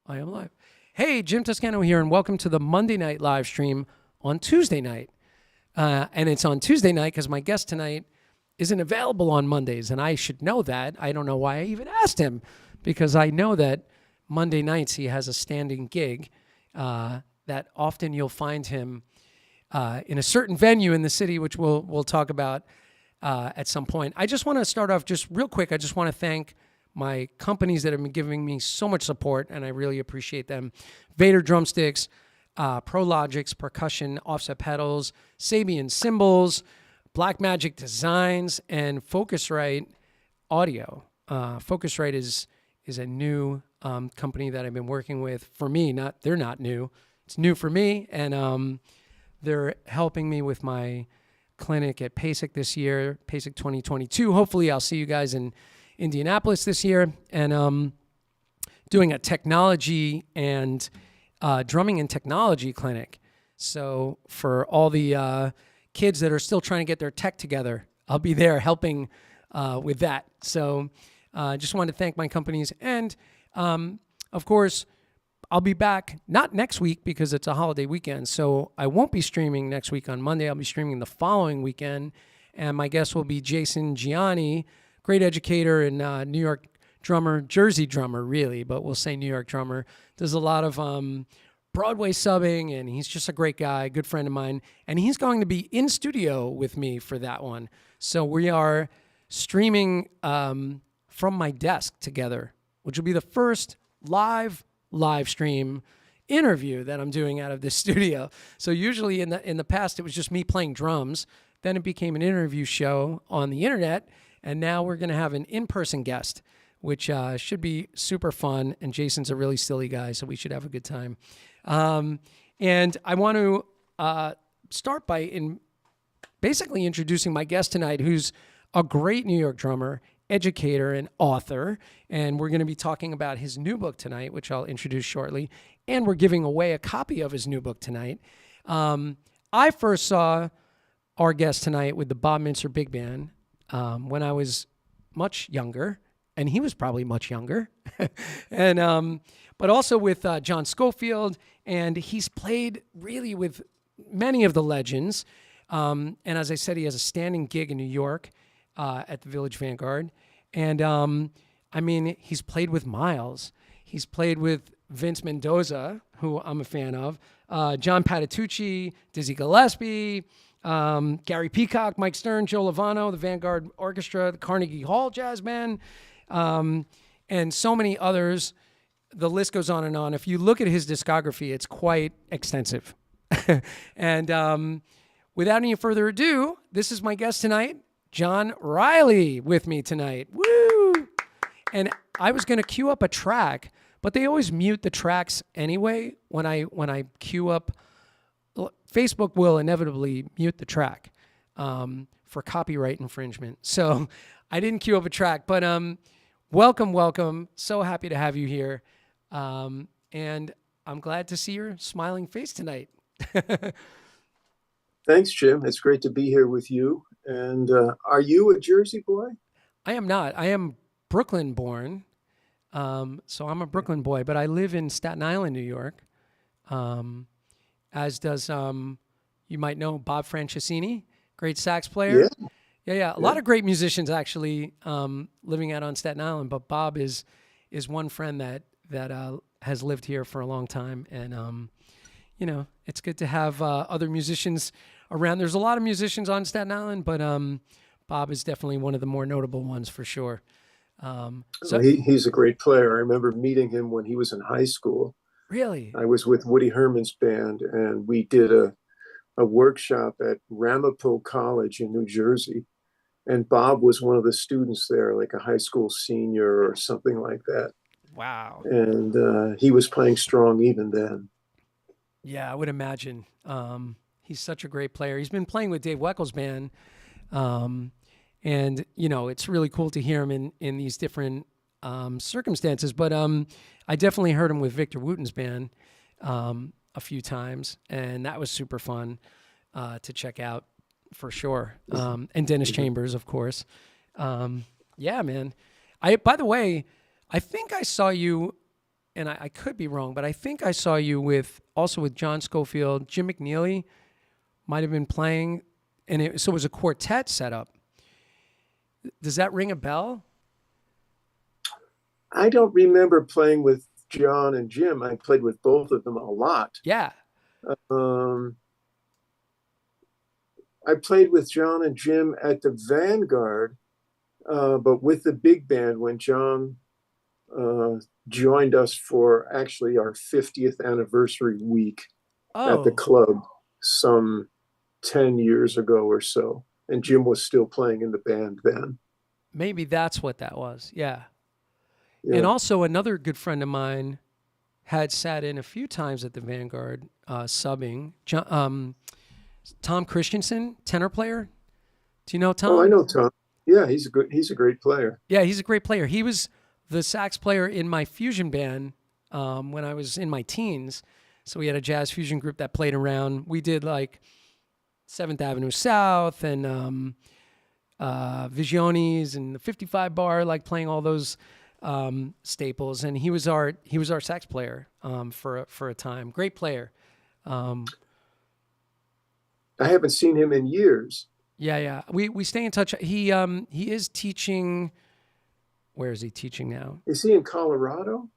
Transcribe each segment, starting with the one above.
I am live. Hey, Jim Toscano here, and welcome to the Monday night live stream on Tuesday night. And it's on Tuesday night because my guest tonight isn't available on Mondays, and I should know that. I don't know why I even asked him, because I know that Monday nights he has a standing gig that often you'll find him in a certain venue in the city, which we'll talk about at some point. I just want to start off just real quick. I just want to thank my companies that have been giving me so much support, and I really appreciate them. Vader Drumsticks, Prologix Percussion Offset Pedals, Sabian Cymbals, Blackmagic Designs, and Focusrite Audio. Focusrite is a new company that I've been working with. For me, they're not new. It's new for me, and they're helping me with my clinic at PASIC this year, PASIC 2022. Hopefully, I'll see you guys in Indianapolis this year, and doing a technology and drumming and technology clinic. So for all the kids that are still trying to get their tech together, I'll be there helping with that. So I just wanted to thank my companies. And of course, I'll be back, not next week because it's a holiday weekend. So I won't be streaming next week on Monday. I'll be streaming the following weekend. And my guest will be Jason Gianni, great educator and New York drummer, Jersey drummer, really, but we'll say New York drummer. Does a lot of Broadway subbing, and he's just a great guy, good friend of mine. And he's going to be in studio with me for that one. So we are streaming from my desk together, which will be the first live stream interview that I'm doing out of this studio. So usually in the past, it was just me playing drums. Then it became an interview show on the internet. And now we're going to have an in-person guest, which should be super fun. And Jason's a really silly guy, so we should have a good time. And I want to start by basically introducing my guest tonight, who's a great New York drummer, educator, and author. And we're going to be talking about his new book tonight, which I'll introduce shortly. And we're giving away a copy of his new book tonight. I first saw our guest tonight with the Bob Mintzer Big Band when I was much younger, and he was probably much younger, and but also with John Scofield, and he's played really with many of the legends. And as I said, he has a standing gig in New York at the Village Vanguard, and I mean, he's played with Miles, he's played with Vince Mendoza, who I'm a fan of, John Patitucci, Dizzy Gillespie, Gary Peacock, Mike Stern, Joe Lovano, the Vanguard Orchestra, the Carnegie Hall Jazz Band, and so many others. The list goes on and on. If you look at his discography, it's quite extensive. And without any further ado, this is my guest tonight, John Riley, with me tonight. Woo! And I was going to queue up a track, but they always mute the tracks anyway when I queue up. Facebook will inevitably mute the track for copyright infringement. So I didn't queue up a track, but welcome. So happy to have you here. And I'm glad to see your smiling face tonight. Thanks, Jim. It's great to be here with you. And are you a Jersey boy? I am not. I am Brooklyn born. So I'm a Brooklyn boy, but I live in Staten Island, New York. As does, you might know, Bob Franceschini, great sax player. Yeah. A lot of great musicians actually living out on Staten Island, but Bob is one friend that has lived here for a long time, and it's good to have other musicians around. There's a lot of musicians on Staten Island, but Bob is definitely one of the more notable ones for sure. So he's a great player. I remember meeting him when he was in high school. Really? I was with Woody Herman's band, and we did a workshop at Ramapo College in New Jersey. And Bob was one of the students there, like a high school senior or something like that. Wow. And he was playing strong even then. Yeah, I would imagine. He's such a great player. He's been playing with Dave Weckels' band. And, it's really cool to hear him in these different circumstances. But I definitely heard him with Victor Wooten's band a few times, and that was super fun to check out for sure. And Dennis Chambers, of course. Yeah, man. By the way, I think I saw you and I could be wrong, but I think I saw you also with John Scofield, Jim McNeely might have been playing, and so it was a quartet setup. Does that ring a bell? I don't remember playing with John and Jim. I played with both of them a lot. Yeah. Um, I played with John and Jim at the Vanguard, but with the big band when John joined us for actually our 50th anniversary week at the Oh, club some 10 years ago or so. And Jim was still playing in the band then. maybe that's what that was. Yeah. And Yeah. also another good friend of mine had sat in a few times at the Vanguard subbing. Tom Christensen, tenor player. Do you know Oh, I Tom? know Tom. Yeah, he's a great player. Yeah, he's a great player. He was the sax player in my fusion band when I was in my teens. So we had a jazz fusion group that played around. We did like 7th Avenue South and Visionis and the 55 bar, like playing all those staples. And he was our sax player for a time. Great player. I haven't seen him in years. Yeah. We stay in touch. He is teaching. Where is he teaching now? Is he in Colorado?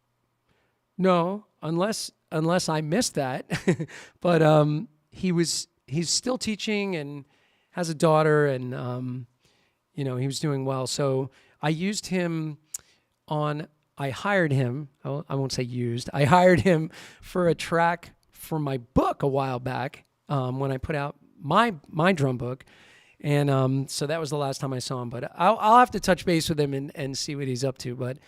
No, unless I missed that. But he's still teaching and has a daughter, and he was doing well. So I used him I hired him. I won't say used. I hired him for a track for my book a while back when I put out my drum book. And so that was the last time I saw him. But I'll have to touch base with him and see what he's up to. But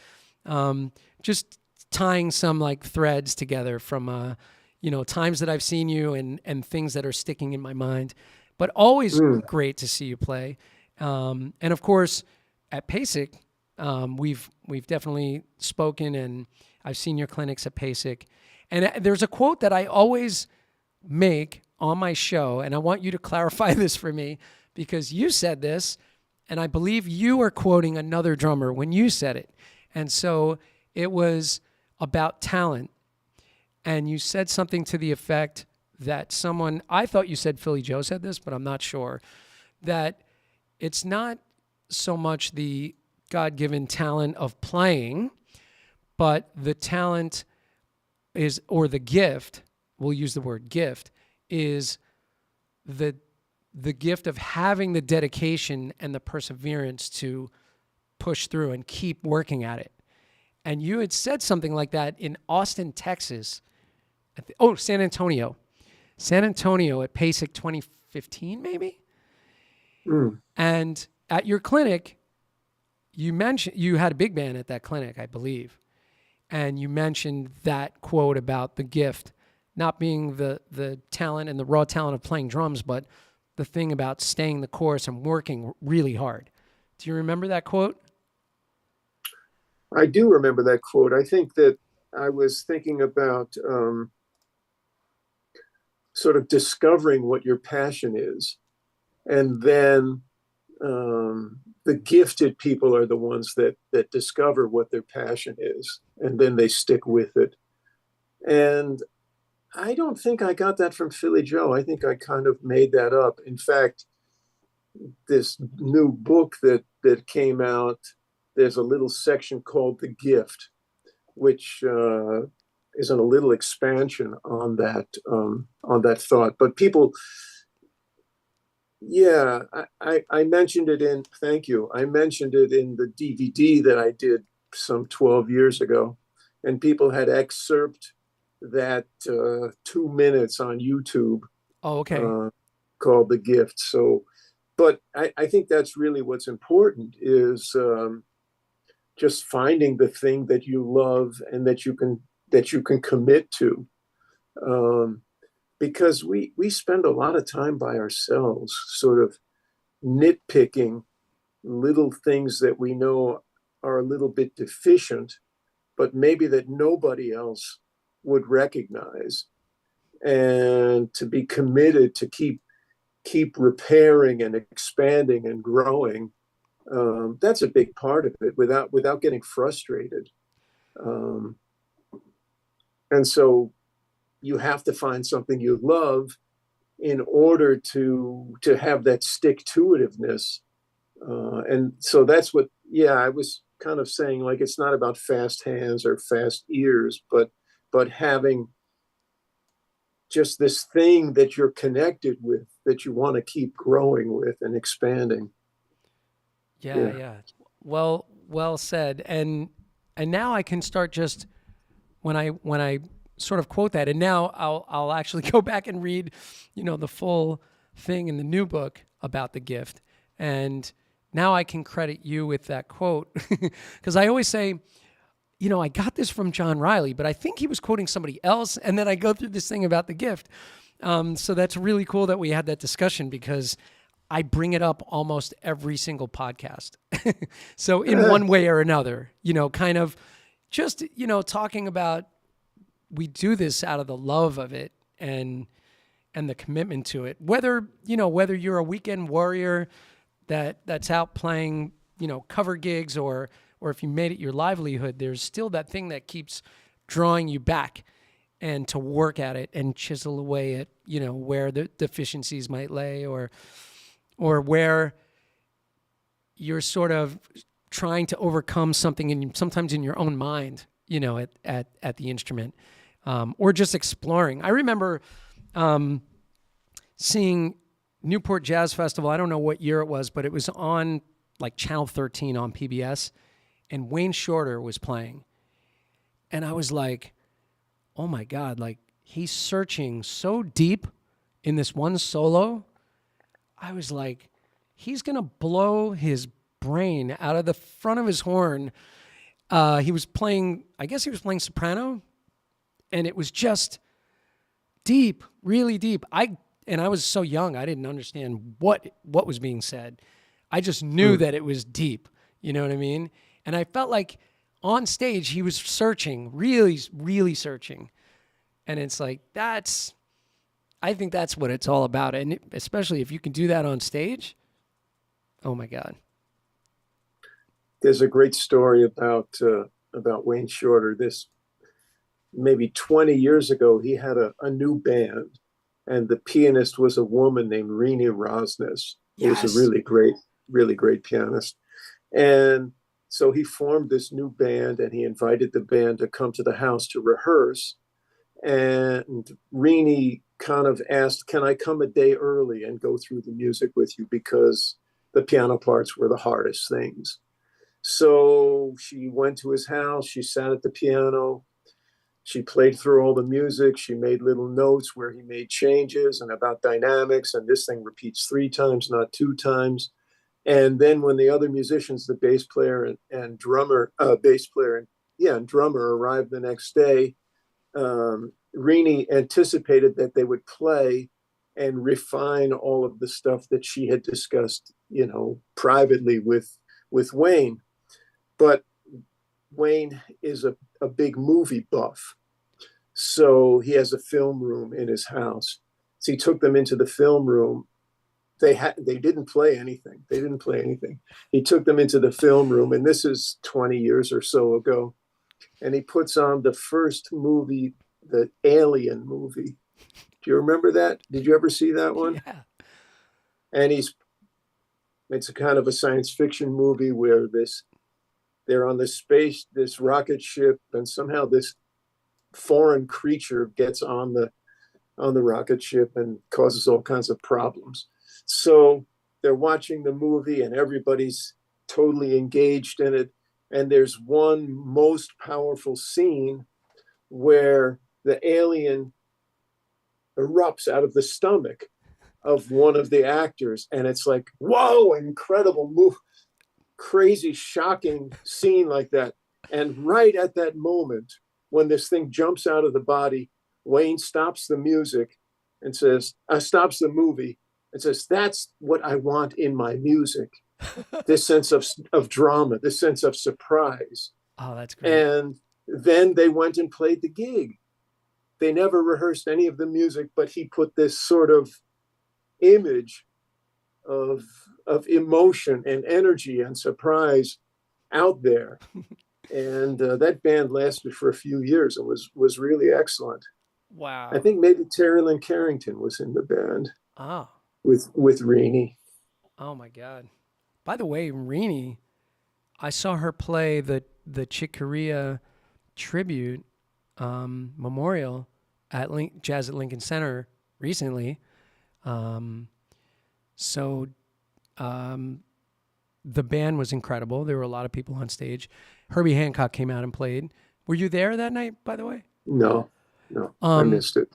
just tying some like threads together from times that I've seen you and things that are sticking in my mind. But always great to see you play. And of course, at PASIC, we've definitely spoken, and I've seen your clinics at PASIC. And there's a quote that I always make on my show, and I want you to clarify this for me, because you said this, and I believe you were quoting another drummer when you said it. And so it was about talent. And you said something to the effect that I thought you said Philly Joe said this, but I'm not sure, that it's not so much the God-given talent of playing, but the talent or the gift, we'll use the word gift, is the gift of having the dedication and the perseverance to push through and keep working at it. And you had said something like that in Austin, Texas. San Antonio. San Antonio at PASIC 2015, maybe? And at your clinic, you mentioned you had a big band at that clinic, I believe. And you mentioned that quote about the gift not being the talent and the raw talent of playing drums, but the thing about staying the course and working really hard. Do you remember that quote? I do remember that quote. I think that I was thinking about sort of discovering what your passion is. And then the gifted people are the ones that discover what their passion is, and then they stick with it. And I don't think I got that from Philly Joe. I think I kind of made that up. In fact, this new book that came out, there's a little section called The Gift, which is a little expansion on that thought. But people, yeah, I mentioned it in, thank you. I mentioned it in the DVD that I did some 12 years ago, and people had excerpt that 2 minutes on YouTube. Oh, okay. Called The Gift. So, but I think that's really what's important is just finding the thing that you love and that you can commit to. Because we spend a lot of time by ourselves, sort of nitpicking little things that we know are a little bit deficient, but maybe that nobody else would recognize. And to be committed to keep repairing and expanding and growing, that's a big part of it without getting frustrated. And so you have to find something you love in order to have that stick-to-itiveness. And so that's what, I was kind of saying, like, it's not about fast hands or fast ears, but having just this thing that you're connected with, that you want to keep growing with and expanding. Yeah. Well said. And now I can start just when I sort of quote that, and now I'll actually go back and read, the full thing in the new book about the gift. And now I can credit you with that quote, because I always say, I got this from John Riley, but I think he was quoting somebody else. And then I go through this thing about the gift. So that's really cool that we had that discussion, because I bring it up almost every single podcast. So in one way or another, kind of just, talking about, we do this out of the love of it and the commitment to it. Whether you're a weekend warrior that's out playing, cover gigs, or if you made it your livelihood, there's still that thing that keeps drawing you back and to work at it and chisel away at, where the deficiencies might lay, or where you're sort of trying to overcome something sometimes in your own mind, at the instrument, or just exploring. I remember seeing Newport Jazz Festival. I don't know what year it was, but it was on like Channel 13 on PBS, and Wayne Shorter was playing. And I was like, oh my God, like, he's searching so deep in this one solo. I was like, he's going to blow his brain out of the front of his horn. He was playing soprano, and it was just deep, really deep. I was so young, I didn't understand what was being said. I just knew that it was deep, you know what I mean? And I felt like on stage he was searching, really, really searching. And it's like, I think that's what it's all about. And especially if you can do that on stage, oh my God. There's a great story about Wayne Shorter. This maybe 20 years ago, he had a new band, and the pianist was a woman named Rini Rosnes, who was a really great pianist. And so he formed this new band, and he invited the band to come to the house to rehearse. And Rini kind of asked, can I come a day early and go through the music with you? Because the piano parts were the hardest things. So she went to his house, she sat at the piano, she played through all the music, she made little notes where he made changes and about dynamics, and this thing repeats 3 times, not 2 times. And then when the other musicians, the bass player and drummer, and drummer arrived the next day, Rini anticipated that they would play and refine all of the stuff that she had discussed, privately with Wayne. But Wayne is a big movie buff. So he has a film room in his house. So he took them into the film room. They didn't play anything. He took them into the film room, and this is 20 years or so ago. And he puts on the first movie, the Alien movie. Do you remember that? Did you ever see that one? Yeah. And it's a kind of a science fiction movie where they're on this rocket ship, and somehow this foreign creature gets on the rocket ship and causes all kinds of problems. So they're watching the movie, and everybody's totally engaged in it. And there's one most powerful scene where the alien erupts out of the stomach of one of the actors. And it's like, whoa, incredible move, crazy, shocking scene like that. And right at that moment, when this thing jumps out of the body, Wayne stops the music and stops the movie and says, that's what I want in my music. This sense of drama, this sense of surprise. Oh, that's great. And then they went and played the gig. They never rehearsed any of the music, but he put this sort of image of emotion and energy and surprise out there. And that band lasted for a few years and was really excellent. I Wow. think maybe Terry Lynn Carrington was in the band Oh, with Renee. oh my God. By the way, Rini, I saw her play the Chick Corea tribute memorial at Jazz at Lincoln Center recently. Um, so the band was incredible. There were a lot of people on stage. Herbie Hancock came out and played. Were you there that night, by the way? No, no, I missed it.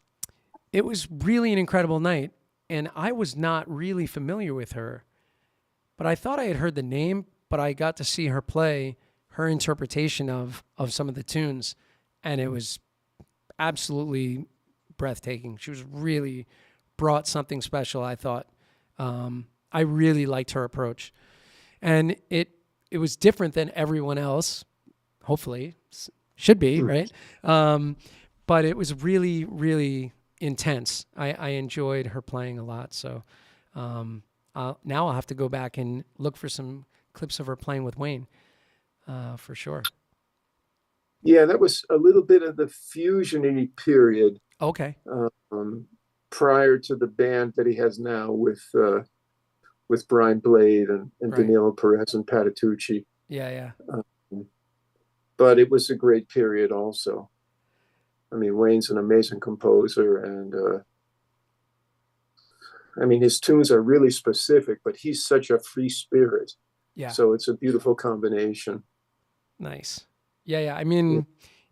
It was really an incredible night, and I was not really familiar with her, but I thought I had heard the name, but I got to see her play her interpretation of some of the tunes, and it was absolutely breathtaking. She was really brought something special, I thought. I really liked her approach. And it was different than everyone else, hopefully. Should be, right? But it was really, really intense. I enjoyed her playing a lot. So now I'll have to go back and look for some clips of her playing with Wayne, for sure. Yeah, that was a little bit of the fusion-y period Okay. prior to the band that he has now with Brian Blade and Right. Danilo Perez and Patitucci. Yeah. But it was a great period also. I mean, Wayne's an amazing composer, and I mean, his tunes are really specific, but he's such a free spirit. Yeah. So it's a beautiful combination. Nice. Yeah. I mean,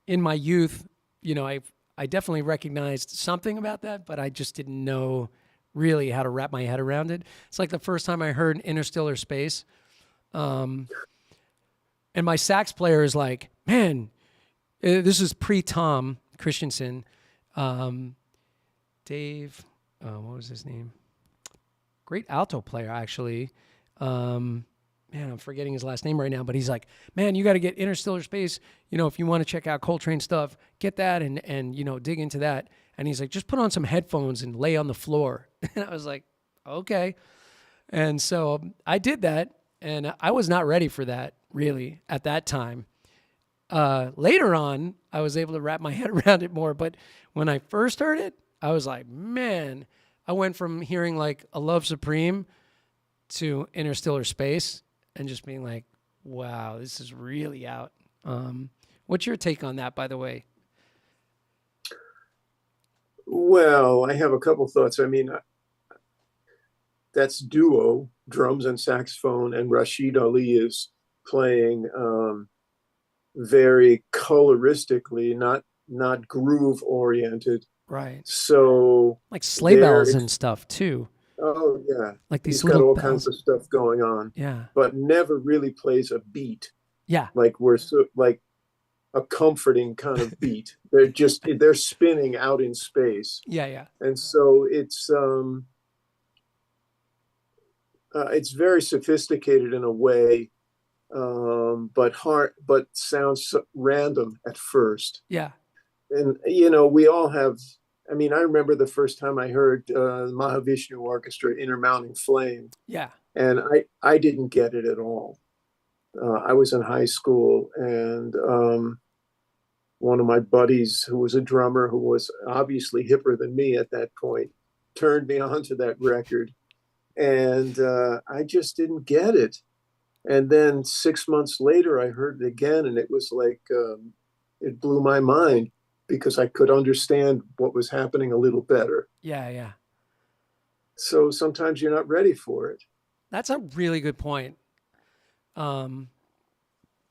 in my youth, I definitely recognized something about that, but I just didn't know really how to wrap my head around it. It's like the first time I heard Interstellar Space. And my sax player is like, man, this is pre-Tom Christensen. Dave, what was his name? Great alto player, actually. Man, I'm forgetting his last name right now, but he's like, man, you got to get Interstellar Space. If you want to check out Coltrane stuff, get that and dig into that. And he's like, just put on some headphones and lay on the floor. And I was like, okay. And so I did that, and I was not ready for that, really, at that time. Later on, I was able to wrap my head around it more. But when I first heard it, I was like, man, I went from hearing like A Love Supreme to Interstellar Space and just being like, wow, this is really out. What's your take on that, by the way? Well, I have a couple thoughts. I mean, that's duo, drums and saxophone, and Rashid Ali is playing very coloristically, not groove oriented. Right. So like sleigh bells and stuff too. Oh yeah, Like these he's little got all bells. kinds of stuff going on. Yeah. But never really plays a beat. Yeah. Like like a comforting kind of beat. They're spinning out in space. Yeah. And so it's very sophisticated in a way, but sounds random at first. Yeah. And we all have. I mean, I remember the first time I heard Mahavishnu Orchestra Intermounting Flame. Yeah. And I didn't get it at all. I was in high school, and one of my buddies, who was a drummer, who was obviously hipper than me at that point, turned me on to that record. And I just didn't get it. And then 6 months later, I heard it again, and it was like, it blew my mind, because I could understand what was happening a little better. Yeah. So sometimes you're not ready for it. That's a really good point.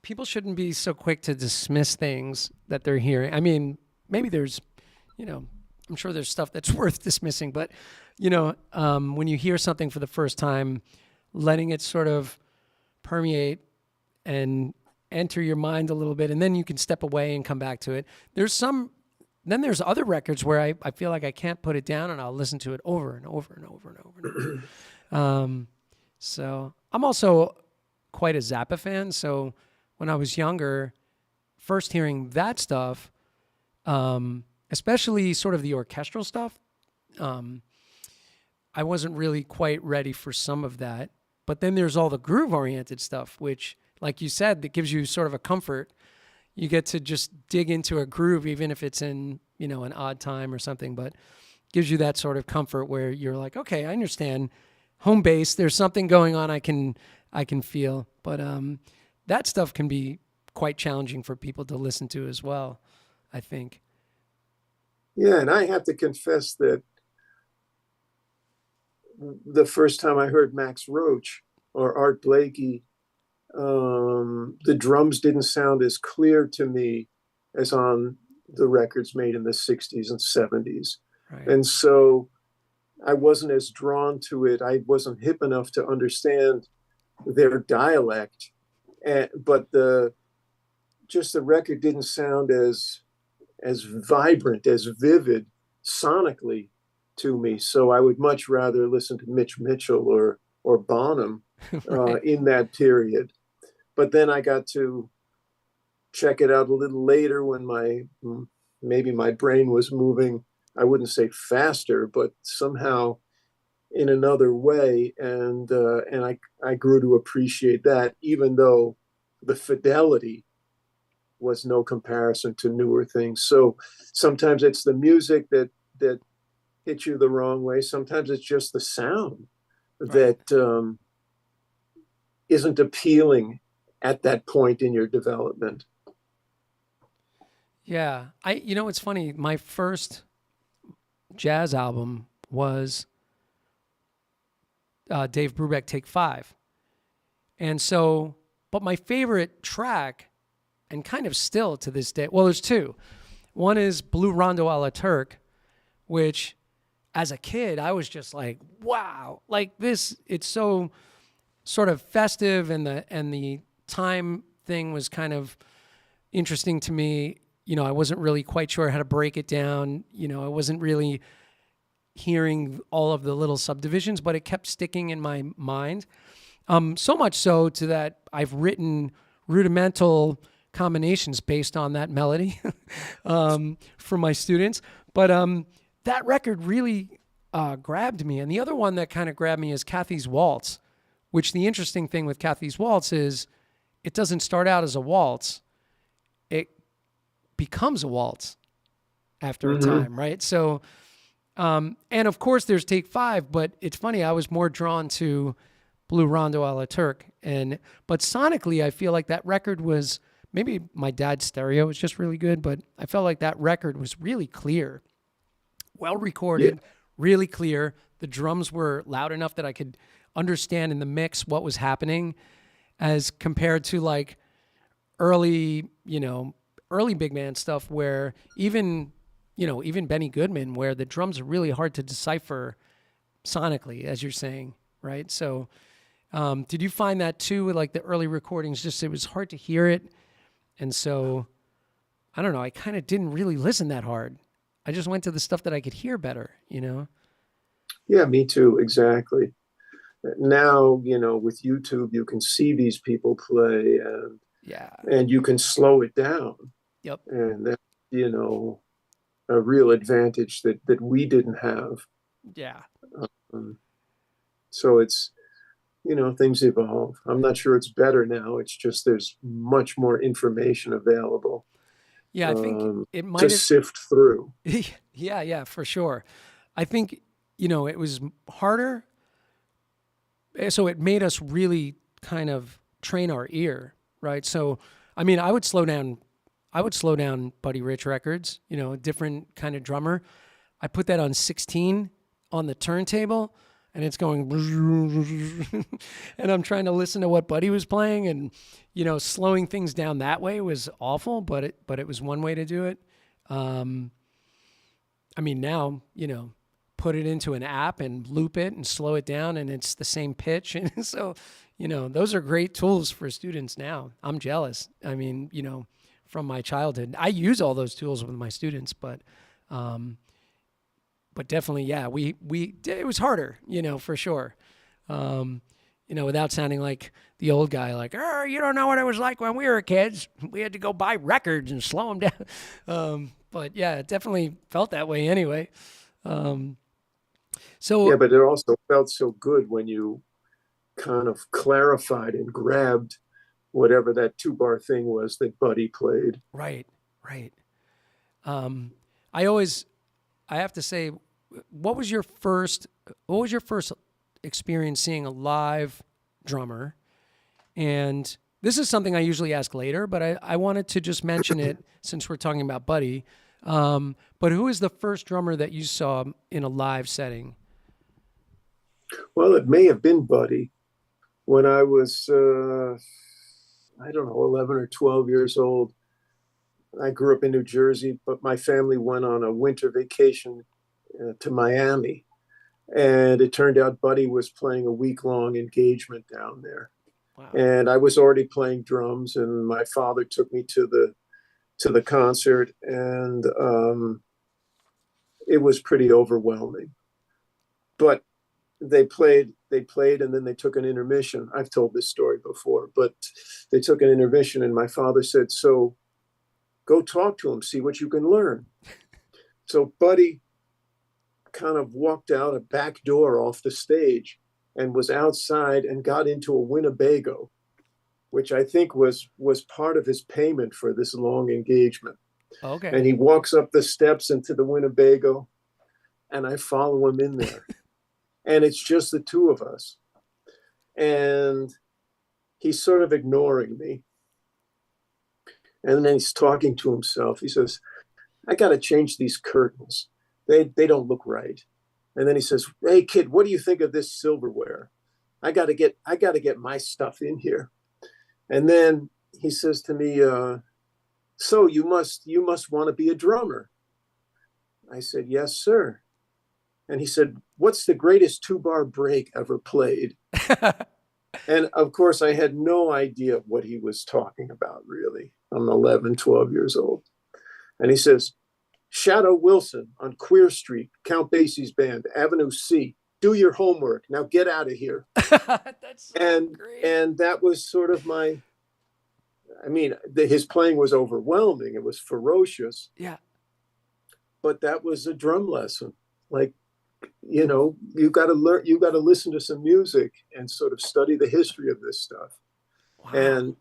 People shouldn't be so quick to dismiss things that they're hearing. I mean, maybe there's, I'm sure there's stuff that's worth dismissing, but, when you hear something for the first time, letting it sort of permeate and enter your mind a little bit, and then you can step away and come back to it. Then there's other records where I feel like I can't put it down, and I'll listen to it over and over and over and over and over. So I'm also quite a Zappa fan. So when I was younger, first hearing that stuff, especially sort of the orchestral stuff, I wasn't really quite ready for some of that. But then there's all the groove-oriented stuff, which, like you said, that gives you sort of a comfort. you get to just dig into a groove, even if it's in, an odd time or something, but gives you that sort of comfort where you're like, okay, I understand home base. There's something going on. I can feel, but, that stuff can be quite challenging for people to listen to as well, I think. Yeah, and I have to confess that the first time I heard Max Roach or Art Blakey, the drums didn't sound as clear to me as on the records made in the 60s and 70s. Right. And so I wasn't as drawn to it. I wasn't hip enough to understand their dialect. But the record didn't sound as vibrant, as vivid sonically to me. So I would much rather listen to Mitch Mitchell or Bonham Right. in that period. But then I got to check it out a little later when maybe my brain was moving, I wouldn't say faster, but somehow in another way. And I grew to appreciate that, even though the fidelity was no comparison to newer things. So sometimes it's the music that hits you the wrong way. Sometimes it's just the sound Right. that isn't appealing at that point in your development. Yeah. It's funny. My first jazz album was Dave Brubeck Take 5. And so, but my favorite track, and kind of still to this day, well, there's two. One is Blue Rondo a la Turk, which as a kid, I was just like, wow, like this, it's so sort of festive, and the time thing was kind of interesting to me. I wasn't really quite sure how to break it down. I wasn't really hearing all of the little subdivisions, but it kept sticking in my mind. So much so to that I've written rudimental combinations based on that melody for my students. But that record really grabbed me. And the other one that kind of grabbed me is Kathy's Waltz, which the interesting thing with Kathy's Waltz is it doesn't start out as a waltz. It becomes a waltz after a time, right? So, and of course there's Take 5, but it's funny, I was more drawn to Blue Rondo a la Turk. But sonically, I feel like that record was, maybe my dad's stereo was just really good, but I felt like that record was really clear, well recorded, really clear. The drums were loud enough that I could understand in the mix what was happening, as compared to like early big band stuff where even Benny Goodman, where the drums are really hard to decipher sonically, as you're saying, right? So did you find that too with like the early recordings, just it was hard to hear it? And so, I don't know, I kind of didn't really listen that hard. I just went to the stuff that I could hear better, Yeah, me too, exactly. Now, with YouTube, you can see these people play, Yeah. and you can slow it down. Yep. And that's, a real advantage that we didn't have. Yeah. So it's, things evolve. I'm not sure it's better now. It's just there's much more information available Yeah, I think it might to have sift through. yeah, for sure. I think, it was harder. So it made us really kind of train our ear, right? So, I mean, I would slow down Buddy Rich records, a different kind of drummer. I put that on 16 on the turntable, and it's going, and I'm trying to listen to what Buddy was playing, and, slowing things down that way was awful, but it was one way to do it. I mean, now, put it into an app and loop it and slow it down, and it's the same pitch. And so, those are great tools for students now. I'm jealous. I mean, from my childhood, I use all those tools with my students, but definitely, yeah, it was harder, for sure. Without sounding like the old guy, like, oh, you don't know what it was like when we were kids. We had to go buy records and slow them down. But yeah, it definitely felt that way anyway. Yeah, but it also felt so good when you kind of clarified and grabbed whatever that two-bar thing was that Buddy played. Right, right. Um, I always, I have to say, what was your first experience seeing a live drummer? And this is something I usually ask later, but I wanted to just mention it since we're talking about Buddy. But who is the first drummer that you saw in a live setting? Well, it may have been Buddy when I was, I don't know, 11 or 12 years old. I grew up in New Jersey, but my family went on a winter vacation to Miami. And it turned out Buddy was playing a week-long engagement down there. Wow. And I was already playing drums, and my father took me to the concert, and it was pretty overwhelming. But they played, and then they took an intermission. I've told this story before, but they took an intermission, and my father said, "So go talk to him, see what you can learn." So Buddy kind of walked out a back door off the stage and was outside and got into a Winnebago, which I think was part of his payment for this long engagement. Okay. And he walks up the steps into the Winnebago, and I follow him in there. And it's just the two of us. And he's sort of ignoring me. And then he's talking to himself. He says, "I got to change these curtains. They don't look right." And then he says, "Hey kid, what do you think of this silverware? I got to get my stuff in here." And then he says to me, "So you must want to be a drummer." I said, "Yes, sir." And he said, "What's the greatest two-bar break ever played?" And of course, I had no idea what he was talking about, really. I'm 11, 12 years old. And he says, "Shadow Wilson on Queer Street, Count Basie's band, Avenue C. Do your homework. Now get out of here." That's so great. And that was sort of his playing was overwhelming. It was ferocious. Yeah. But that was a drum lesson. Like, you got to learn, you got to listen to some music and sort of study the history of this stuff. Wow. And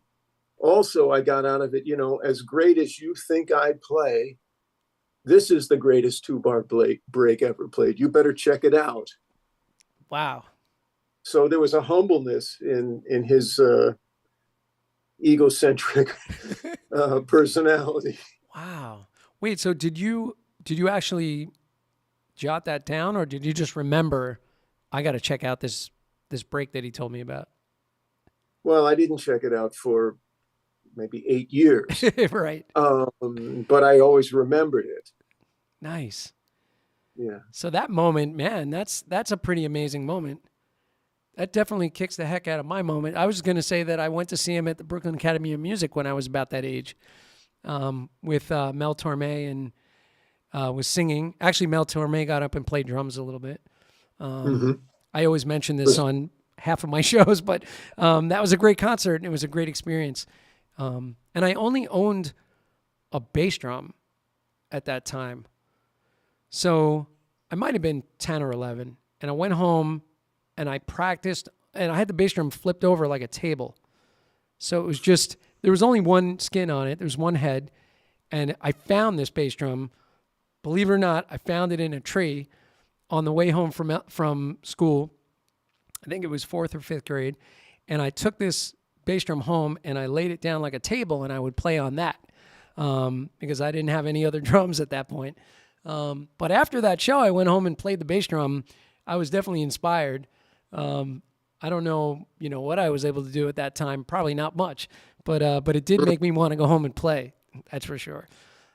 also I got out of it, as great as you think I play, this is the greatest two-bar break ever played. You better check it out. Wow. So there was a humbleness in his egocentric personality. Wow. Wait, so did you actually jot that down, or did you just remember, I got to check out this break that he told me about? Well, I didn't check it out for maybe 8 years. Right. But I always remembered it. Nice. Yeah. So that moment, man, that's a pretty amazing moment. That definitely kicks the heck out of my moment. I was going to say that I went to see him at the Brooklyn Academy of Music when I was about that age, with Mel Torme, and was singing. Actually, Mel Torme got up and played drums a little bit. I always mention this on half of my shows, but that was a great concert, and it was a great experience. And I only owned a bass drum at that time. So I might have been 10 or 11. And I went home and I practiced, and I had the bass drum flipped over like a table. So it was just, there was only one skin on it. There was one head. And I found this bass drum. Believe it or not, I found it in a tree on the way home from school. I think it was 4th or 5th grade. And I took this bass drum home and I laid it down like a table, and I would play on that because I didn't have any other drums at that point. But after that show, I went home and played the bass drum. I was definitely inspired. I don't know, what I was able to do at that time. Probably not much, but it did make me want to go home and play. That's for sure.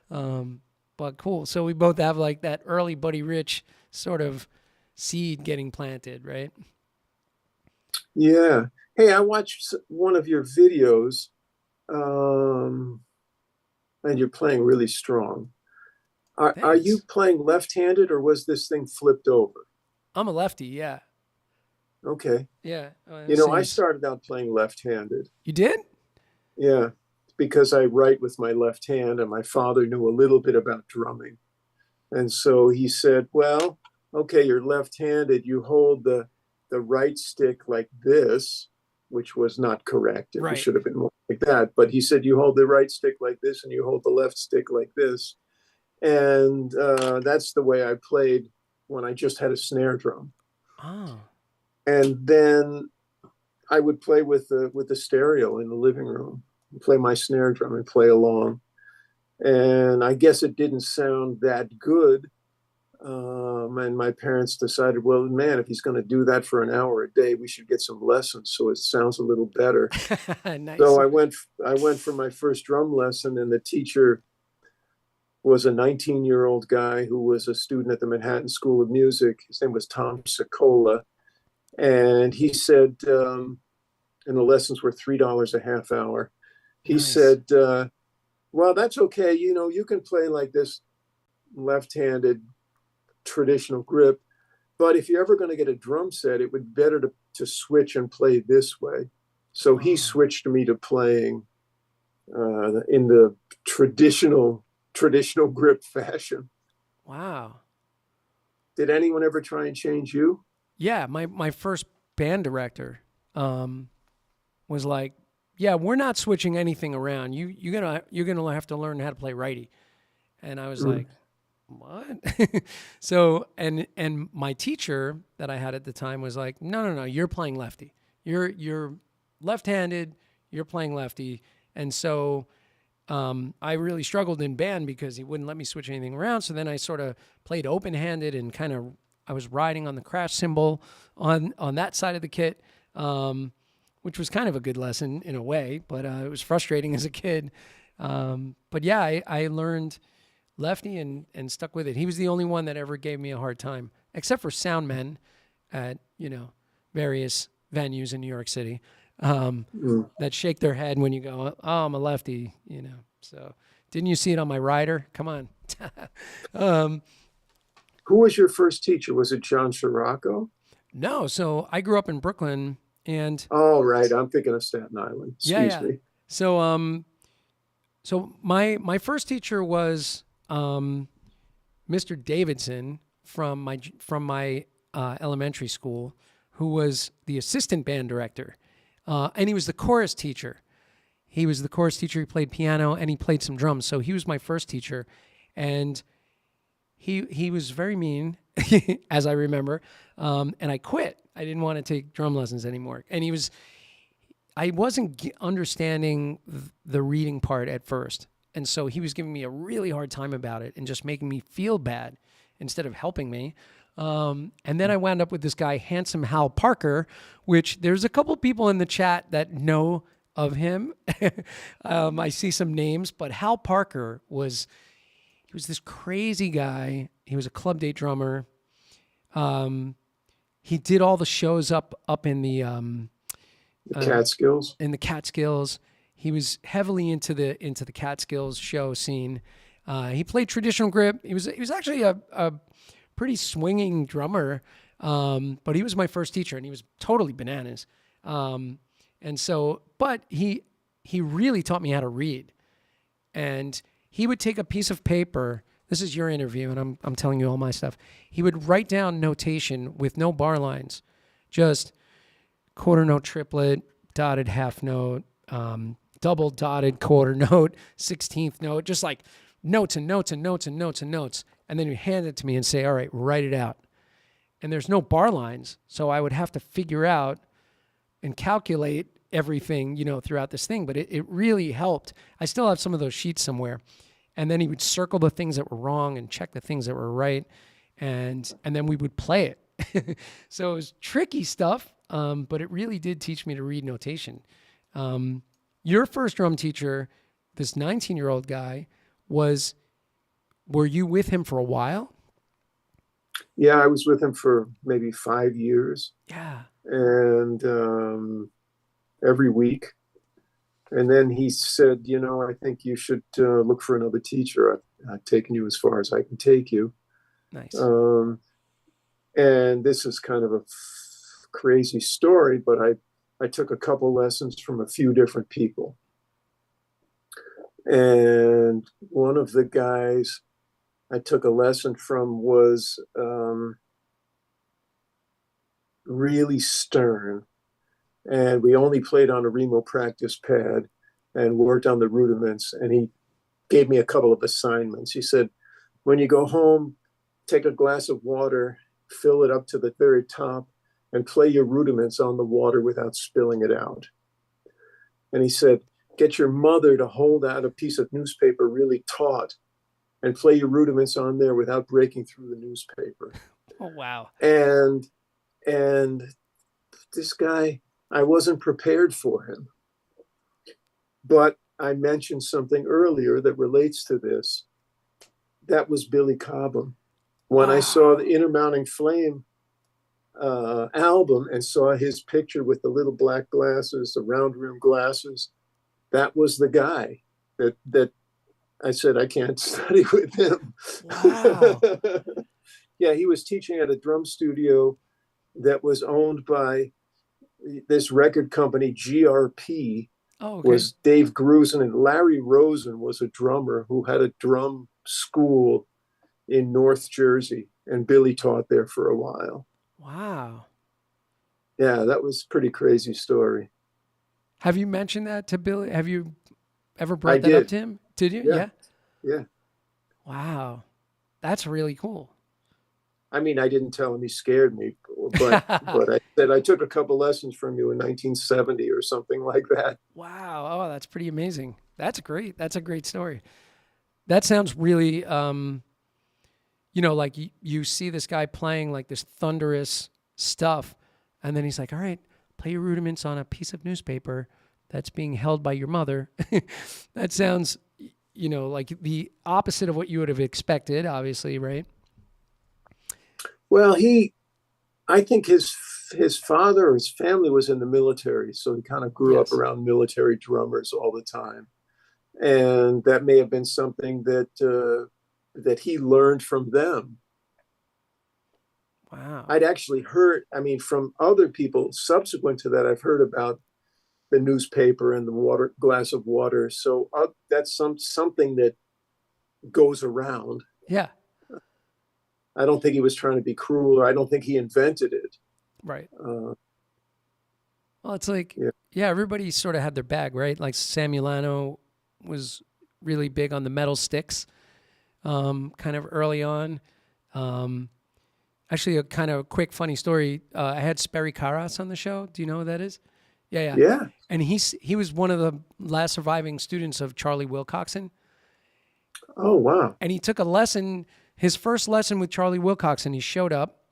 But cool. So we both have like that early Buddy Rich sort of seed getting planted, right? Yeah. Hey, I watched one of your videos, and you're playing really strong. Are you playing left-handed, or was this thing flipped over? I'm a lefty, yeah. Okay. Yeah. I started out playing left-handed. You did? Yeah, because I write with my left hand, and my father knew a little bit about drumming. And so he said, "Well, okay, you're left-handed. You hold the right stick like this," which was not correct. It Right. should have been more like that. But he said, you hold the right stick like this and you hold the left stick like this. And that's the way I played when I just had a snare drum. Oh, And then I would play with the stereo in the living room, play my snare drum and play along. And I guess it didn't sound that good. And my parents decided, well, man, if he's going to do that for an hour a day, we should get some lessons so it sounds a little better. nice. So I went for my first drum lesson, and the teacher was a 19-year-old guy who was a student at the Manhattan School of Music. His name was Tom Secola. And he said, and the lessons were $3 a half hour. He Nice. said, well, that's okay. You know, you can play like this left-handed traditional grip, but if you're ever going to get a drum set, it would be better to switch and play this way. So he switched me to playing in the traditional grip fashion. Wow. Did anyone ever try and change you? Yeah, my first band director was like, "Yeah, we're not switching anything around. You're gonna have to learn how to play righty." And I was like, "What?" So and my teacher that I had at the time was like, "No, you're playing lefty. You're left-handed. You're playing lefty." And so I really struggled in band because he wouldn't let me switch anything around. So then I sort of played open-handed and kind of I was riding on the crash cymbal on that side of the kit, which was kind of a good lesson in a way, but it was frustrating as a kid. But yeah, I learned lefty and stuck with it. He was the only one that ever gave me a hard time, except for sound men at, various venues in New York City that shake their head when you go, "Oh, I'm a lefty," So didn't you see it on my rider? Come on. Who was your first teacher? Was it John Scirocco? No, so I grew up in Brooklyn, and Oh, right. I'm thinking of Staten Island. Excuse me. So so my first teacher was Mr. Davidson from my elementary school, who was the assistant band director, and he was the chorus teacher. He was the chorus teacher. He played piano and he played some drums. So he was my first teacher, and he was very mean, as I remember, and I quit. I didn't want to take drum lessons anymore. And I wasn't understanding the reading part at first. And so he was giving me a really hard time about it and just making me feel bad instead of helping me. And then I wound up with this guy, Handsome Hal Parker, which there's a couple people in the chat that know of him. I see some names, but Hal Parker was this crazy guy. He was a club date drummer. He did all the shows up in the Catskills. In the Catskills. He was heavily into the Catskills show scene. He played traditional grip. He was actually a pretty swinging drummer. But he was my first teacher, and he was totally bananas. And so, but he really taught me how to read. And he would take a piece of paper. This is your interview, and I'm telling you all my stuff. He would write down notation with no bar lines, just quarter note triplet, dotted half note, double dotted quarter note, 16th note, just like notes and notes and notes and notes and notes. And then he'd hand it to me and say, "All right, write it out." And there's no bar lines, so I would have to figure out and calculate everything, throughout this thing. But it really helped. I still have some of those sheets somewhere. And then he would circle the things that were wrong and check the things that were right. And then we would play it. So it was tricky stuff, but it really did teach me to read notation. Your first drum teacher, this 19-year-old guy, were you with him for a while? Yeah, I was with him for maybe 5 years. Yeah. And every week. And then he said, I think you should look for another teacher. I've taken you as far as I can take you. Nice. And this is kind of a crazy story, but I took a couple lessons from a few different people. And one of the guys I took a lesson from was really stern. And we only played on a Remo practice pad. and worked on the rudiments. And he gave me a couple of assignments. He said, when you go home, take a glass of water, fill it up to the very top, and play your rudiments on the water without spilling it out. And he said, get your mother to hold out a piece of newspaper really taut and play your rudiments on there without breaking through the newspaper. Oh, wow. And this guy, I wasn't prepared for him. But I mentioned something earlier that relates to this. That was Billy Cobham. When I saw the Intermounting Flame album and saw his picture with the little black glasses, the round rim glasses, that was the guy that I said, I can't study with him. Wow. Yeah, he was teaching at a drum studio that was owned by this record company, GRP. Oh, okay. Was Dave Grusin, and Larry Rosen was a drummer who had a drum school in North Jersey, and Billy taught there for a while. Wow. Yeah, that was a pretty crazy story. Have you mentioned that to Billy? Have you ever brought that up to him? Did you? Yeah. Yeah. Wow. That's really cool. I mean, I didn't tell him he scared me, but I said I took a couple lessons from you in 1970 or something like that. Wow. Oh, that's pretty amazing. That's great. That's a great story. That sounds really, like you see this guy playing like this thunderous stuff, and then he's like, all right, play your rudiments on a piece of newspaper that's being held by your mother. That sounds, like the opposite of what you would have expected, obviously, right? Well, I think his father or his family was in the military, so he kind of grew up around military drummers all the time, and that may have been something that he learned from them. Wow. I'd actually heard, from other people subsequent to that, I've heard about the newspaper and the glass of water. So that's something that goes around. Yeah. I don't think he was trying to be cruel, or I don't think he invented it. Right. Well, it's like, everybody sort of had their bag, right? Like Sam Milano was really big on the metal sticks, kind of early on. Actually, a kind of quick, funny story. I had Sperry Karas on the show. Do you know who that is? Yeah. Yeah. And he was one of the last surviving students of Charlie Wilcoxon. Oh, wow. And he took a lesson. His first lesson with Charlie Wilcoxon, he showed up,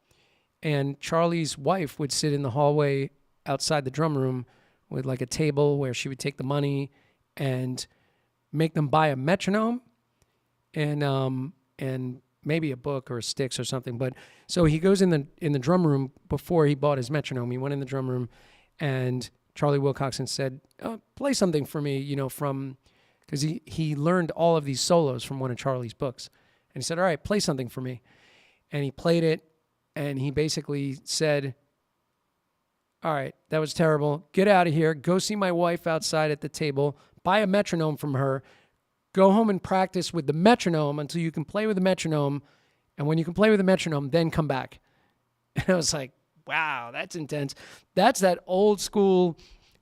and Charlie's wife would sit in the hallway outside the drum room with like a table where she would take the money and make them buy a metronome and maybe a book or sticks or something. But so he goes in the drum room before he bought his metronome. He went in the drum room, and Charlie Wilcoxon said, play something for me, because he learned all of these solos from one of Charlie's books. And he said, all right, play something for me. And he played it, and he basically said, all right, that was terrible. Get out of here. Go see my wife outside at the table. Buy a metronome from her. Go home and practice with the metronome until you can play with the metronome. And when you can play with the metronome, then come back. And I was like, wow, that's intense. That's that old school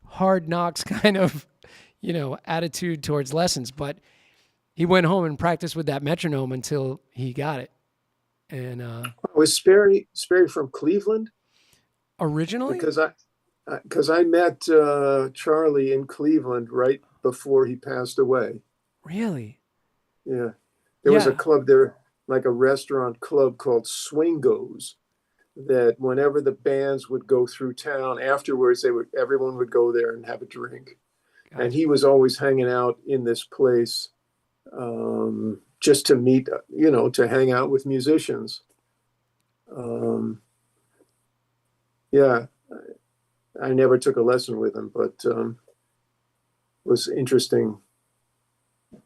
hard knocks kind of, attitude towards lessons. But he went home and practiced with that metronome until he got it. And was Sperry from Cleveland originally? Because I met Charlie in Cleveland right before he passed away. Really? Yeah. There was a club there, like a restaurant club called Swingos, that whenever the bands would go through town afterwards, everyone would go there and have a drink. Gotcha. And he was always hanging out in this place just to meet, to hang out with musicians. I never took a lesson with him, but it was interesting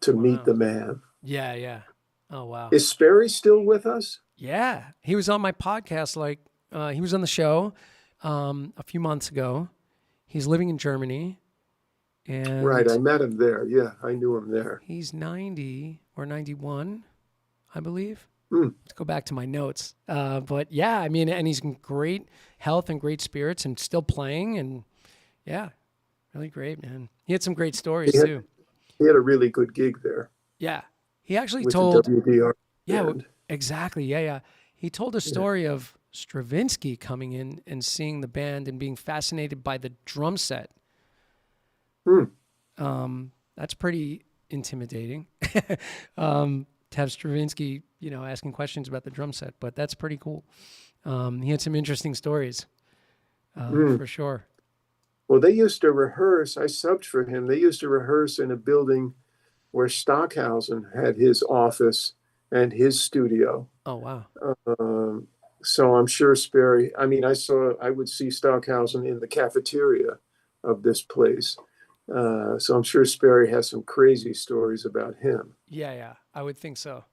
to meet the man. Yeah. Oh, wow. Is Sperry still with us? Yeah. He was on my podcast. He was on the show a few months ago. He's living in Germany. And right. I met him there. Yeah, I knew him there. He's 90 or 91, I believe. Let's go back to my notes. But yeah, and he's in great health and great spirits and still playing. And yeah, really great, man. He had some great He stories had too. he had a really good gig there Yeah. He actually with the told, WDR yeah, band. exactly. Yeah, yeah. He told a Yeah. story of Stravinsky coming in and seeing the band and being fascinated by the drum set. Hmm. That's pretty intimidating to have Stravinsky, asking questions about the drum set, but that's pretty cool. He had some interesting stories, Hmm. for sure. Well, they used to rehearse. I subbed for him. They used to rehearse in a building where Stockhausen had his office and his studio. Oh, wow. Um, so I'm sure Sperry, I mean, I would see Stockhausen in the cafeteria of this place. So I'm sure Sperry has some crazy stories about him. Yeah, yeah. I would think so.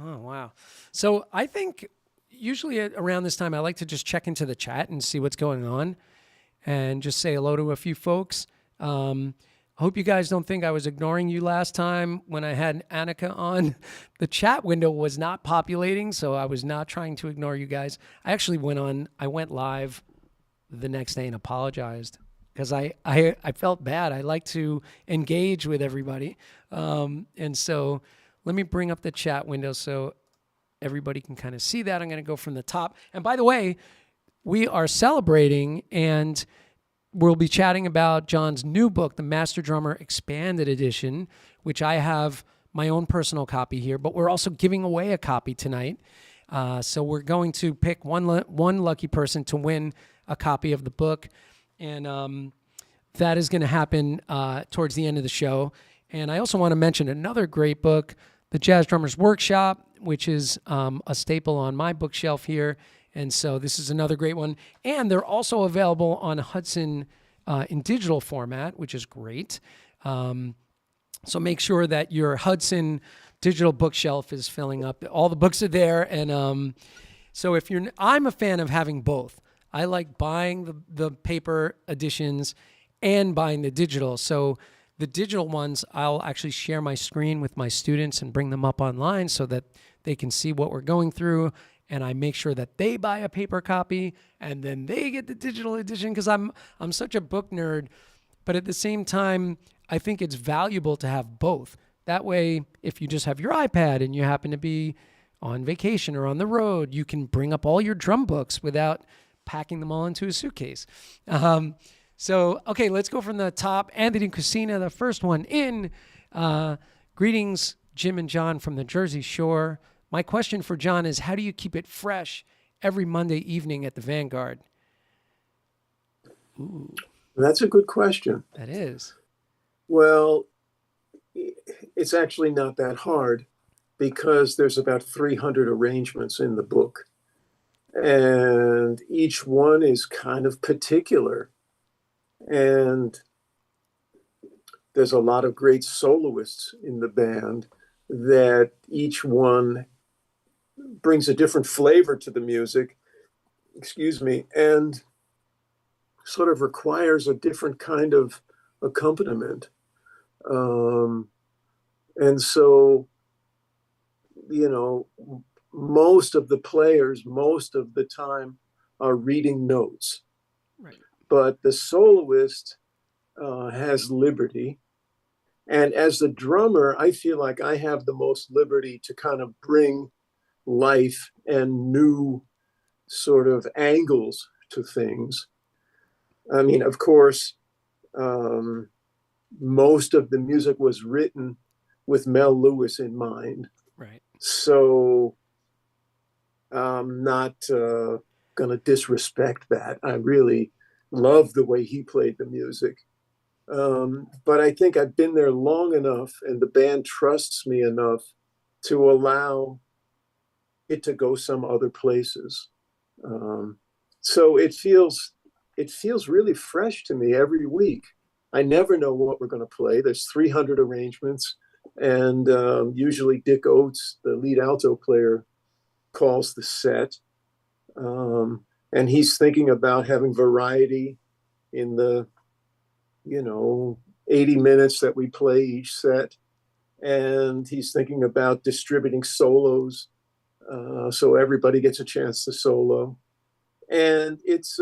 Oh, wow. So I think usually around this time, I like to just check into the chat and see what's going on and just say hello to a few folks. I hope you guys don't think I was ignoring you last time when I had Annika on. The chat window was not populating, so I was not trying to ignore you guys. I actually I went live the next day and apologized because I felt bad. I like to engage with everybody. And so let me bring up the chat window so everybody can kind of see that. I'm going to go from the top. And by the way, we are celebrating and we'll be chatting about John's new book, The Master Drummer Expanded Edition, which I have my own personal copy here, but we're also giving away a copy tonight. So we're going to pick one lucky person to win a copy of the book. And that is going to happen towards the end of the show. And I also want to mention another great book, The Jazz Drummers Workshop, which is a staple on my bookshelf here. And so this is another great one. And they're also available on Hudson in digital format, which is great. So make sure that your Hudson digital bookshelf is filling up. All the books are there. And so I'm a fan of having both. I like buying the paper editions and buying the digital. So the digital ones, I'll actually share my screen with my students and bring them up online so that they can see what we're going through. And I make sure that they buy a paper copy and then they get the digital edition because I'm such a book nerd. But at the same time, I think it's valuable to have both. That way, if you just have your iPad and you happen to be on vacation or on the road, you can bring up all your drum books without packing them all into a suitcase. So, okay, let's go from the top. Anthony Cucina, the first one in. Greetings, Jim and John from the Jersey Shore. My question for John is, how do you keep it fresh every Monday evening at the Vanguard? Ooh. That's a good question. That is. Well, it's actually not that hard because there's about 300 arrangements in the book. And each one is kind of particular. And there's a lot of great soloists in the band that each one brings a different flavor to the music, and sort of requires a different kind of accompaniment. And so, most of the players, most of the time, are reading notes. Right. But the soloist has liberty. And as the drummer, I feel like I have the most liberty to kind of bring life and new sort of angles to things. I mean, of course, most of the music was written with Mel Lewis in mind. Right. So I'm not going to disrespect that. I really love the way he played the music. But I think I've been there long enough and the band trusts me enough to allow it to go some other places. So it feels really fresh to me every week. I never know what we're going to play. There's 300 arrangements, and usually Dick Oates, the lead alto player, calls the set. And he's thinking about having variety in the 80 minutes that we play each set. And he's thinking about distributing solos so everybody gets a chance to solo. And it's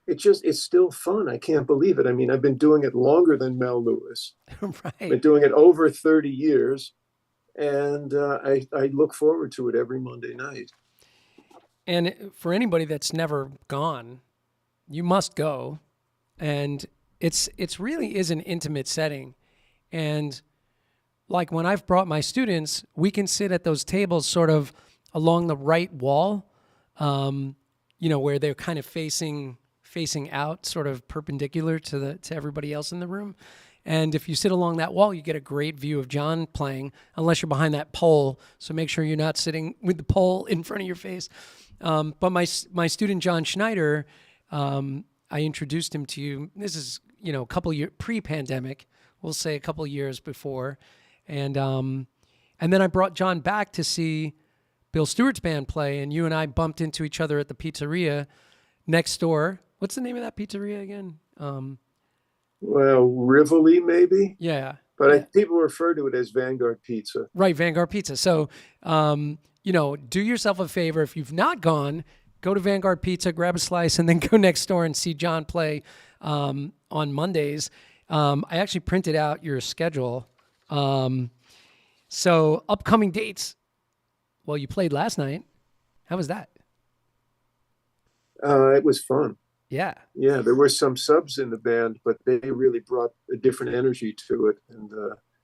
it's still fun. I can't believe it. I mean, I've been doing it longer than Mel Lewis. Been Right. doing it over 30 years. And I look forward to it every Monday night. And for anybody that's never gone, you must go. And it's really is an intimate setting. And like when I've brought my students, we can sit at those tables sort of along the right wall, where they're kind of facing out, sort of perpendicular to everybody else in the room. And if you sit along that wall, you get a great view of John playing, unless you're behind that pole. So make sure you're not sitting with the pole in front of your face. But my student, John Schneider, I introduced him to you. This is, a couple years pre-pandemic, we'll say a couple years before. And then I brought John back to see Bill Stewart's band play, and you and I bumped into each other at the pizzeria next door. What's the name of that pizzeria again? Well, Rivoli, maybe? Yeah. But yeah. People refer to it as Vanguard Pizza. Right, Vanguard Pizza. So, do yourself a favor. If you've not gone, go to Vanguard Pizza, grab a slice, and then go next door and see John play on Mondays. I actually printed out your schedule. So, upcoming dates. Well, you played last night. How was that? It was fun. Yeah. Yeah, there were some subs in the band, but they really brought a different energy to it. And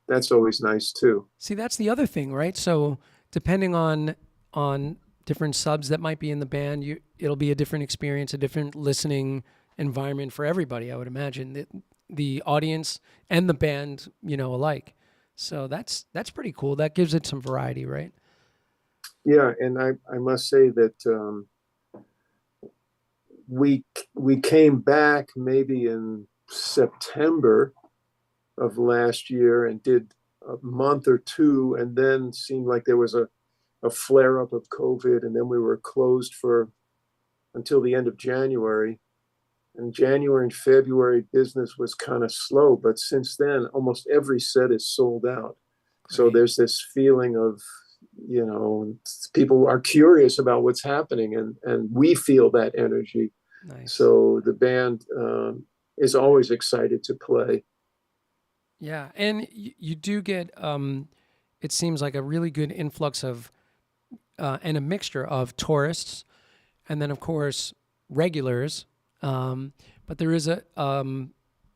that's always nice, too. See, that's the other thing, right? So depending on different subs that might be in the band, it'll be a different experience, a different listening environment for everybody, I would imagine, the audience and the band, alike. So that's pretty cool. That gives it some variety, right? Yeah, and I must say that we came back maybe in September of last year and did a month or two, and then seemed like there was a flare up of COVID, and then we were closed until the end of January. And January and February business was kind of slow, but since then almost every set is sold out. Great. So there's this feeling of, people are curious about what's happening, and we feel that energy. Nice. So the band is always excited to play. Yeah, and you do get, it seems like a really good influx of, and a mixture of tourists, and then of course regulars. But there is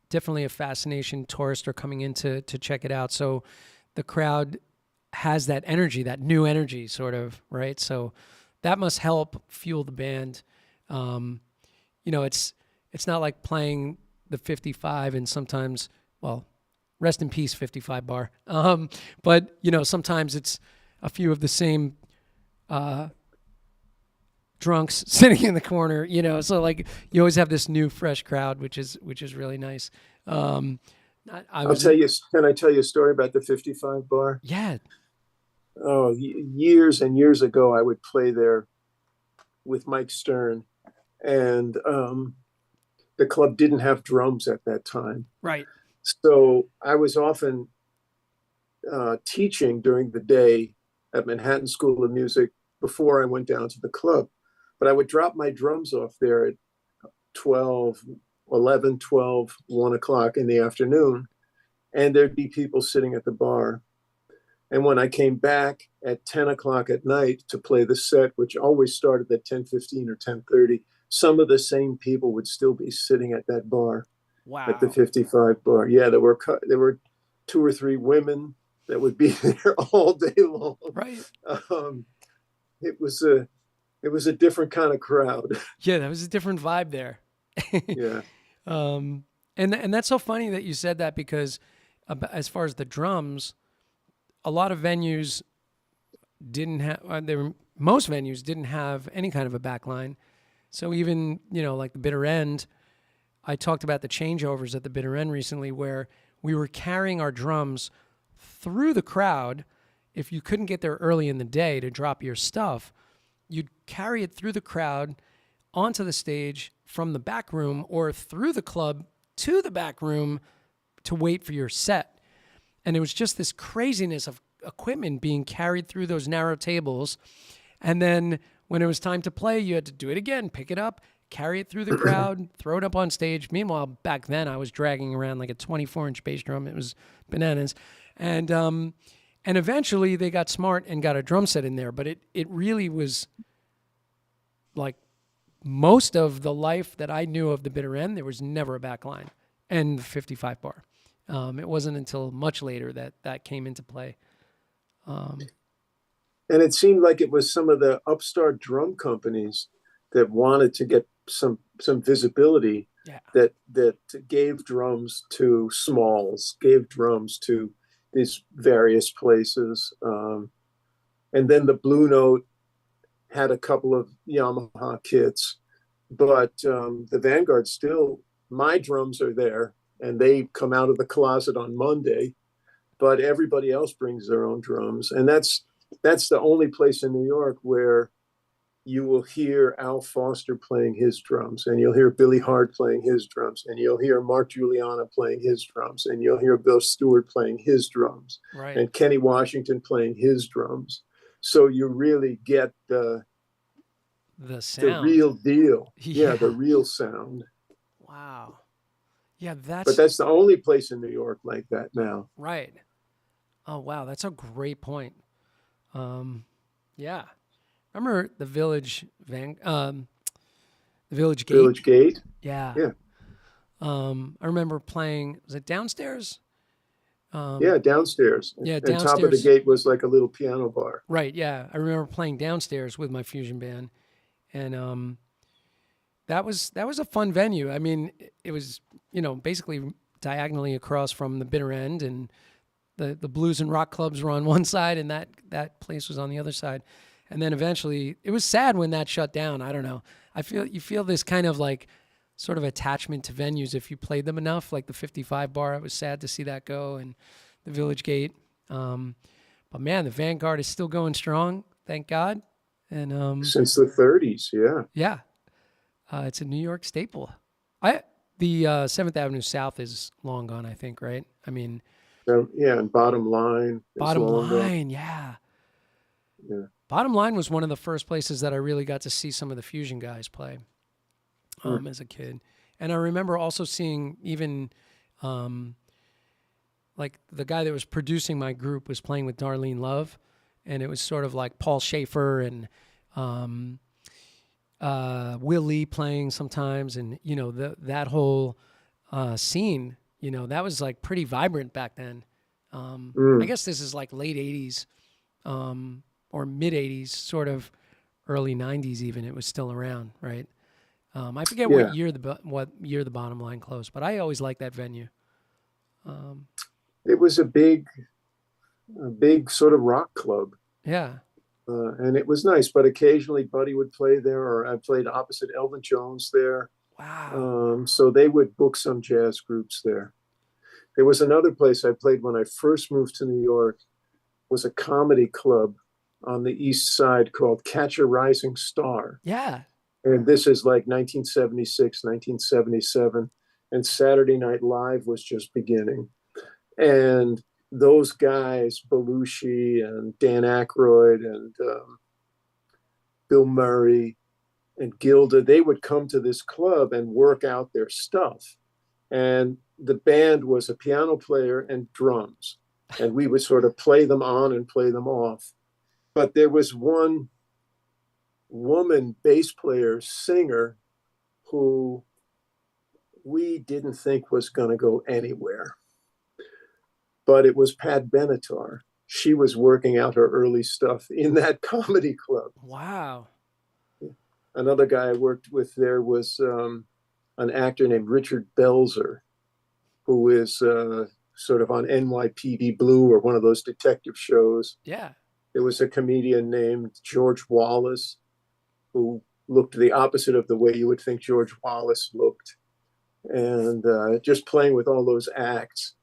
definitely a fascination. Tourists are coming in to check it out. So the crowd has that energy, that new energy sort of, right? So that must help fuel the band. It's not like playing the 55 and sometimes, well, rest in peace, 55 bar. But sometimes it's a few of the same drunks sitting in the corner, so like you always have this new fresh crowd, which is really nice. Can I tell you a story about the 55 bar? Yeah. Oh, years and years ago, I would play there with Mike Stern, and the club didn't have drums at that time. Right. So I was often teaching during the day at Manhattan School of Music before I went down to the club. But I would drop my drums off there at 11, 12, 1 o'clock in the afternoon, and there'd be people sitting at the bar. And when I came back at 10 o'clock at night to play the set, which always started at 10:15 or 10:30, some of the same people would still be sitting at that bar. Wow. At the 55 bar. Yeah, there were 2 or 3 women that would be there all day long. Right. It was a different kind of crowd. Yeah, that was a different vibe there. Yeah. And that's so funny that you said that, because as far as the drums, a lot of venues didn't have, most venues didn't have any kind of a backline. So even, like the Bitter End, I talked about the changeovers at the Bitter End recently, where we were carrying our drums through the crowd. If you couldn't get there early in the day to drop your stuff, you'd carry it through the crowd onto the stage from the back room, or through the club to the back room to wait for your set. And it was just this craziness of equipment being carried through those narrow tables. And then when it was time to play, you had to do it again, pick it up, carry it through the crowd, throw it up on stage. Meanwhile, back then I was dragging around like a 24-inch bass drum. It was bananas. And eventually they got smart and got a drum set in there, but it really was like most of the life that I knew of the bitter end, there was never a back line and the 55 bar. It wasn't until much later that came into play. And it seemed like it was some of the upstart drum companies that wanted to get some visibility, that gave drums to Smalls, gave drums to these various places. And then the Blue Note had a couple of Yamaha kits, but the Vanguard still, my drums are there and they come out of the closet on Monday, but everybody else brings their own drums. And that's the only place in New York where you will hear Al Foster playing his drums, and you'll hear Billy Hart playing his drums, and you'll hear Mark Giuliano playing his drums, and you'll hear Bill Stewart playing his drums, right, and Kenny Washington playing his drums. So you really get the sound, the real deal. Yeah, the real sound. Wow. Yeah, but that's the only place in New York like that now. Right. Oh, wow. That's a great point. Yeah. Remember the Village the Village Gate? Village Gate? Yeah. Yeah. I remember playing, was it downstairs? Yeah, downstairs. Yeah, downstairs. And top of the gate was like a little piano bar. Right, yeah. I remember playing downstairs with my fusion band. And that was a fun venue. I mean, it was, basically diagonally across from the bitter end, and the blues and rock clubs were on one side, and that place was on the other side. And then eventually, it was sad when that shut down. I don't know. You feel this kind of like sort of attachment to venues if you played them enough, like the 55 bar. It was sad to see that go, and the Village Gate. But man, the Vanguard is still going strong, thank God. And since the 30s, yeah. Yeah. It's a New York staple. The 7th Avenue South is long gone, I think, right? I mean, yeah, and Bottom Line. Bottom Line, yeah. Yeah. Bottom Line was one of the first places that I really got to see some of the fusion guys play as a kid. And I remember also seeing even like the guy that was producing my group was playing with Darlene Love, and it was sort of like Paul Schaefer and Will Lee playing sometimes, and that whole scene, that was like pretty vibrant back then. I guess this is like late 80s or mid 80s, sort of early 90s even. It was still around, right? I forget what year the Bottom Line closed, but I always liked that venue. It was a big sort of rock club. Yeah. And it was nice, but occasionally Buddy would play there, or I played opposite Elvin Jones there. Wow. So they would book some jazz groups there. There was another place I played when I first moved to New York, was a comedy club on the East Side called Catch a Rising Star. Yeah. And this is like 1976, 1977. And Saturday Night Live was just beginning. And those guys, Belushi and Dan Aykroyd and Bill Murray and Gilda, they would come to this club and work out their stuff. And the band was a piano player and drums. And we would sort of play them on and play them off. But there was one woman bass player, singer, who we didn't think was going to go anywhere. But it was Pat Benatar. She was working out her early stuff in that comedy club. Wow. Another guy I worked with there was an actor named Richard Belzer, who is sort of on NYPD Blue or one of those detective shows. Yeah. There was a comedian named George Wallace, who looked the opposite of the way you would think George Wallace looked. And just playing with all those acts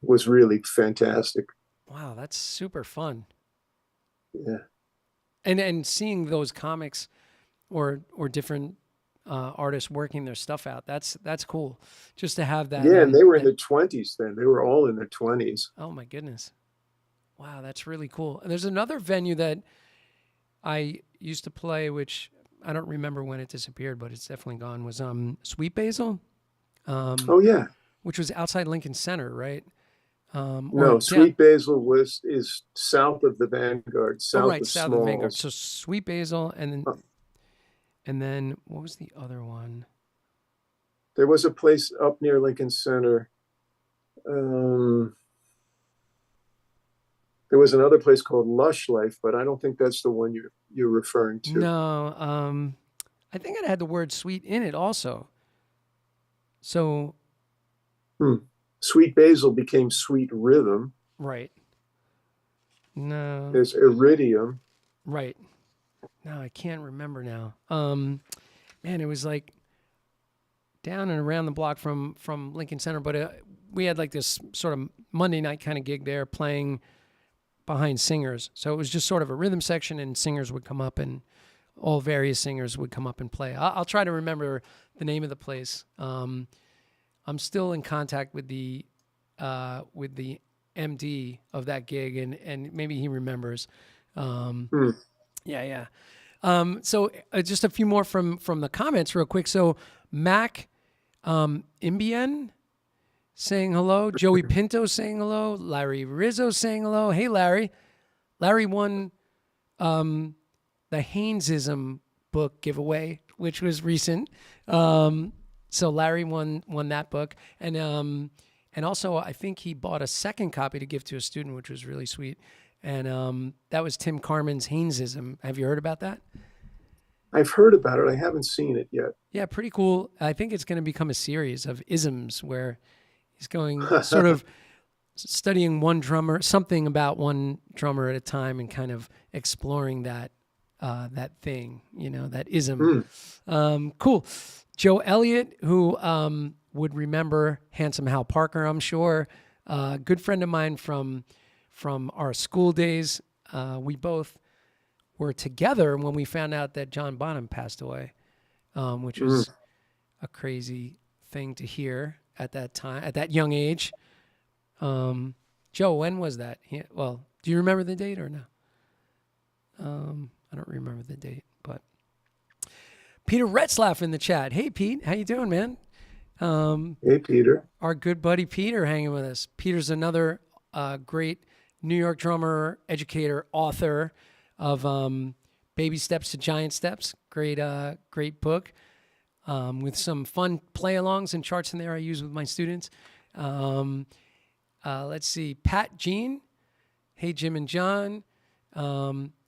was really fantastic. Wow, that's super fun. Yeah. And seeing those comics or different artists working their stuff out, that's cool. Just to have that. Yeah, and they were in their 20s then. They were all in their 20s. Oh my goodness. Wow, that's really cool. And there's another venue that I used to play, which I don't remember when it disappeared, but it's definitely gone. Was Sweet Basil, Oh yeah. which was outside Lincoln Center, right? Or No, down. Sweet Basil is south of the Vanguard, Oh, south right, of south of the Vanguard. Smalls. So Sweet Basil, Uh, and then what was the other one? There was a place up near Lincoln Center. Um, there was another place called Lush Life, but I don't think that's the one you're referring to. No, I think it had the word sweet in it also. So Hmm. Sweet Basil became Sweet Rhythm. right, no, There's Iridium. right. No, I can't remember now. Man, it was like down and around the block from Lincoln Center, but we had like this sort of Monday night kind of gig there, playing behind singers. So it was just sort of a rhythm section, and singers would come up, and all various singers would come up and play. I'll try to remember the name of the place. I'm still in contact with the MD of that gig, and maybe he remembers. Hmm. Yeah. So just a few more from the comments real quick. So Mac Imbien saying hello. Joey Pinto saying hello. Larry Rizzo saying hello. Hey, Larry. Larry won the Haynesism book giveaway, which was recent. So Larry won that book. And also I think he bought a second copy to give to a student, which was really sweet. And that was Tim Carmen's Haynesism. Have you heard about that? I've heard about it. I haven't seen it yet. Yeah, pretty cool. I think it's going to become a series of isms where he's going sort of studying one drummer, something about one drummer at a time, and kind of exploring that thing, that ism. Cool. Joe Elliott, who would remember Handsome Hal Parker, I'm sure. Good friend of mine from our school days. We both were together when we found out that John Bonham passed away, which was a crazy thing to hear at that time, at that young age. Joe, when was that? Well, do you remember the date or no? I don't remember the date, but Peter Retzlaff in the chat. Hey, Pete, how you doing, man? Hey, Peter. Our good buddy Peter hanging with us. Peter's another great New York drummer, educator, author of Baby Steps to Giant Steps. Great book with some fun play-alongs and charts in there I use with my students. Let's see, Pat Jean. Hey, Jim and John.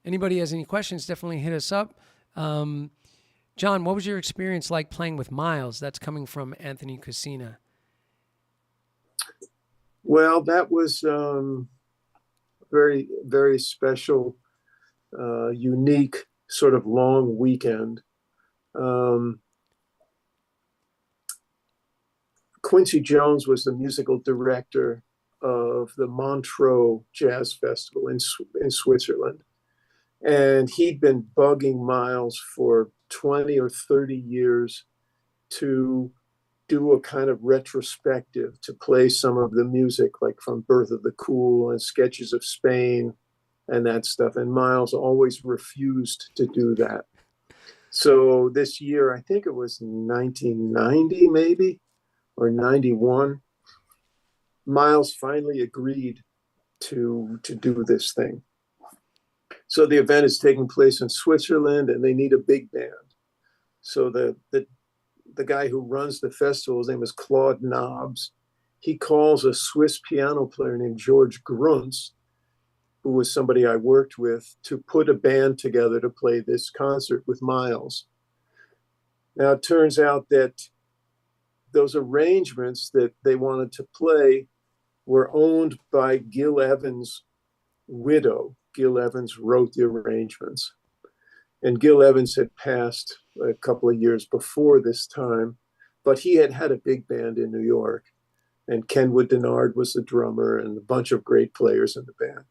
Anybody has any questions, definitely hit us up. John, what was your experience like playing with Miles? That's coming from Anthony Cucina. Well, that was very, very special, unique, sort of long weekend. Quincy Jones was the musical director of the Montreux Jazz Festival in Switzerland. And he'd been bugging Miles for 20 or 30 years to do a kind of retrospective, to play some of the music like from Birth of the Cool and Sketches of Spain and that stuff. And Miles always refused to do that. So this year, I think it was 1990 maybe, or 91, Miles finally agreed to do this thing. So the event is taking place in Switzerland, and they need a big band. So the guy who runs the festival, his name is Claude Knobs. He calls a Swiss piano player named George Gruntz, who was somebody I worked with, to put a band together to play this concert with Miles. Now, it turns out that those arrangements that they wanted to play were owned by Gil Evans' widow. Gil Evans wrote the arrangements. And Gil Evans had passed a couple of years before this time, but he had had a big band in New York. And Kenwood Denard was the drummer and a bunch of great players in the band.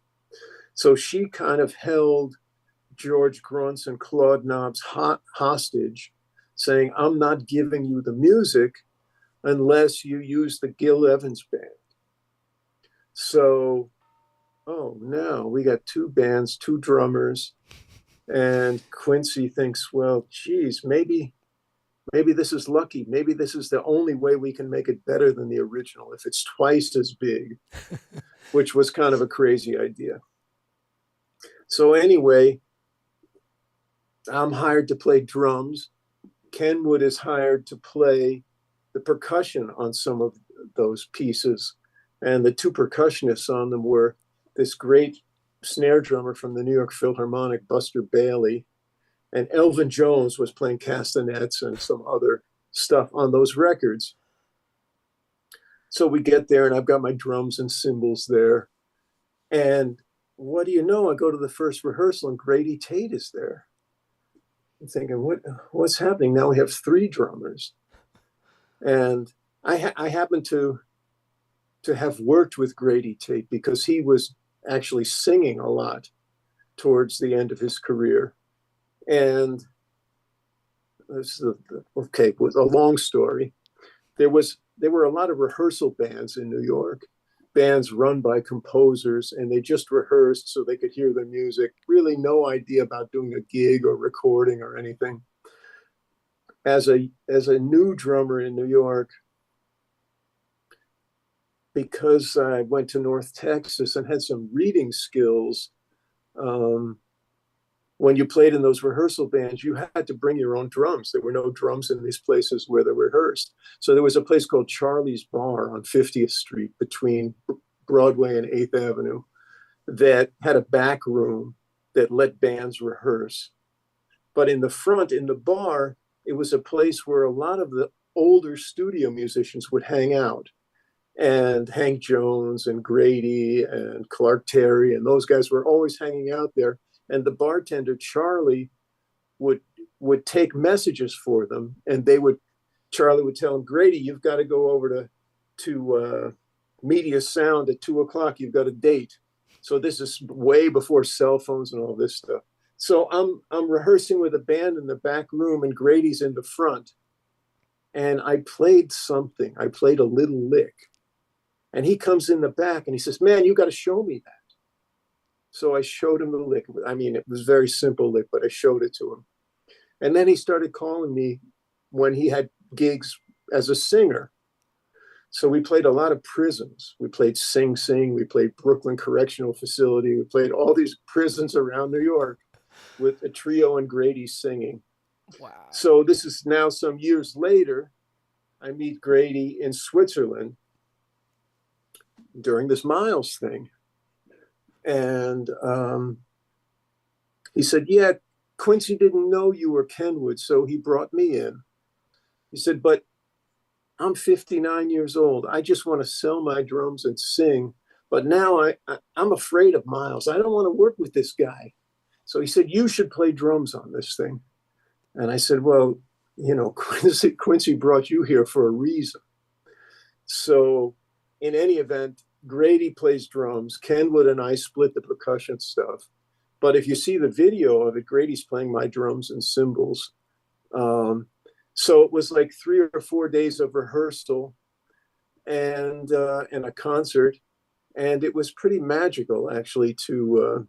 So she kind of held George Gruntz and Claude Knobs hostage, saying, I'm not giving you the music unless you use the Gil Evans band. So, oh no, we got two bands, two drummers, And Quincy thinks, well, geez, maybe this is lucky. Maybe this is the only way we can make it better than the original if it's twice as big, which was kind of a crazy idea. So anyway, I'm hired to play drums. Kenwood is hired to play the percussion on some of those pieces. And the two percussionists on them were this great snare drummer from the New York Philharmonic, Buster Bailey, and Elvin Jones was playing castanets and some other stuff on those records. So we get there, and I've got my drums and cymbals there. And what do you know? I go to the first rehearsal, and Grady Tate is there. I'm thinking, what's happening? Now we have three drummers. And I happen to have worked with Grady Tate because he was actually singing a lot towards the end of his career. And this is okay, with a long story. There were a lot of rehearsal bands in New York, bands run by composers, and they just rehearsed so they could hear the music. Really no idea about doing a gig or recording or anything. As a new drummer in New York, because I went to North Texas and had some reading skills, when you played in those rehearsal bands, you had to bring your own drums. There were no drums in these places where they rehearsed. So there was a place called Charlie's Bar on 50th Street between Broadway and 8th Avenue that had a back room that let bands rehearse. But in the front, in the bar, it was a place where a lot of the older studio musicians would hang out. And Hank Jones and Grady and Clark Terry and those guys were always hanging out there. And the bartender, Charlie, would take messages for them. And Charlie would tell him, Grady, you've got to go over to Media Sound at 2:00. You've got a date. So this is way before cell phones and all this stuff. So I'm rehearsing with a band in the back room, and Grady's in the front. And I played something. I played a little lick. And he comes in the back and he says, man, you got to show me that. So I showed him the lick. I mean, it was a very simple lick, but I showed it to him. And then he started calling me when he had gigs as a singer. So we played a lot of prisons. We played Sing Sing. We played Brooklyn Correctional Facility. We played all these prisons around New York with a trio and Grady singing. Wow. So this is now some years later. I meet Grady in Switzerland during this Miles thing. And he said, yeah, Quincy didn't know you were Kenwood, so he brought me in. He said, but I'm 59 years old. I just want to sell my drums and sing. But now I'm afraid of Miles. I don't want to work with this guy. So he said, you should play drums on this thing. And I said, well, you know, Quincy brought you here for a reason. So in any event, Grady plays drums. Kenwood and I split the percussion stuff. But if you see the video of it, Grady's playing my drums and cymbals. So it was like 3 or 4 days of rehearsal and a concert. And it was pretty magical, actually, to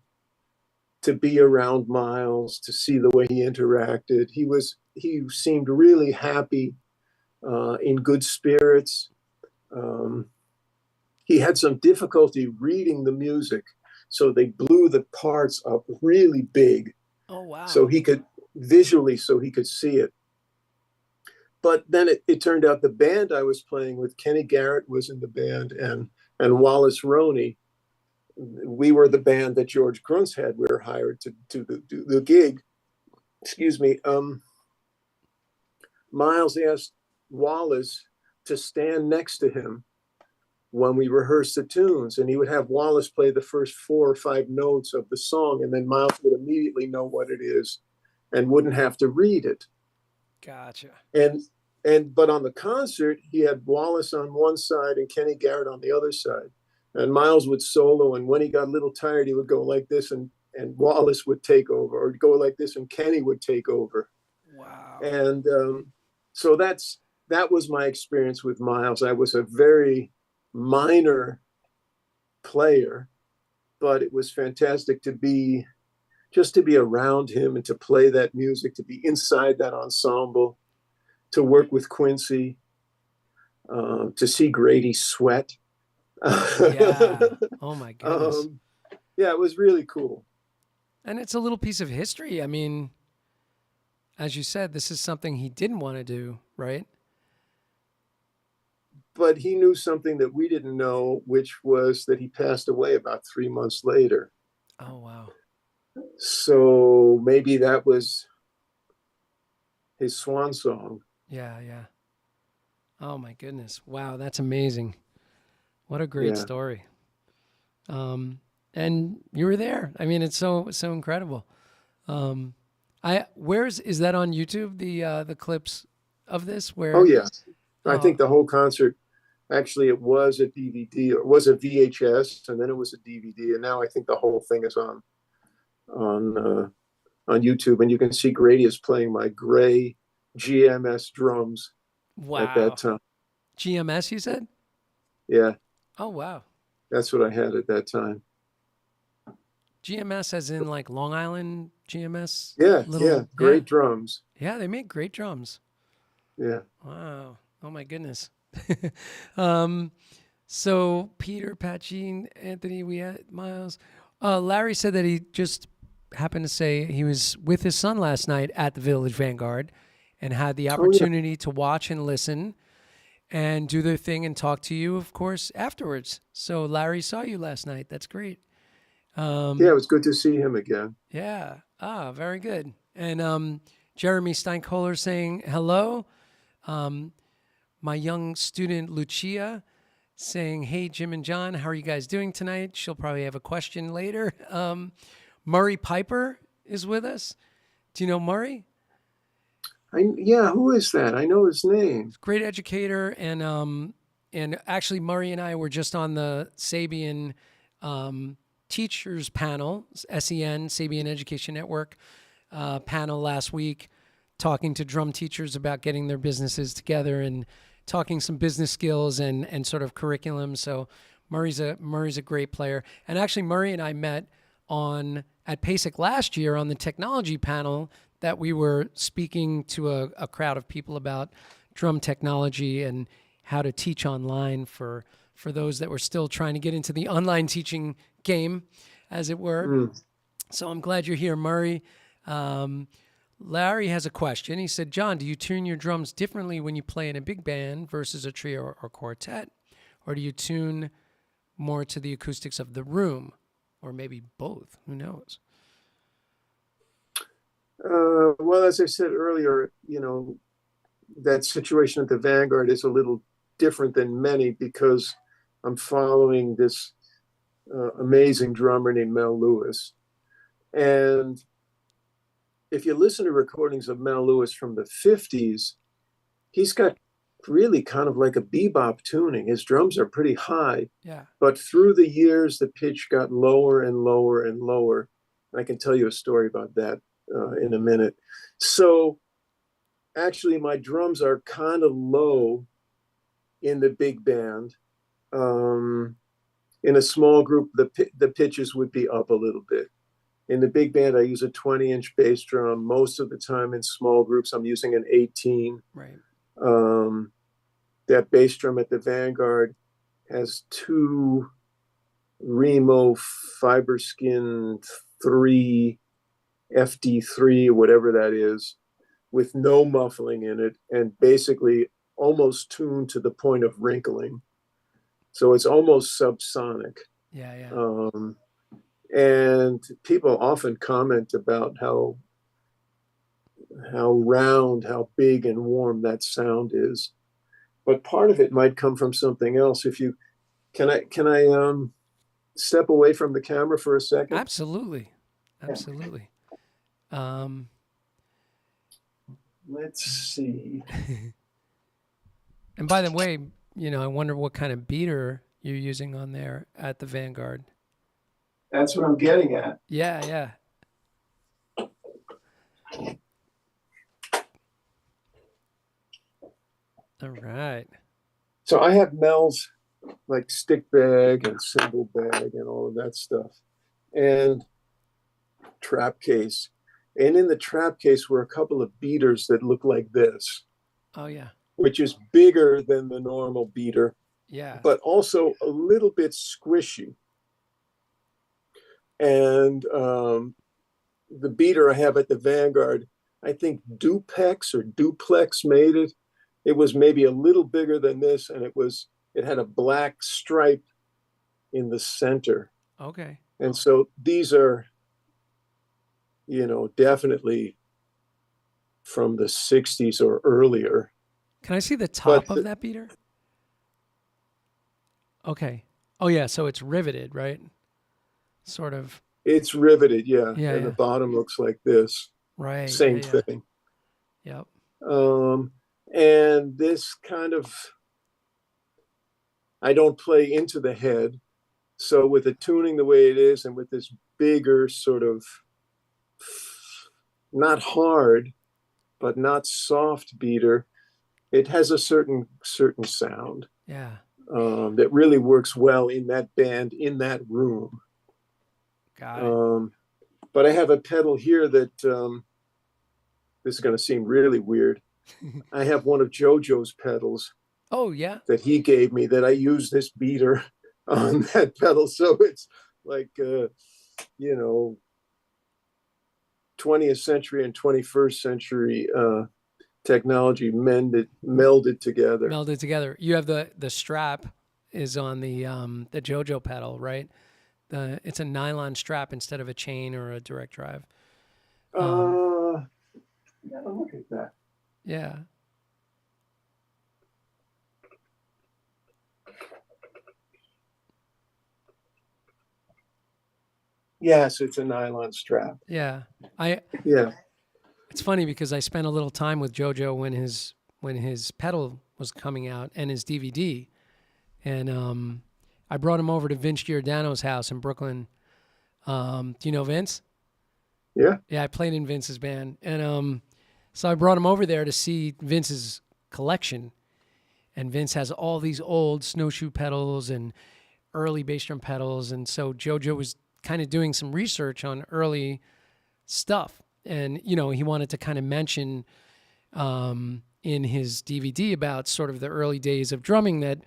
be around Miles, to see the way he interacted. He seemed really happy, in good spirits. He had some difficulty reading the music, so they blew the parts up really big. Oh, wow. So he could see it. But then it turned out the band I was playing with, Kenny Garrett was in the band, and Wallace Roney. We were the band that George Gruntz had. We were hired to do the gig. Excuse me. Miles asked Wallace to stand next to him when we rehearsed the tunes, and he would have Wallace play the first 4 or 5 notes of the song, and then Miles would immediately know what it is and wouldn't have to read it. Gotcha. But on the concert, he had Wallace on one side and Kenny Garrett on the other side. And Miles would solo, and when he got a little tired, he would go like this, and Wallace would take over, or go like this, and Kenny would take over. Wow. And so that was my experience with Miles. I was a very minor player, but it was fantastic to be just to be around him and to play that music, to be inside that ensemble, to work with Quincy, to see Grady sweat. Yeah. Oh my goodness. Yeah, it was really cool. And it's a little piece of history. I mean, as you said, this is something he didn't want to do, right? But he knew something that we didn't know, which was that he passed away about 3 months later. Oh, wow. So maybe that was his swan song. Yeah, yeah. Oh my goodness. Wow, that's amazing. What a great Yeah. story. And you were there. I mean, it's so incredible. Is that on YouTube, the clips of this where Oh, yeah. I Oh, think the whole concert, actually, it was a DVD, or it was a VHS, and then it was a DVD, and now I think the whole thing is on YouTube, and you can see Grady is playing my gray GMS drums at wow. that time. GMS, you said? Yeah, Oh, wow. that's what I had at that time. GMS as in like Long Island GMS? Yeah, great drums. Yeah, they make great drums. Yeah. Wow. Oh my goodness. So Peter, Pat, Jean, Anthony, we had Miles. Larry said that he just happened to say he was with his son last night at the Village Vanguard and had the opportunity to watch and listen and do their thing and talk to you, of course, afterwards. So Larry saw you last night. That's great. Yeah, it was good to see him again. Yeah. Very good. And Jeremy Steinkohler saying hello. My young student Lucia saying, hey, Jim and John, how are you guys doing tonight? She'll probably have a question later. Murray Piper is with us. Do you know Murray? Yeah, who is that? I know his name. Great educator. And actually, Murray and I were just on the Sabian teachers panel, SEN, Sabian Education Network panel last week, talking to drum teachers about getting their businesses together and talking some business skills and sort of curriculum. So Murray's a great player. And actually, Murray and I met at PASIC last year on the technology panel that we were speaking to a crowd of people about drum technology and how to teach online for those that were still trying to get into the online teaching game, as it were. So I'm glad you're here, Murray. Larry has a question. He said, John, do you tune your drums differently when you play in a big band versus a trio or quartet? Or do you tune more to the acoustics of the room? Or maybe both? Who knows? Well, as I said earlier, that situation at the Vanguard is a little different than many because I'm following this amazing drummer named Mel Lewis. And if you listen to recordings of Mel Lewis from the 50s, he's got really kind of like a bebop tuning. His drums are pretty high. Yeah. But through the years, the pitch got lower and lower and lower. And I can tell you a story about that in a minute. So actually, my drums are kind of low in the big band. In a small group, the pitches would be up a little bit. In the big band, I use a 20-inch bass drum. Most of the time in small groups, I'm using an 18. Right. That bass drum at the Vanguard has two Remo Fiberskin 3 FD3, whatever that is, with no muffling in it and basically almost tuned to the point of wrinkling. So it's almost subsonic. Yeah. And people often comment about how round, how big and warm that sound is. But part of it might come from something else. Can I step away from the camera for a second? Absolutely. Let's see. And by the way, I wonder what kind of beater you're using on there at the Vanguard. That's what I'm getting at. Yeah. All right. So I have Mel's like stick bag and cymbal bag and all of that stuff. And trap case. And in the trap case were a couple of beaters that look like this. Oh, yeah. Which is bigger than the normal beater, Yeah. but also a little bit squishy. And the beater I have at the Vanguard, I think Duplex made it. It was maybe a little bigger than this, and it had a black stripe in the center. Okay. And so these are, definitely from the 60s or earlier. Can I see the top of that beater? Okay. Oh, yeah. So it's riveted, right? Sort of. It's riveted, yeah. Yeah, And the bottom looks like this. Right. Same thing. Yep. And this kind of, I don't play into the head. So with the tuning the way it is, and with this bigger sort of, not hard, but not soft beater, it has a certain sound. Yeah. That really works well in that band, in that room. Got it. But I have a pedal here that, this is going to seem really weird. I have one of JoJo's pedals. Oh, yeah. That he gave me, that I use this beater on that pedal. So it's like, 20th century and 21st century technology melded together. You have the strap is on the JoJo pedal, right? It's a nylon strap instead of a chain or a direct drive. Gotta look at that. Yeah. Yes, it's a nylon strap. Yeah. It's funny because I spent a little time with JoJo when his pedal was coming out and his DVD, and I brought him over to Vince Giordano's house in Brooklyn. Do you know Vince? Yeah. Yeah, I played in Vince's band, and so I brought him over there to see Vince's collection, and Vince has all these old snowshoe pedals and early bass drum pedals, and so JoJo was kind of doing some research on early stuff. And, he wanted to kind of mention in his DVD about sort of the early days of drumming that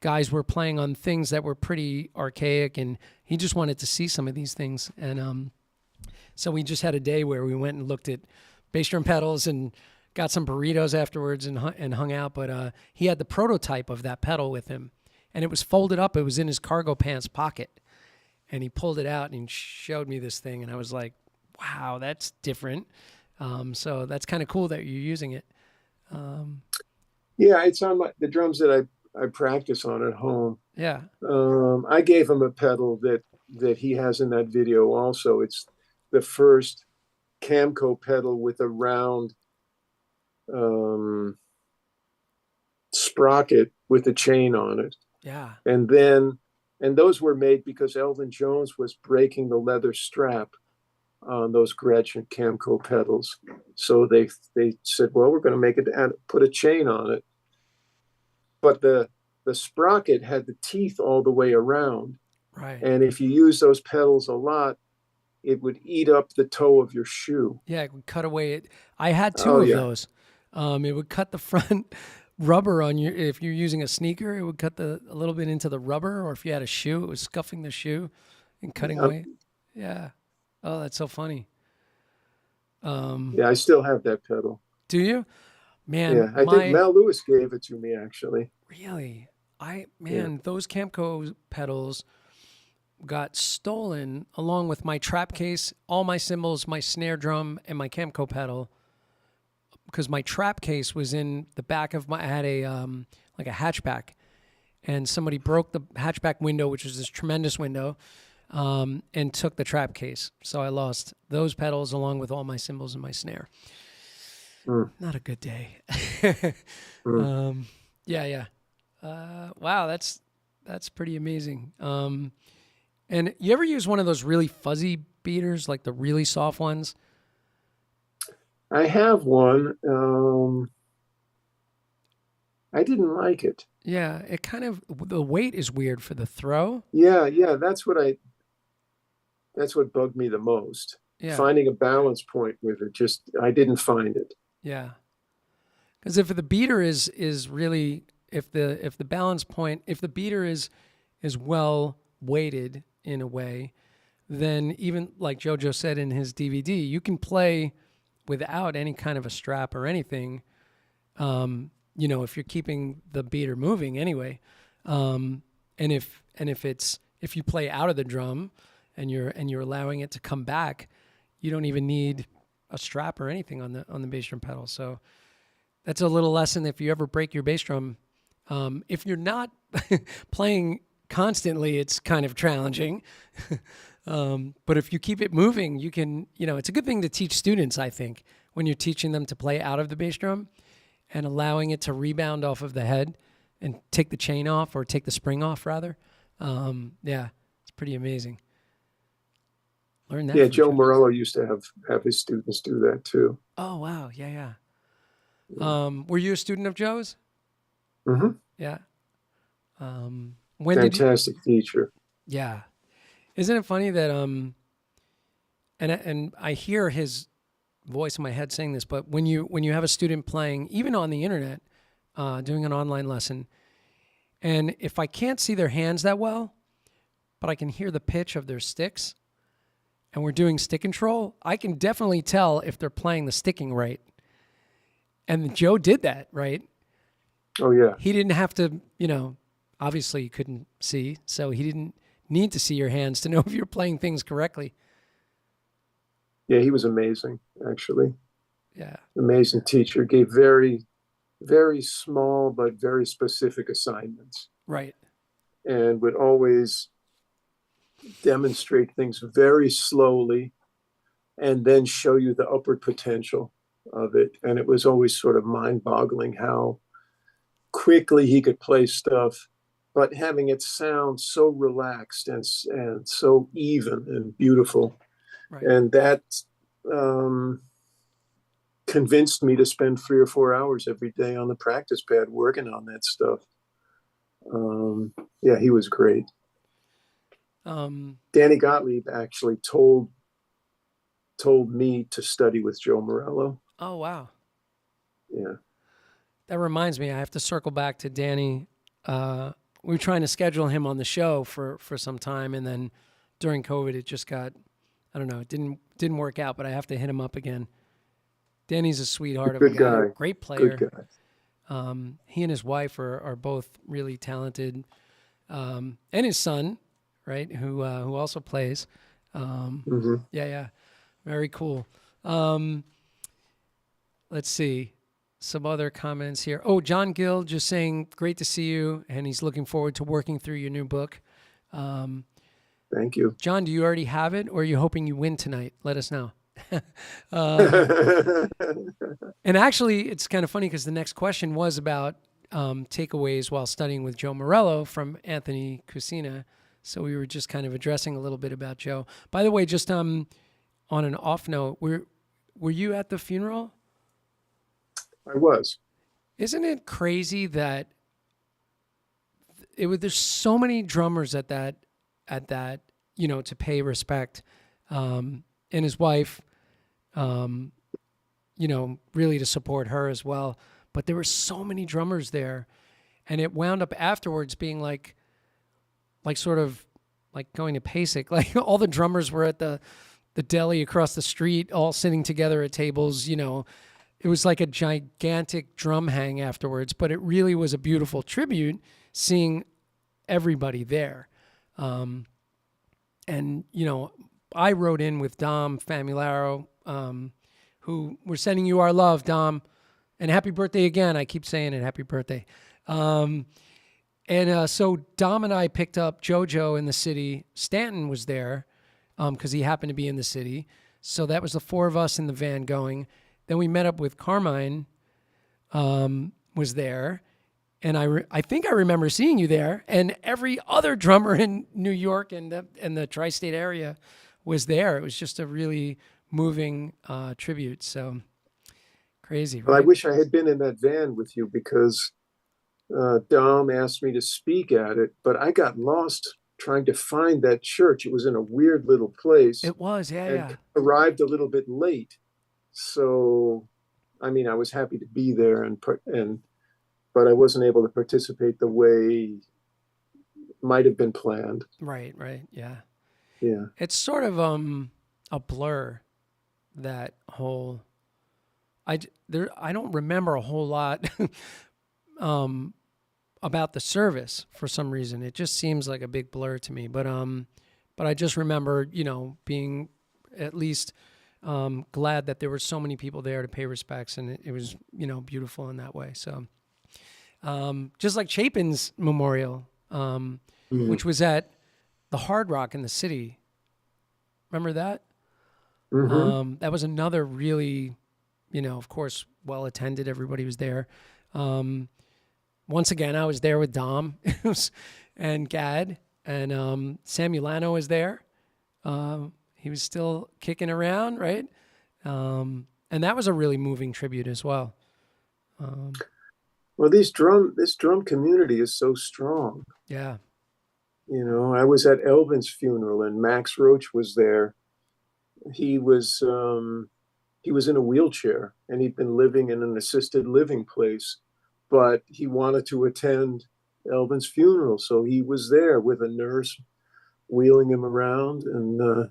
guys were playing on things that were pretty archaic, and he just wanted to see some of these things. And so we just had a day where we went and looked at bass drum pedals and got some burritos afterwards and hung out. But he had the prototype of that pedal with him, and it was folded up. It was in his cargo pants pocket, and he pulled it out and showed me this thing, and I was like, wow, that's different. So that's kind of cool that you're using it. Yeah, it's on the drums that I practice on at home. Yeah. I gave him a pedal that he has in that video also. It's the first Camco pedal with a round sprocket with a chain on it. Yeah. And those were made because Elvin Jones was breaking the leather strap on those Gretsch Camco pedals. So they said, well, we're going to make it and put a chain on it. But the sprocket had the teeth all the way around. Right. And if you use those pedals a lot, it would eat up the toe of your shoe. Yeah, it would cut away. I had two of those. It would cut the front rubber on your, if you're using a sneaker, it would cut a little bit into the rubber, or if you had a shoe, it was scuffing the shoe and cutting away. Yeah. Oh, that's so funny. Yeah, I still have that pedal. Do you? Man, yeah, I think Mel Lewis gave it to me, actually. Really? Those Camco pedals got stolen along with my trap case, all my cymbals, my snare drum, and my Camco pedal, because my trap case was in the back of I had a like a hatchback, and somebody broke the hatchback window, which was this tremendous window, and took the trap case. So I lost those pedals along with all my cymbals and my snare. Not a good day. Yeah. Wow, that's pretty amazing. And you ever use one of those really fuzzy beaters, like the really soft ones? I have one. I didn't like it. Yeah, it kind of, the weight is weird for the throw. Yeah, that's what bugged me the most. Yeah. finding a balance point with it. Just, I didn't find it. Yeah. Because if the beater is really, if the balance point, if the beater is well weighted in a way, then even like JoJo said in his DVD, you can play without any kind of a strap or anything. You know, if you're keeping the beater moving anyway, and if you play out of the drum and you're allowing it to come back, you don't even need a strap or anything on the bass drum pedal. So that's a little lesson. If you ever break your bass drum, if you're not playing constantly, it's kind of challenging. But if you keep it moving, you can, you know, it's a good thing to teach students, I think, when you're teaching them to play out of the bass drum and allowing it to rebound off of the head and take the chain off, or take the spring off rather. Yeah, it's pretty amazing. Learn that. Yeah, Joe Morello used to have his students do that too. Oh, wow. Yeah. Were you a student of Joe's? Mm-hmm. Yeah. Fantastic teacher. Yeah. Isn't it funny that and I hear his voice in my head saying this, but when you have a student playing, even on the internet, doing an online lesson, and if I can't see their hands that well, but I can hear the pitch of their sticks, and we're doing stick control, I can definitely tell if they're playing the sticking right. And Joe did that, right? Oh, yeah. He didn't have to, you know, obviously you couldn't see, so he didn't need to see your hands to know if you're playing things correctly. Yeah, he was amazing, actually. Yeah. Amazing teacher. Gave very, very small but very specific assignments. Right. And would always demonstrate things very slowly and then show you the upward potential of it. And it was always sort of mind-boggling how quickly he could play stuff, but having it sound so relaxed and so even and beautiful. Right. And that convinced me to spend 3 or 4 hours every day on the practice pad working on that stuff. Yeah, he was great. Danny Gottlieb actually told me to study with Joe Morello. Oh, wow. Yeah. That reminds me, I have to circle back to Danny. We were trying to schedule him on the show for some time, and then during COVID, it just got, I don't know, it didn't work out, but I have to hit him up again. Danny's a sweetheart of a guy. Great player. Good guy. He and his wife are both really talented. And his son, right, who also plays. Yeah. Very cool. Let's see. Some other comments here. Oh, John Gill just saying, great to see you, and he's looking forward to working through your new book. Thank you. John, do you already have it, or are you hoping you win tonight? Let us know. And actually, it's kind of funny because the next question was about takeaways while studying with Joe Morello from Anthony Cucina. So we were just kind of addressing a little bit about Joe. By the way, just on an off note, were you at the funeral? I was. Isn't it crazy that there's so many drummers at that, you know, to pay respect, and his wife, you know, really to support her as well. But there were so many drummers there, and it wound up afterwards being like sort of like going to PASIC. Like all the drummers were at the deli across the street, all sitting together at tables, you know. It was like a gigantic drum hang afterwards, but it really was a beautiful tribute seeing everybody there. And, you know, I wrote in with Dom Famularo, who we're sending you our love, Dom, and happy birthday again. I keep saying it, happy birthday. So Dom and I picked up JoJo in the city. Stanton was there because he happened to be in the city. So that was the 4 of us in the van going. Then we met up with Carmine, was there, and I think I remember seeing you there. And every other drummer in New York and the tri-state area was there. It was just a really moving tribute. So crazy, right? Well, I wish I had been in that van with you because Dom asked me to speak at it, but I got lost trying to find that church. It was in a weird little place. It was, yeah, and yeah. arrived a little bit late. So, I mean, I was happy to be there, but I wasn't able to participate the way might have been planned. Right, yeah. Yeah. It's sort of a blur, that whole. I don't remember a whole lot about the service for some reason. It just seems like a big blur to me. But I just remember, being at least glad that there were so many people there to pay respects, and it was, beautiful in that way. So just like Chapin's memorial, which was at the Hard Rock in the city. Remember that? Mm-hmm. That was another really, of course, well attended. Everybody was there. Once again, I was there with Dom and Gad, and Sam Milano was there. He was still kicking around, right? And that was a really moving tribute as well. Well, this drum community is so strong. Yeah. I was at Elvin's funeral, and Max Roach was there. He was in a wheelchair, and he'd been living in an assisted living place, but he wanted to attend Elvin's funeral, so he was there with a nurse wheeling him around. And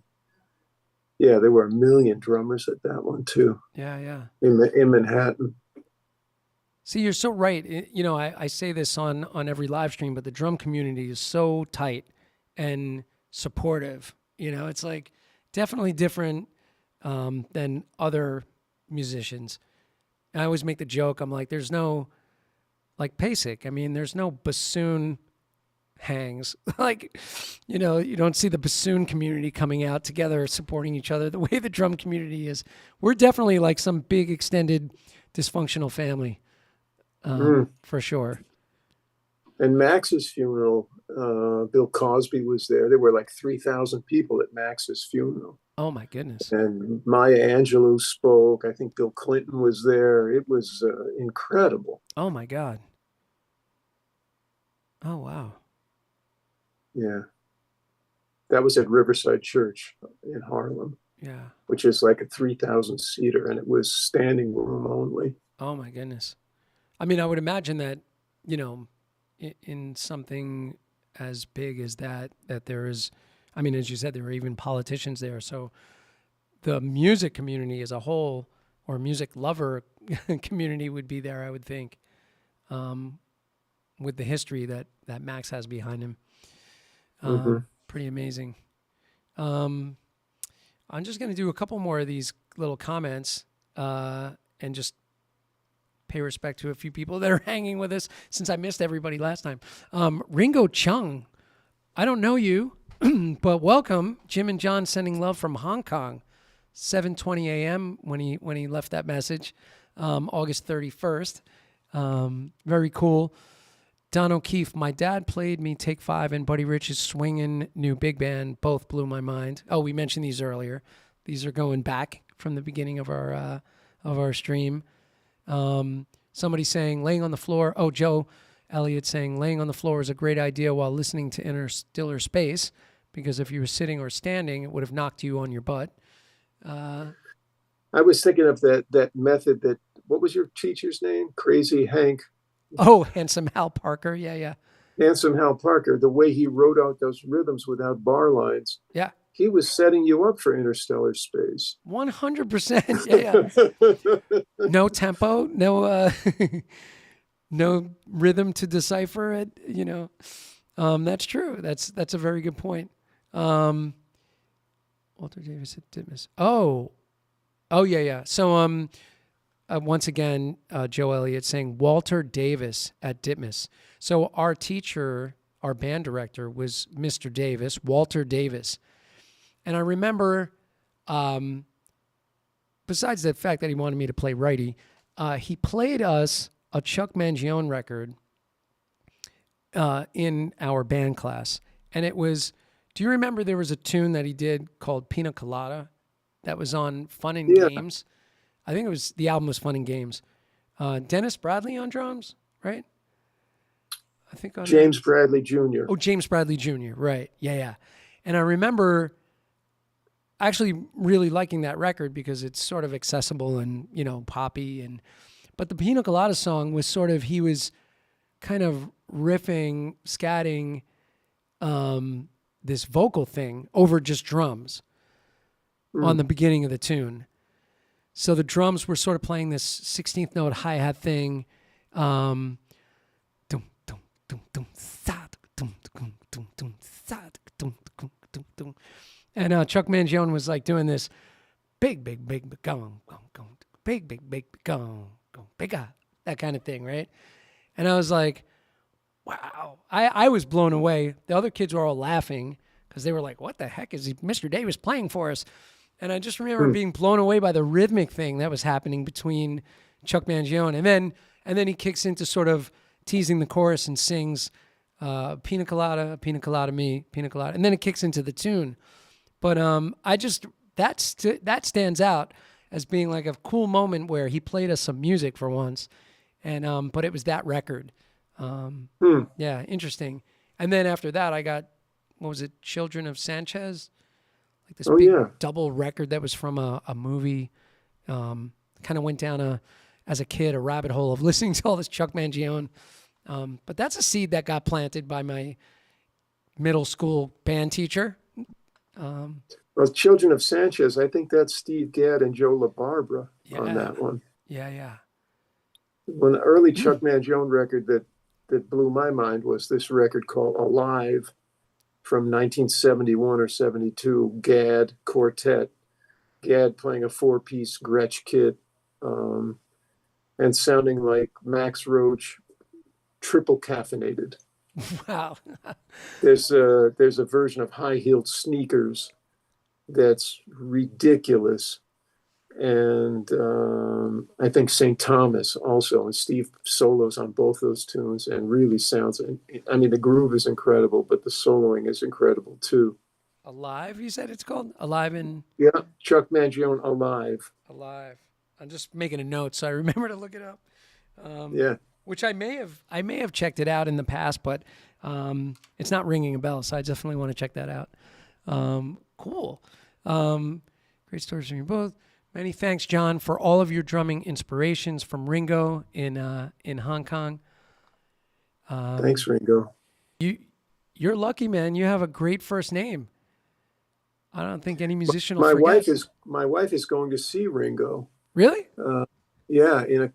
yeah, there were a million drummers at that one too. Yeah. In Manhattan. See, you're so right. I say this on every live stream, but the drum community is so tight and supportive. It's like definitely different than other musicians. And I always make the joke, I'm like, there's no, like Pasek, I mean, there's no bassoon hangs. Like, you don't see the bassoon community coming out together supporting each other the way the drum community is. We're definitely like some big extended dysfunctional family. For sure. And Max's funeral, Bill Cosby was there. There were like 3,000 people at Max's funeral. Oh my goodness. And Maya Angelou spoke. I think Bill Clinton was there. It was incredible. Oh my God. Oh, wow. Yeah. That was at Riverside Church in Harlem. Yeah. Which is like a 3,000 seater, and it was standing room only. Oh my goodness. I mean, I would imagine that, in something as big as that there is, I mean, as you said, there were even politicians there. So the music community as a whole, or music lover community, would be there, I would think, with the history that Max has behind him. Pretty amazing. I'm just going to do a couple more of these little comments and just pay respect to a few people that are hanging with us since I missed everybody last time. Ringo Chung, I don't know you, but welcome. Jim and John sending love from Hong Kong. 7:20 a.m. when he left that message, August 31st. Very cool. Don O'Keefe, my dad played me Take 5 and Buddy Rich's Swingin' New Big Band. Both blew my mind. Oh, we mentioned these earlier. These are going back from the beginning of our stream. Somebody saying laying on the floor. Oh, Joe Elliott saying laying on the floor is a great idea while listening to Interstellar Space, because if you were sitting or standing, it would have knocked you on your butt. I was thinking of that method that, what was your teacher's name? Crazy Hank. Oh, Handsome Hal Parker. Yeah. Handsome Hal Parker, the way he wrote out those rhythms without bar lines. Yeah. He was setting you up for Interstellar Space. 100%. Yeah. No tempo, no no rhythm to decipher it, That's true. That's a very good point. Walter Davis at Ditmas. Oh, yeah. So once again, Joe Elliott saying Walter Davis at Ditmas. So our teacher, our band director, was Mr. Davis, Walter Davis. And I remember, besides the fact that he wanted me to play righty, he played us a Chuck Mangione record in our band class. And it was, do you remember there was a tune that he did called Pina Colada that was on Fun and Games? I think the album was Fun and Games. Dennis Bradley on drums, right? I think on James Bradley Jr. Oh, James Bradley Jr. Right. Yeah, yeah. And I remember actually really liking that record because it's sort of accessible and, you know, poppy. But the Pina Colada song was sort of, he was kind of riffing, scatting this vocal thing over just drums on the beginning of the tune. So the drums were sort of playing this 16th note hi-hat thing. And Chuck Mangione was like doing this big gong, big gong, bigga, that kind of thing, right? And I was like, wow. I was blown away. The other kids were all laughing because they were like, what the heck is Mr. Davis playing for us? And I just remember being blown away by the rhythmic thing that was happening between Chuck Mangione. And then he kicks into sort of teasing the chorus and sings pina colada, me, pina colada. And then it kicks into the tune. But that stands out as being like a cool moment where he played us some music for once. And but it was that record. Yeah, interesting. And then after that, I got, what was it, Children of Sanchez? Like this double record that was from a movie. Kind of went down as a kid, a rabbit hole of listening to all this Chuck Mangione. But that's a seed that got planted by my middle school band teacher. Well, Children of Sanchez, I think that's Steve Gadd and Joe LaBarbera on that one. Yeah. One early Chuck Mangione record that blew my mind was this record called Alive from 1971 or 72, Gadd Quartet. Gadd playing a 4-piece Gretsch kit and sounding like Max Roach triple caffeinated. Wow. There's a version of High-Heeled Sneakers that's ridiculous. And I think St. Thomas also, and Steve solos on both those tunes and really sounds, I mean, the groove is incredible, but the soloing is incredible too. Alive, you said it's called? Alive in? Yeah, Chuck Mangione, Alive. Alive. I'm just making a note so I remember to look it up. Yeah. Which I may have checked it out in the past, but it's not ringing a bell, so I definitely want to check that out. Cool. Great stories from you both. Many thanks, John, for all of your drumming inspirations from Ringo in Hong Kong. Thanks, Ringo. You're lucky, man. You have a great first name. I don't think any musician will my forget. My wife is going to see Ringo. Really? Yeah, in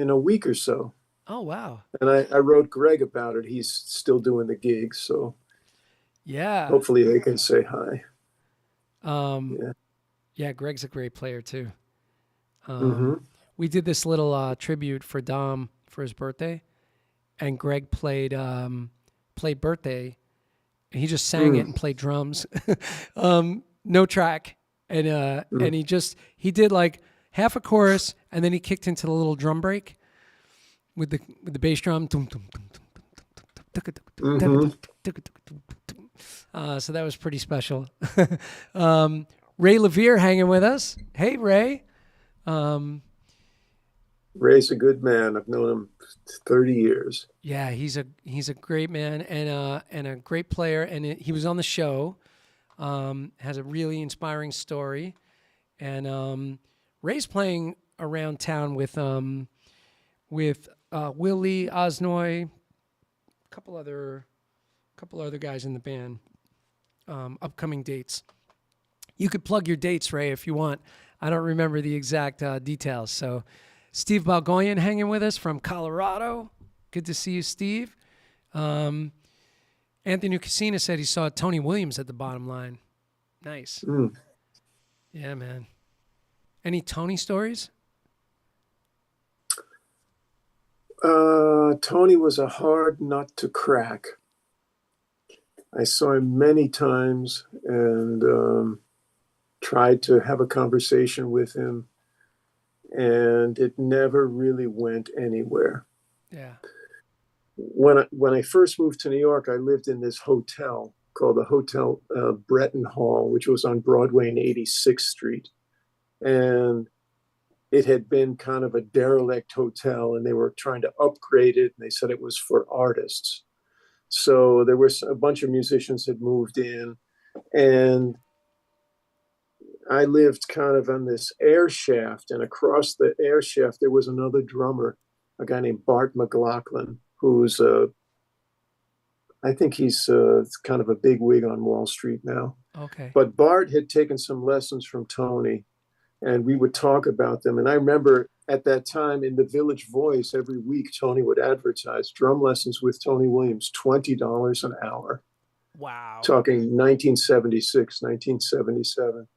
a week or so. Oh, wow. And I wrote Greg about it. He's still doing the gigs, so yeah. Hopefully they can say hi. Yeah, Greg's a great player too. Mm-hmm. We did this little tribute for Dom for his birthday, and Greg played birthday. And he just sang it and played drums, no track, and he did like half a chorus, and then he kicked into the little drum break with the bass drum. So that was pretty special. Ray Levere hanging with us. Hey, Ray. Ray's a good man. I've known him 30 years. Yeah, he's a great man and a great player. And he was on the show. Has a really inspiring story. And Ray's playing around town with Willie Osnoy, a couple other guys in the band. Upcoming dates. You could plug your dates, Ray, if you want. I don't remember the exact details. So Steve Balgoyan hanging with us from Colorado. Good to see you, Steve. Anthony Casina said he saw Tony Williams at the Bottom Line. Nice. Yeah, man. Any Tony stories? Tony was a hard nut to crack. I saw him many times and tried to have a conversation with him, and it never really went anywhere. Yeah. When I first moved to New York, I lived in this hotel called the Hotel Breton Hall, which was on Broadway and 86th Street. And it had been kind of a derelict hotel, and they were trying to upgrade it, and they said it was for artists. So there were a bunch of musicians had moved in, and I lived kind of on this air shaft, and across the air shaft there was another drummer, a guy named Bart McLaughlin, who's I think he's kind of a big wig on Wall Street now. Okay. But Bart had taken some lessons from Tony, and we would talk about them. And I remember at that time in the Village Voice, every week, Tony would advertise drum lessons with Tony Williams, $20 an hour. Wow. Talking 1976, 1977.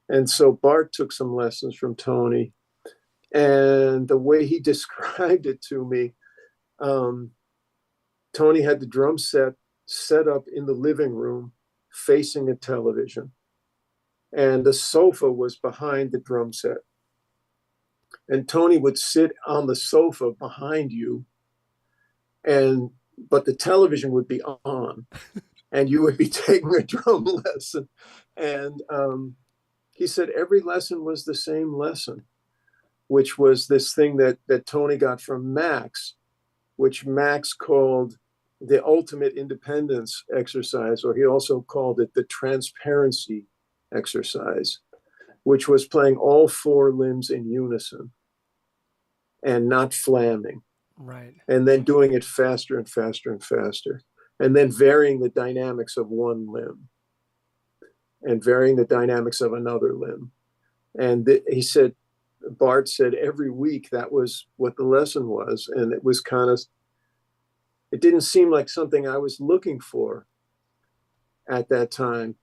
And so Bart took some lessons from Tony. And the way he described it to me, Tony had the drum set up in the living room facing a television. And the sofa was behind the drum set. And Tony would sit on the sofa behind you, but the television would be on, and you would be taking a drum lesson. And he said every lesson was the same lesson, which was this thing that Tony got from Max, which Max called the ultimate independence exercise, or he also called it the transparency exercise, which was playing all four limbs in unison and not flamming. Right. And then doing it faster and faster and faster. And then varying the dynamics of one limb and varying the dynamics of another limb. And he said, Bart said every week that was what the lesson was. And it was it didn't seem like something I was looking for at that time.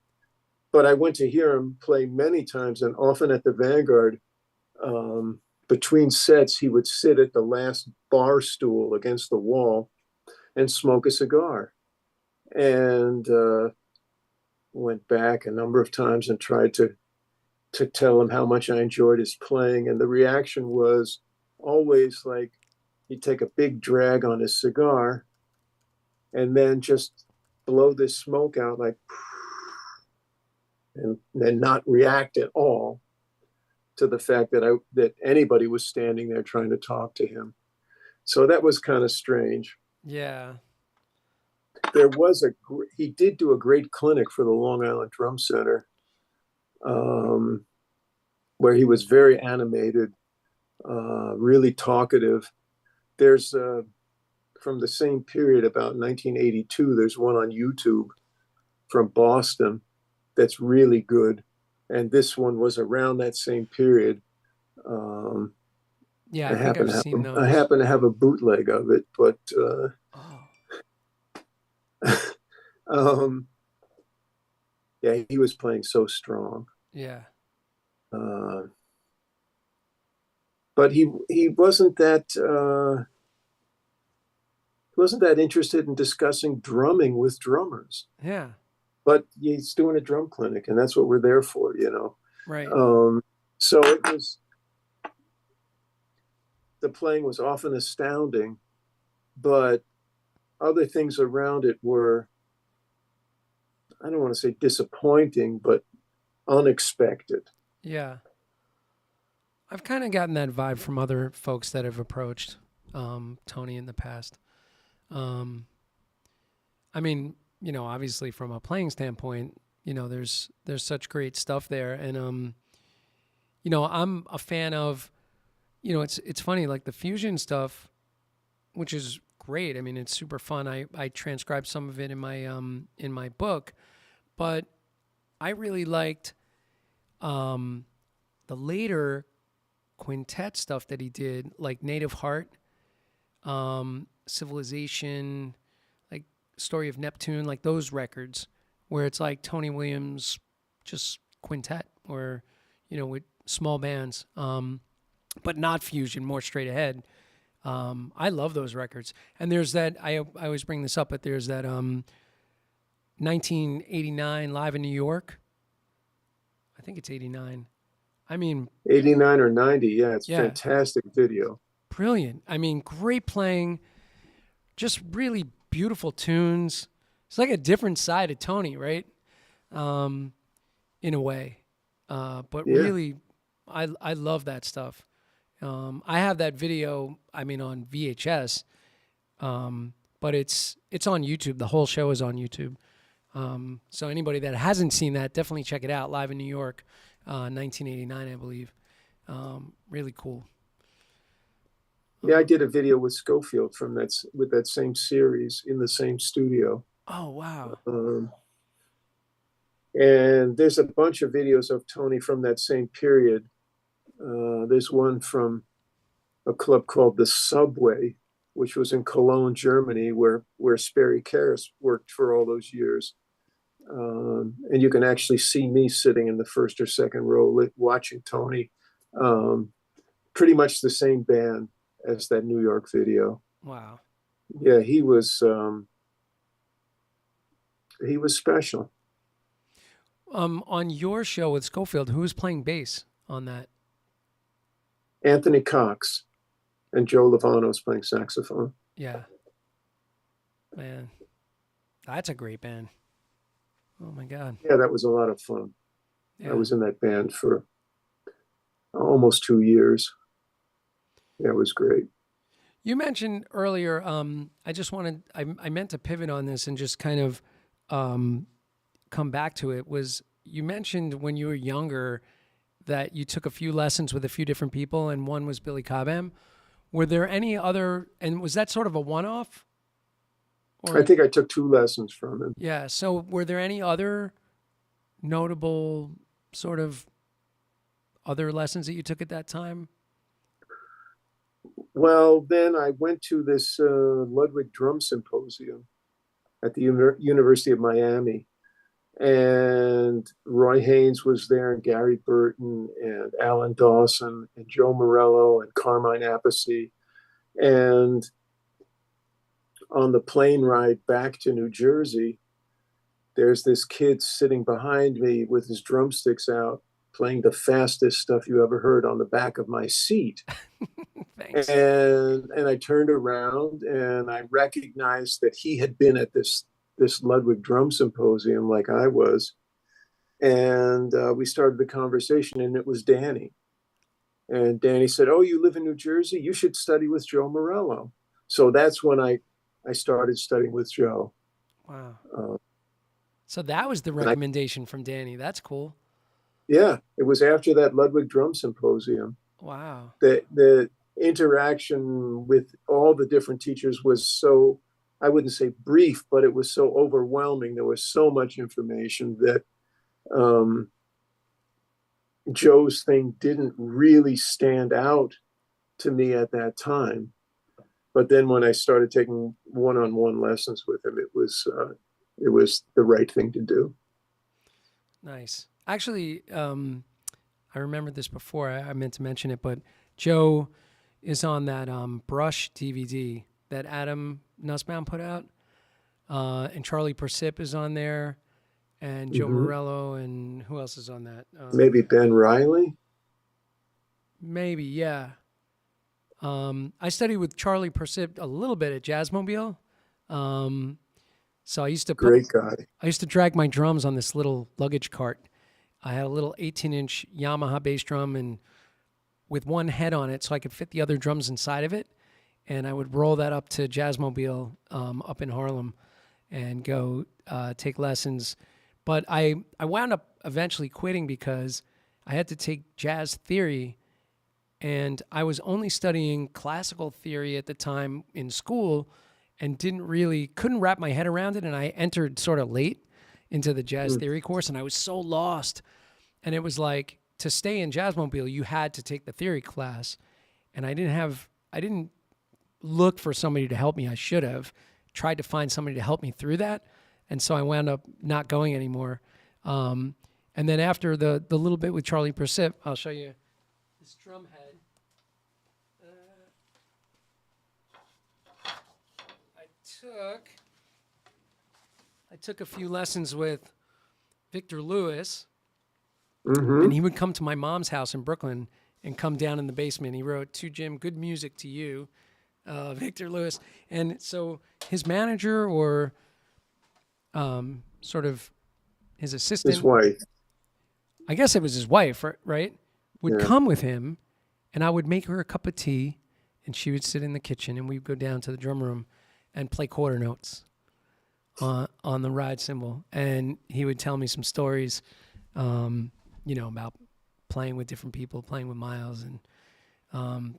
But I went to hear him play many times, and often at the Vanguard, between sets, he would sit at the last bar stool against the wall and smoke a cigar. And went back a number of times and tried to tell him how much I enjoyed his playing. And the reaction was always like he'd take a big drag on his cigar and then just blow this smoke out like, and then not react at all to the fact that anybody was standing there trying to talk to him. So that was kind of strange. Yeah. There was he did do a great clinic for the Long Island Drum Center, where he was very animated, really talkative. There's from the same period, about 1982, there's one on YouTube from Boston that's really good. And this one was around that same period. Yeah, I think I've seen those. I happen to have a bootleg of it, but yeah, he was playing so strong. Yeah. But he wasn't that interested in discussing drumming with drummers. Yeah. But he's doing a drum clinic, and that's what we're there for, Right. So it was, the playing was often astounding, but other things around it were, I don't want to say disappointing, but unexpected. Yeah. I've kind of gotten that vibe from other folks that have approached Tony in the past. I mean, obviously from a playing standpoint, there's such great stuff there. And, I'm a fan of, it's funny, like the fusion stuff, which is great. I mean, it's super fun. I transcribed some of it in my book, but I really liked the later quintet stuff that he did, like Native Heart, Civilization, like Story of Neptune, like those records where it's like Tony Williams just quintet or, with small bands, but not fusion, more straight ahead. I love those records. And there's that, I always bring this up, but there's that 1989 Live in New York. I think it's 89. I mean, 89 or 90. Yeah, it's fantastic video. Brilliant. I mean, great playing, just really beautiful tunes. It's like a different side of Tony, right? In a way. But really, I love that stuff. I have that video, on VHS, but but it's on YouTube. The whole show is on YouTube. So anybody that hasn't seen that, definitely check it out. Live in New York, 1989, I believe. Really cool. Yeah, I did a video with Scofield with that same series in the same studio. Oh, wow. And there's a bunch of videos of Tony from that same period. There's one from a club called the Subway, which was in Cologne, Germany, where Sperry Karras worked for all those years. And you can actually see me sitting in the first or second row watching Tony. Pretty much the same band as that New York video. Wow. Yeah, he was special. On your show with Scofield, who was playing bass on that? Anthony Cox and Joe Lovano was playing saxophone. Yeah. Man, that's a great band. Oh my God. Yeah, that was a lot of fun. Yeah. I was in that band for almost 2 years. Yeah, it was great. You mentioned earlier, I meant to pivot on this and just kind of come back to it, you mentioned when you were younger that you took a few lessons with a few different people, and one was Billy Cobham. Were there any other, and was that sort of a one-off? I think I took 2 lessons from him. Yeah, so were there any other notable sort of other lessons that you took at that time? Well, then I went to this Ludwig Drum Symposium at the University of Miami. And Roy Haynes was there, and Gary Burton, and Alan Dawson, and Joe Morello, and Carmine Appice. And on the plane ride back to New Jersey, there's this kid sitting behind me with his drumsticks out, playing the fastest stuff you ever heard on the back of my seat. Thanks. And I turned around and I recognized that he had been at this Ludwig Drum Symposium like I was. And we started the conversation, and it was Danny. And Danny said, "Oh, you live in New Jersey? You should study with Joe Morello." So that's when I started studying with Joe. Wow. So that was the recommendation from Danny. That's cool. Yeah, it was after that Ludwig Drum Symposium. Wow. The interaction with all the different teachers was so, I wouldn't say brief, but it was so overwhelming. There was so much information that Joe's thing didn't really stand out to me at that time. But then when I started taking one-on-one lessons with him, it was the right thing to do. Nice. Actually, I remembered this before. I meant to mention it, but Joe is on that Brush DVD that Adam Nussbaum put out. And Charlie Persip is on there, and Joe Morello, and who else is on that? Maybe Ben Riley? Maybe, yeah. I studied with Charlie Persip a little bit at Jazzmobile. So I used to Great guy. I used to drag my drums on this little luggage cart. I had a little 18-inch Yamaha bass drum, and with one head on it, so I could fit the other drums inside of it. And I would roll that up to Jazzmobile up in Harlem and go take lessons. But I wound up eventually quitting because I had to take jazz theory, and I was only studying classical theory at the time in school and couldn't wrap my head around it. And I entered sort of late into the jazz theory course, and I was so lost. And it was like, to stay in Jazzmobile, you had to take the theory class. And I didn't look for somebody to help me. I should have tried to find somebody to help me through that. And so I wound up not going anymore. And then after the little bit with Charlie Persip, I'll show you this drum head. I took a few lessons with Victor Lewis, and he would come to my mom's house in Brooklyn and come down in the basement. He wrote, "To Jim, good music to you," Victor Lewis. And so his manager, or sort of his assistant, his wife, I guess it was his wife, right? Would Yeah. come with him, and I would make her a cup of tea, and she would sit in the kitchen, and we'd go down to the drum room. and play quarter notes on the ride cymbal. And he would tell me some stories, about playing with different people, playing with Miles. And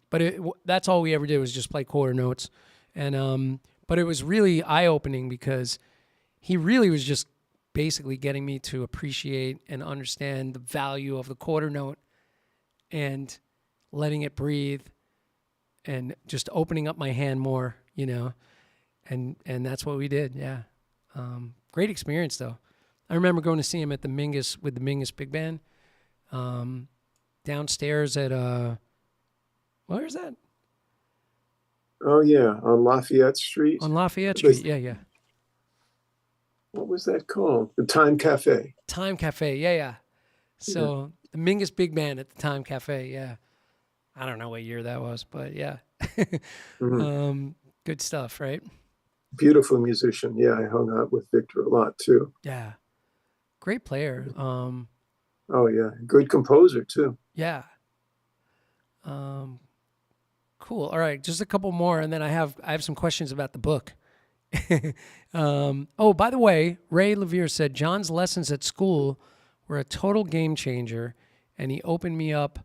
that's all we ever did was just play quarter notes. And but it was really eye-opening because he really was just basically getting me to appreciate and understand the value of the quarter note and letting it breathe and just opening up my hand more, and that's what we did. Yeah. Great experience though. I remember going to see him at the Mingus with the Mingus Big Band, downstairs at, where is that? Oh yeah. On Lafayette Street. On Lafayette Street. Yeah. What was that called? The Time Cafe. Time Cafe. Yeah. So the Mingus Big Band at the Time Cafe. Yeah. I don't know what year that was, but yeah. Good stuff, right? Beautiful musician. Yeah, I hung out with Victor a lot too. Yeah. Great player. Oh yeah. Good composer too. Yeah. Cool. All right. Just a couple more. And then I have some questions about the book. By the way, Ray Levere said, John's lessons at school were a total game changer, and he opened me up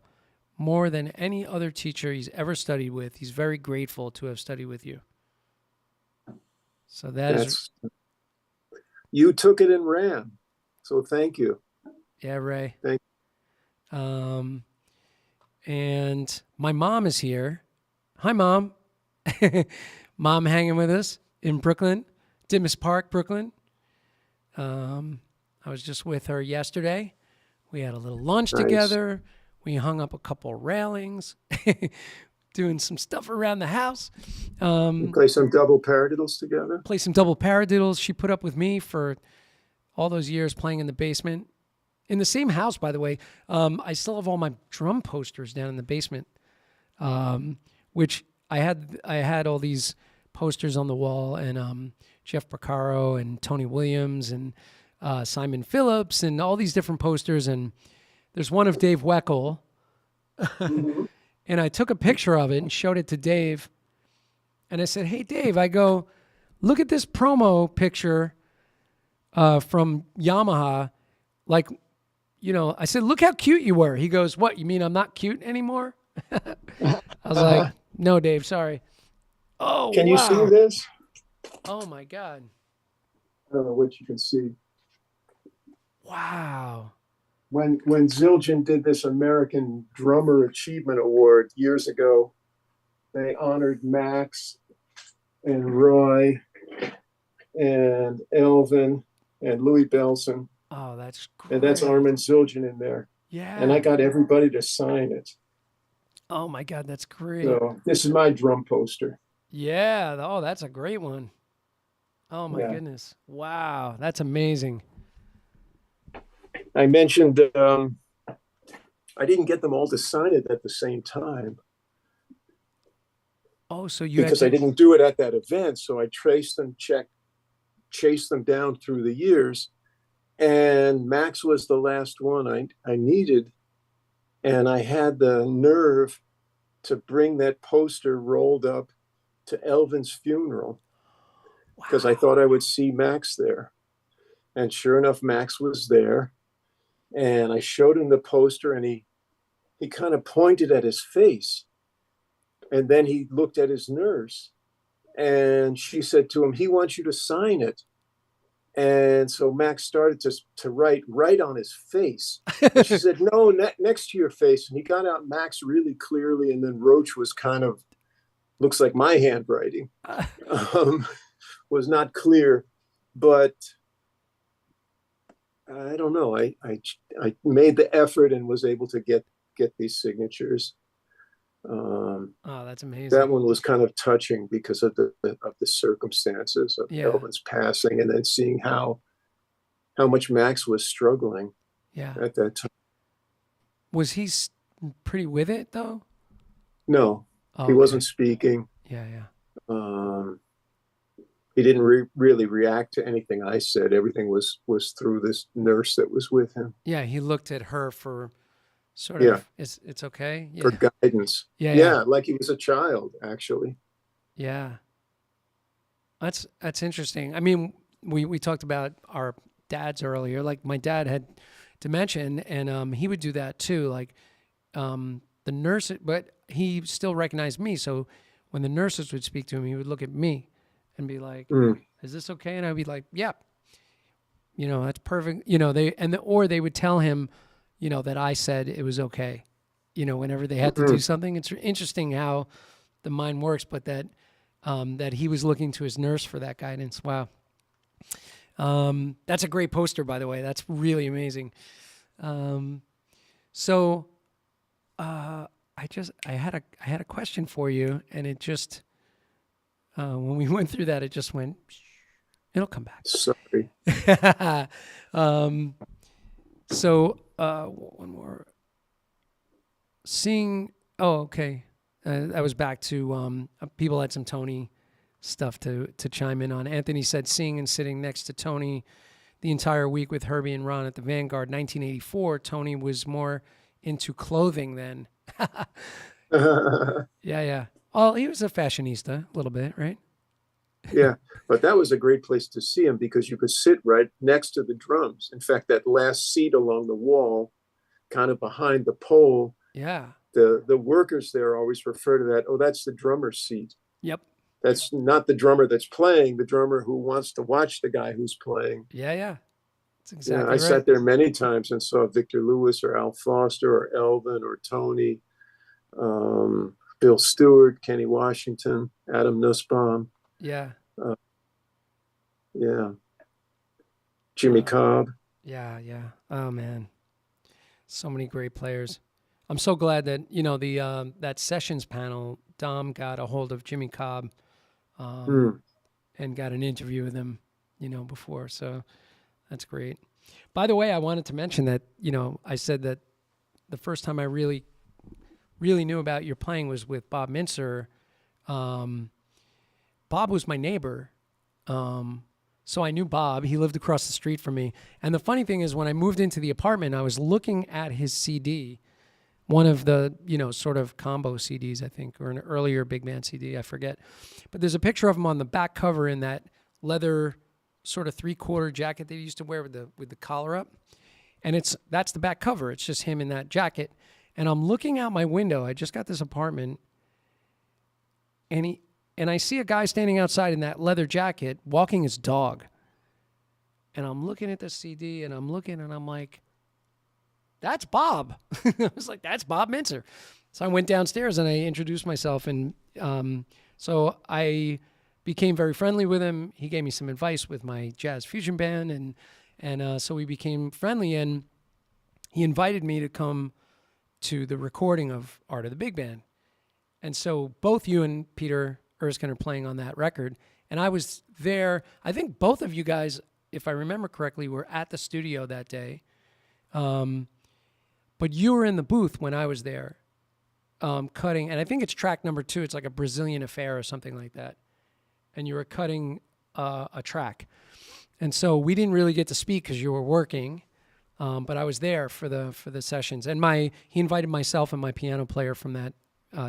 more than any other teacher he's ever studied with. He's very grateful to have studied with you. So you took it and ran. So thank you. Yeah, Ray. Thank you. And my mom is here. Hi, Mom. Mom hanging with us in Brooklyn, Dimas Park, Brooklyn. I was just with her yesterday. We had a little lunch together. We hung up a couple railings, doing some stuff around the house. Play some double paradiddles together? Play some double paradiddles. She put up with me for all those years playing in the basement. In the same house, by the way. I still have all my drum posters down in the basement, which I had all these posters on the wall, and Jeff Porcaro and Tony Williams and Simon Phillips and all these different posters. And there's one of Dave Weckl. And I took a picture of it and showed it to Dave. And I said, hey, Dave, I go, look at this promo picture from Yamaha. Like, I said, look how cute you were. He goes, what, you mean I'm not cute anymore? I was like, no, Dave, sorry. Oh, can you see this? Oh, my God. I don't know what you can see. Wow. When Zildjian did this American Drummer Achievement Award years ago, they honored Max and Roy and Elvin and Louis Belson. Oh, that's great. And that's Armin Zildjian in there. Yeah. And I got everybody to sign it. Oh, my God, that's great. So this is my drum poster. Yeah. Oh, that's a great one. Oh, my goodness. Wow. That's amazing. I mentioned I didn't get them all to sign it at the same time. Oh, so you because I didn't do it at that event. So I chased them down through the years. And Max was the last one I needed. And I had the nerve to bring that poster rolled up to Elvin's funeral because I thought I would see Max there. And sure enough, Max was there. And I showed him the poster, and he kind of pointed at his face. And then he looked at his nurse, and she said to him, he wants you to sign it. And so Max started to write right on his face. And she said, no, next to your face. And he got out Max really clearly, and then Roach was kind of, looks like my handwriting, was not clear. But I don't know. I made the effort and was able to get these signatures. Oh, that's amazing. That one was kind of touching because of the circumstances of Elvin's passing, and then seeing how much Max was struggling at that time. Was he pretty with it though? No, he wasn't speaking. Yeah. He didn't really react to anything I said. Everything was through this nurse that was with him. Yeah, he looked at her for sort of, it's okay? Yeah. For guidance. Yeah, like he was a child, actually. Yeah. That's interesting. I mean, we talked about our dads earlier. Like my dad had dementia, and he would do that too. Like the nurse, but he still recognized me. So when the nurses would speak to him, he would look at me and be like, Mm. "Is this okay?" And I'd be like, "Yeah, that's perfect." Or they would tell him, that I said it was okay. Whenever they had to do Mm. something, it's interesting how the mind works, but that he was looking to his nurse for that guidance. Wow. That's a great poster, by the way. That's really amazing. So I had a question for you, and it just when we went through that, it just went. It'll come back. Sorry. One more. Seeing. Oh, okay. I was back to people had some Tony stuff to chime in on. Anthony said seeing and sitting next to Tony the entire week with Herbie and Ron at the Vanguard 1984. Tony was more into clothing then. Yeah. Oh, he was a fashionista a little bit, right? Yeah, but that was a great place to see him because you could sit right next to the drums. In fact, that last seat along the wall, kind of behind the pole, Yeah. the workers there always refer to that. Oh, that's the drummer's seat. Yep. That's not the drummer that's playing, the drummer who wants to watch the guy who's playing. Yeah. That's Yeah, exactly I right. sat there many times and saw Victor Lewis or Al Foster or Elvin or Tony, Bill Stewart, Kenny Washington, Adam Nussbaum. Yeah. Yeah. Jimmy Cobb. Yeah. Oh man, so many great players. I'm so glad that that sessions panel. Dom got a hold of Jimmy Cobb, and got an interview with him, before. So that's great. By the way, I wanted to mention that I said that the first time I really knew about your playing was with Bob Mintzer. Bob was my neighbor. So I knew Bob. He lived across the street from me. And the funny thing is, when I moved into the apartment, I was looking at his CD, one of the, sort of combo CDs, I think, or an earlier big band CD, I forget. But there's a picture of him on the back cover in that leather sort of 3/4 jacket they used to wear with the collar up. And that's the back cover. It's just him in that jacket. And I'm looking out my window. I just got this apartment. And I see a guy standing outside in that leather jacket walking his dog. And I'm looking at the CD and I'm looking and I'm like, that's Bob. I was like, that's Bob Mintzer. So I went downstairs and I introduced myself. And so I became very friendly with him. He gave me some advice with my jazz fusion band. And so we became friendly. And he invited me to come to the recording of Art of the Big Band. And so both you and Peter Erskine are playing on that record. And I was there. I think both of you guys, if I remember correctly, were at the studio that day. But you were in the booth when I was there cutting. And I think it's track number 2. It's like a Brazilian Affair or something like that. And you were cutting a track. And so we didn't really get to speak because you were working. But I was there for the sessions. And he invited myself and my piano player from that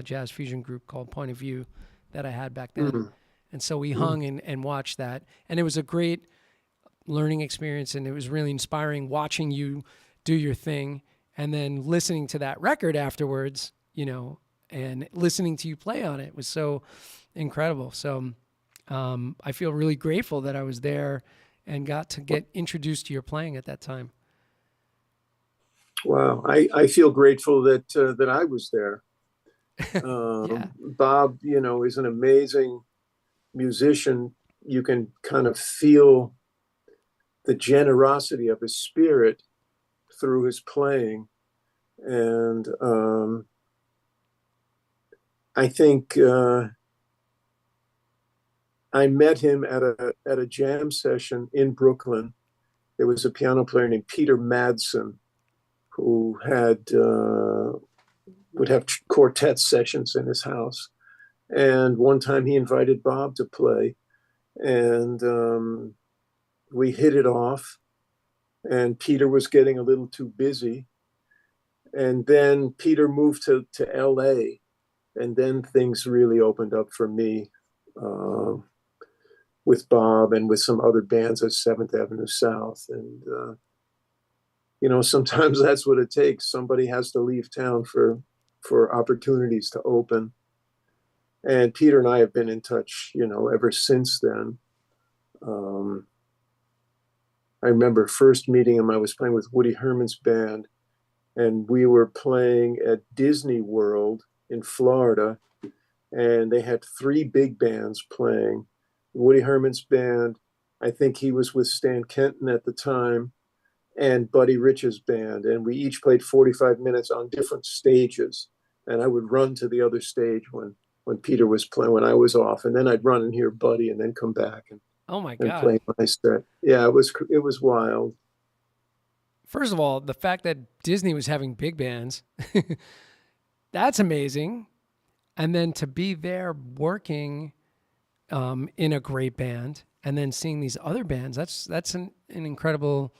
jazz fusion group called Point of View that I had back then. Mm-hmm. And so we hung and watched that. And it was a great learning experience, and it was really inspiring watching you do your thing and then listening to that record afterwards, and listening to you play on it was so incredible. So I feel really grateful that I was there and got to get introduced to your playing at that time. Wow. I feel grateful that I was there. Yeah. Bob, is an amazing musician. You can kind of feel the generosity of his spirit through his playing. And I think I met him at a jam session in Brooklyn. There was a piano player named Peter Madsen who would have quartet sessions in his house. And one time he invited Bob to play, and we hit it off, and Peter was getting a little too busy. And then Peter moved to LA, and then things really opened up for me. with Bob and with some other bands at Seventh Avenue South. And, sometimes that's what it takes. Somebody has to leave town for opportunities to open. And Peter and I have been in touch, ever since then. I remember first meeting him, I was playing with Woody Herman's band, and we were playing at Disney World in Florida, and they had 3 big bands playing. Woody Herman's band, I think he was with Stan Kenton at the time, and Buddy Rich's band, and we each played 45 minutes on different stages. And I would run to the other stage when Peter was playing, when I was off, and then I'd run and hear Buddy, and then come back Oh my and God. play my set. Yeah, it was wild. First of all, the fact that Disney was having big bands, that's amazing. And then to be there working in a great band and then seeing these other bands, that's an incredible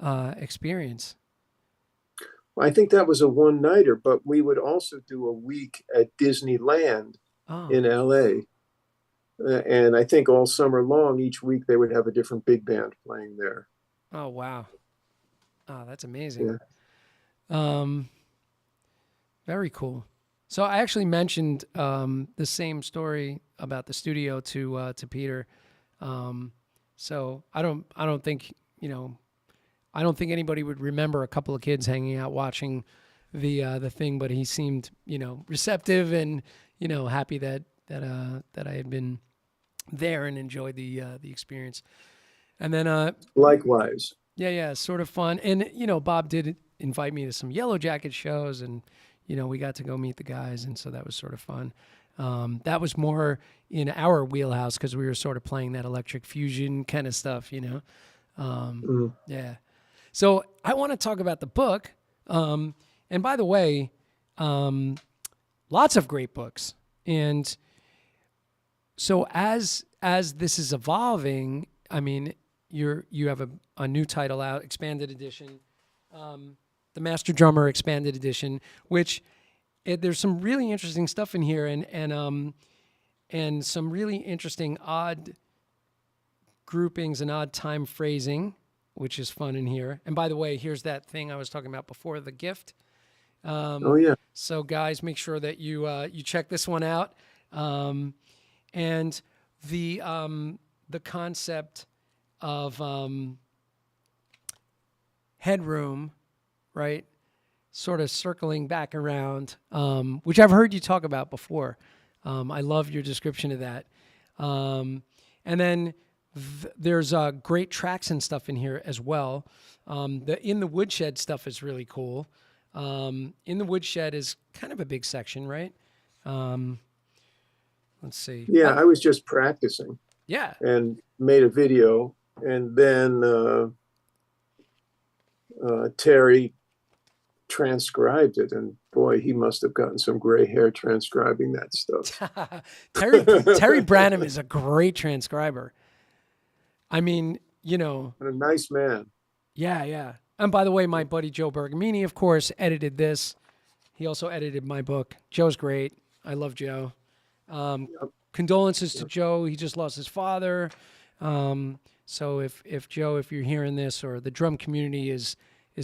experience. I think that was a one-nighter, but we would also do a week at Disneyland in LA. And I think all summer long, each week they would have a different big band playing there. Oh, wow. Oh, that's amazing. Yeah. Very cool. So I actually mentioned the same story about the studio to Peter. So I don't think anybody would remember a couple of kids hanging out watching the thing, but he seemed receptive and happy that I had been there and enjoyed the experience. And then Likewise. Yeah, sort of fun. And Bob did invite me to some Yellow Jacket shows, and we got to go meet the guys, and so that was sort of fun. That was more in our wheelhouse because we were sort of playing that electric fusion kind of stuff, Yeah. So I want to talk about the book. And by the way, lots of great books. And so as this is evolving, I mean, you have a new title out, expanded edition, the Master Drummer expanded edition, which there's some really interesting stuff in here, and some really interesting odd groupings and odd time phrasing, which is fun in here. And by the way, here's that thing I was talking about before, the gift. Oh yeah. So guys, make sure that you check this one out. And the concept of headroom, right? Sort of circling back around, which I've heard you talk about before. I love your description of that. And then there's great tracks and stuff in here as well. The In the Woodshed stuff is really cool. In the Woodshed is kind of a big section, right? Let's see. Yeah, I was just practicing. Yeah. And made a video, and then Terry transcribed it, and boy, he must have gotten some gray hair transcribing that stuff. Terry Branham is a great transcriber. I mean, And a nice man. Yeah. And by the way, my buddy Joe Bergamini, of course, edited this. He also edited my book. Joe's great. I love Joe. Condolences to Joe. He just lost his father. So if Joe, if you're hearing this, or the drum community is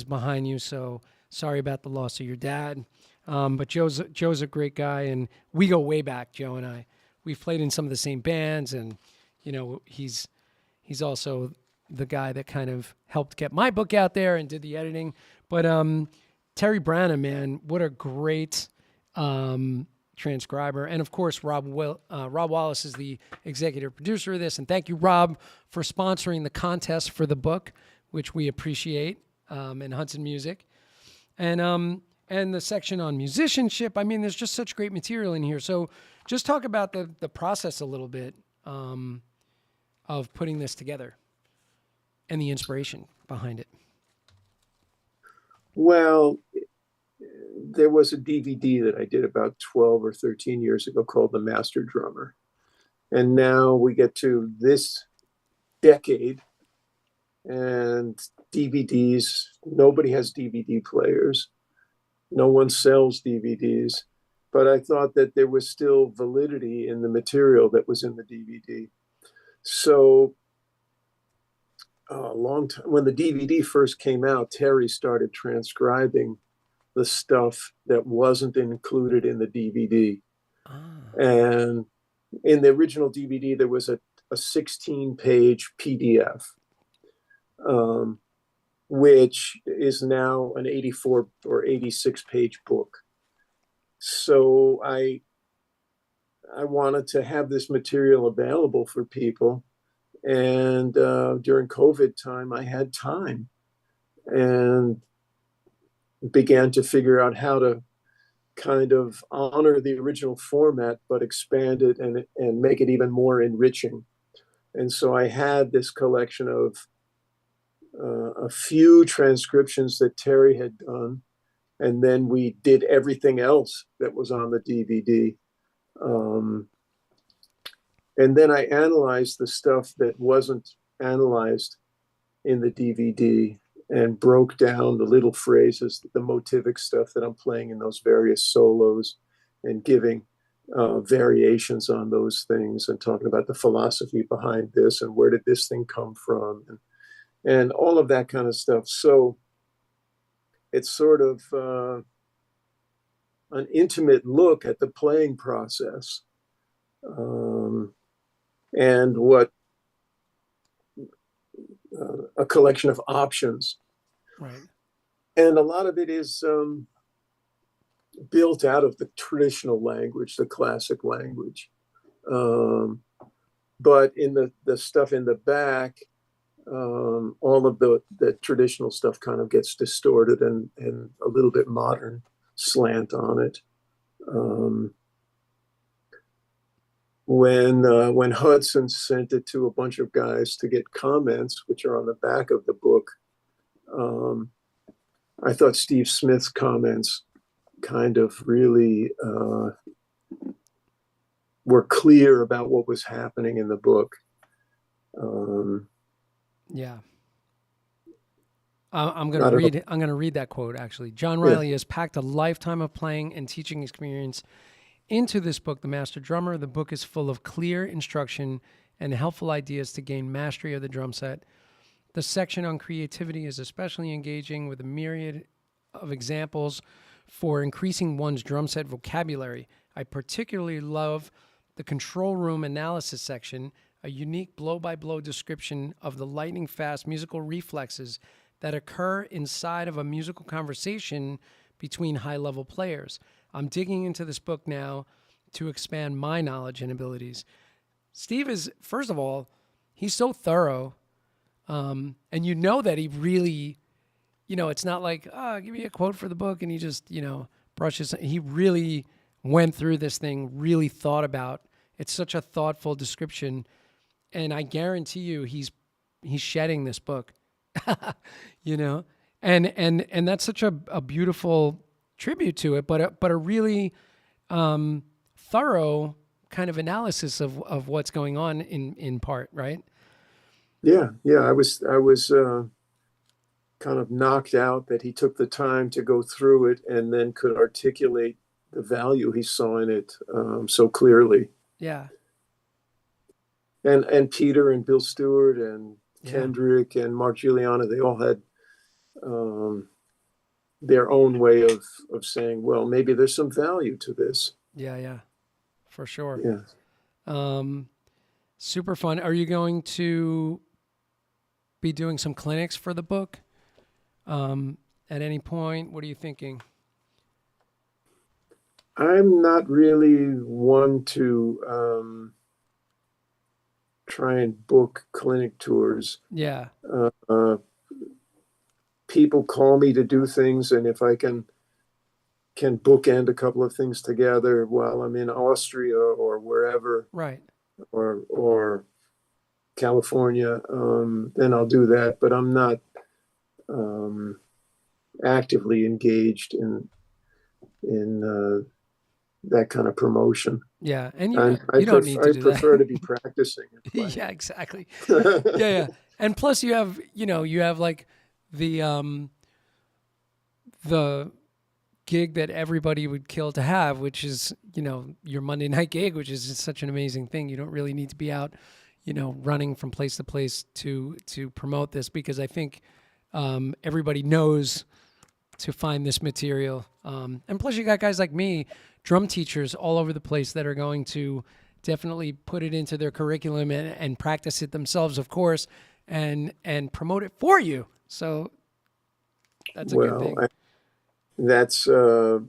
behind you, so sorry about the loss of your dad. But Joe's a great guy, and we go way back, Joe and I. We've played in some of the same bands, and he's also the guy that kind of helped get my book out there and did the editing. But Terry Branham, man, what a great transcriber. And of course, Rob Wallace is the executive producer of this. And thank you, Rob, for sponsoring the contest for the book, which we appreciate, in Hudson Music. And the section on musicianship. I mean, there's just such great material in here. So just talk about the process a little bit of putting this together and the inspiration behind it. Well, there was a DVD that I did about 12 or 13 years ago called The Master Drummer. And now we get to this decade, and DVDs, nobody has DVD players. No one sells DVDs. But I thought that there was still validity in the material that was in the DVD. So a long time when the DVD first came out, Terry started transcribing the stuff that wasn't included in the DVD. Ah, And in the original DVD, there was a 16-page PDF, um, which is now an 84 or 86-page book. So I wanted to have this material available for people. And during COVID time, I had time and began to figure out how to kind of honor the original format, but expand it and make it even more enriching. And so I had this collection of a few transcriptions that Terry had done, and then we did everything else that was on the DVD. And then I analyzed the stuff that wasn't analyzed in the DVD and broke down the little phrases, the motivic stuff that I'm playing in those various solos, and giving variations on those things and talking about the philosophy behind this and where did this thing come from and all of that kind of stuff. So it's sort of an intimate look at the playing process, and what a collection of options. right. And a lot of it is built out of the traditional language, the classic language. But in the stuff in the back, all of the traditional stuff kind of gets distorted and a little bit modern slant on it. When Hudson sent it to a bunch of guys to get comments, which are on the back of the book, I thought Steve Smith's comments kind of really were clear about what was happening in the book. Yeah. I'm going to read. I'm going to read that quote. Actually, John Riley has packed a lifetime of playing and teaching experience into this book, The Master Drummer. The book is full of clear instruction and helpful ideas to gain mastery of the drum set. The section on creativity is especially engaging with a myriad of examples for increasing one's drum set vocabulary. I particularly love the control room analysis section, a unique blow-by-blow description of the lightning-fast musical reflexes that occur inside of a musical conversation between high-level players. I'm digging into this book now to expand my knowledge and abilities. Steve is, first of all, he's so thorough, and you know that he really, it's not like, give me a quote for the book, and he just, brushes. He really went through this thing, really thought about. It's such a thoughtful description, and I guarantee you, he's shedding this book, and that's such a beautiful tribute to it, but a really thorough kind of analysis of what's going on in part, right? Yeah. I was kind of knocked out that he took the time to go through it and then could articulate the value he saw in it so clearly. Yeah. And Peter and Bill Stewart and Kendrick and Mark Giuliano, they all had their own way of saying, well, maybe there's some value to this. Yeah, for sure. Yeah. Super fun. Are you going to be doing some clinics for the book at any point? What are you thinking? I'm not really one to try and book clinic tours. Yeah. People call me to do things, and if I can bookend a couple of things together while I'm in Austria or wherever, right, or California, then I'll do that. But I'm not actively engaged in that kind of promotion. Yeah, and you don't need to do that. I prefer to be practicing. Yeah, exactly. Yeah. And plus you have like the gig that everybody would kill to have, which is, your Monday night gig, which is such an amazing thing. You don't really need to be out, running from place to place to promote this, because I think everybody knows to find this material. And plus you got guys like me, drum teachers all over the place, that are going to definitely put it into their curriculum and practice it themselves, of course, and promote it for you. So that's a good thing. That's a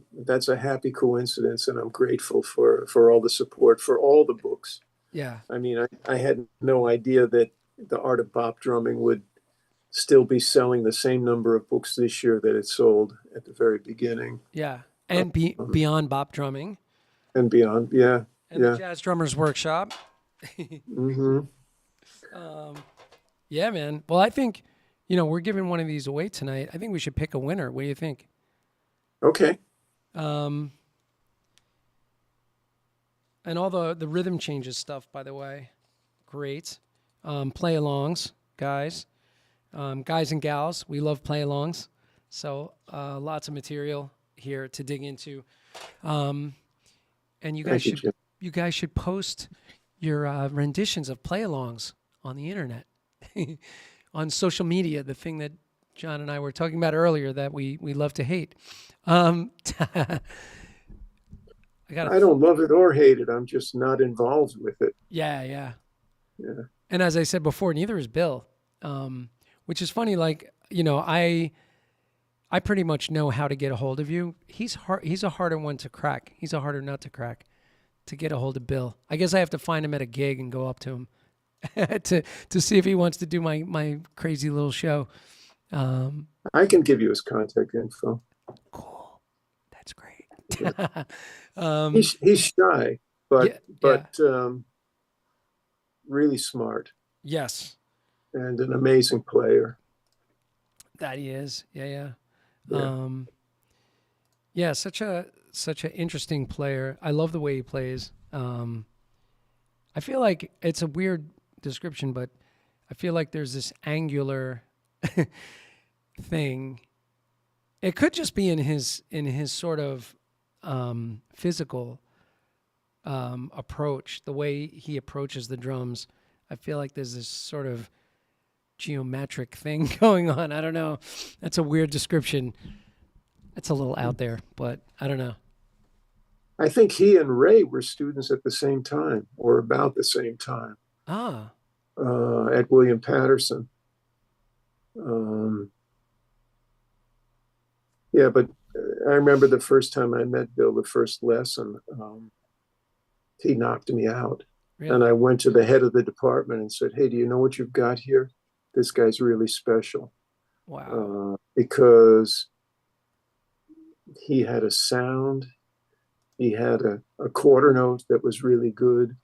happy coincidence, and I'm grateful for all the support for all the books. Yeah. I mean, I had no idea that The Art of Bop Drumming would still be selling the same number of books this year that it sold at the very beginning. Yeah. And beyond bop drumming. And beyond, yeah. And the Jazz Drummers Workshop. Mm-hmm. Yeah, man. Well, I think, we're giving one of these away tonight. I think we should pick a winner. What do you think? Okay. And all the rhythm changes stuff, by the way. Great. Play-alongs, guys. Guys and gals, we love play-alongs. So lots of material here to dig into. And you guys should post your renditions of play-alongs on the internet, on social media, the thing that John and I were talking about earlier that we love to hate. I don't love it or hate it. I'm just not involved with it. Yeah. And as I said before, neither is Bill, which is funny. Like, I pretty much know how to get a hold of you. He's a harder one to crack. He's a harder nut to crack, to get a hold of Bill. I guess I have to find him at a gig and go up to him to see if he wants to do my crazy little show. I can give you his contact info. Cool. That's great. He's shy, but really smart. Yes. And an amazing player. That he is. Yeah. Such an interesting player. I love the way he plays. I feel like it's a weird description, but I feel like there's this angular thing. It could just be in his sort of physical approach, the way he approaches the drums. I feel like there's this sort of geometric thing going on. I don't know. That's a weird description. It's a little out there, but I don't know. I think he and Ray were students at the same time, or about the same time. At William Patterson. But I remember the first time I met Bill, the first lesson, he knocked me out. Really? And I went to the head of the department and said, "Hey, do you know what you've got here? This guy's really special." Wow. Because he had a sound, he had a quarter note that was really good,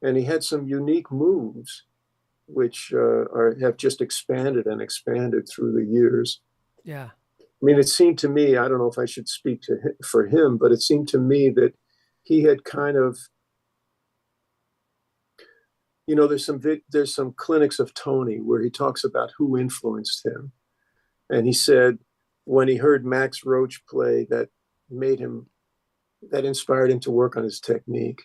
and he had some unique moves, which have just expanded and expanded through the years. Yeah. I mean, it seemed to me, I don't know if I should speak for him, but it seemed to me that he had kind of, there's some clinics of Tony where he talks about who influenced him. And he said when he heard Max Roach play, that inspired him to work on his technique.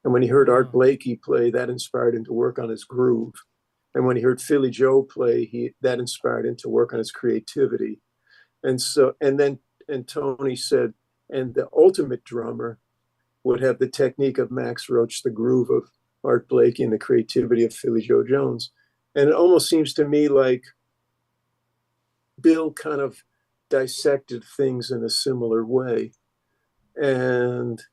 And when he heard Art Blakey play, that inspired him to work on his groove. And when he heard Philly Joe play, that inspired him to work on his creativity. And Tony said, and the ultimate drummer would have the technique of Max Roach, the groove of Art Blakey, and the creativity of Philly Joe Jones. And it almost seems to me like Bill kind of dissected things in a similar way. And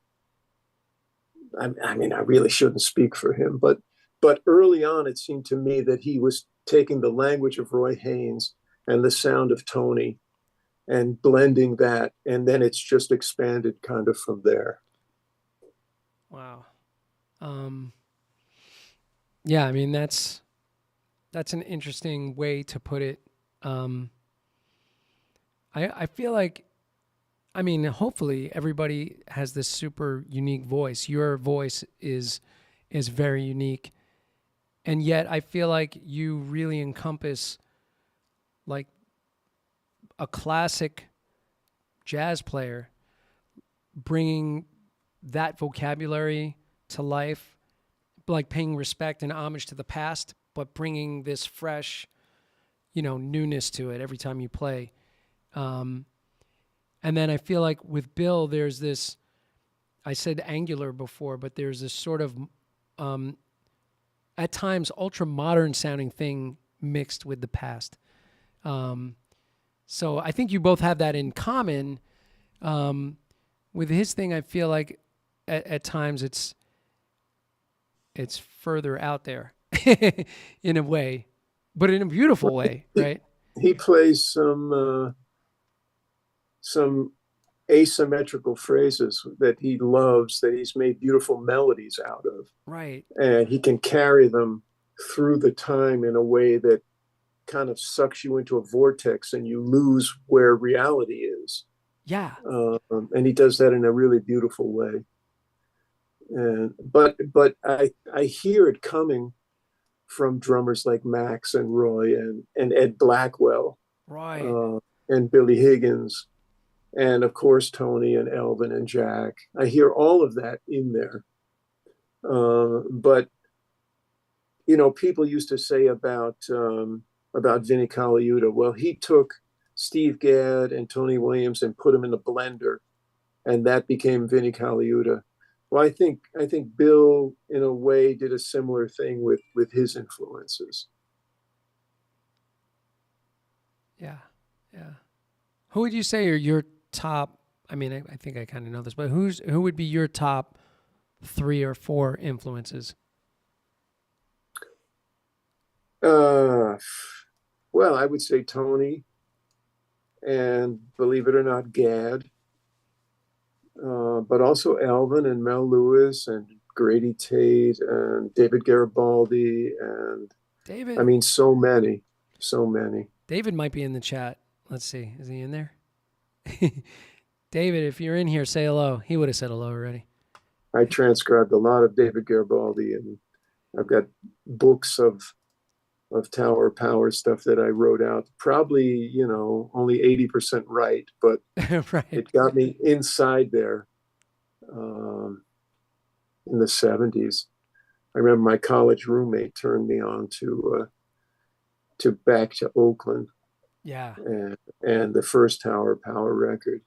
I mean, I really shouldn't speak for him, but early on, it seemed to me that he was taking the language of Roy Haynes and the sound of Tony and blending that, and then it's just expanded kind of from there. Wow. Yeah, I mean, that's an interesting way to put it. I feel like, I mean, hopefully everybody has this super unique voice. Your voice is very unique. And yet I feel like you really encompass like a classic jazz player, bringing that vocabulary to life, like paying respect and homage to the past, but bringing this fresh, newness to it every time you play. And then I feel like with Bill, there's this, I said angular before, but there's this sort of, at times, ultra modern sounding thing mixed with the past. So I think you both have that in common. With his thing, I feel like at times it's further out there in a way, but in a beautiful way, right? He plays some asymmetrical phrases that he loves, that he's made beautiful melodies out of. Right. And he can carry them through the time in a way that kind of sucks you into a vortex and you lose where reality is. Yeah. And he does that in a really beautiful way. And but I hear it coming from drummers like Max and Roy and Ed Blackwell, right, and Billy Higgins, and of course Tony and Elvin and Jack. I hear all of that in there. But people used to say about Vinnie Colaiuta, well, he took Steve Gadd and Tony Williams and put them in the blender, and that became Vinnie Colaiuta. Well, I think Bill, in a way, did a similar thing with his influences. Yeah. Who would you say are your top? I mean, I think I kind of know this, but who would be your top 3 or 4 influences? Well, I would say Tony, and believe it or not, Gadd. But also Elvin and Mel Lewis and Grady Tate and David Garibaldi and David. I mean, so many. David might be in the chat. Let's see. Is he in there? David, if you're in here, say hello. He would have said hello already. I transcribed a lot of David Garibaldi, and I've got books of Tower Power stuff that I wrote out. Probably, only 80% right, but right. It got me inside there in the 70s. I remember my college roommate turned me on to Back to Oakland. Yeah. And the first Tower Power record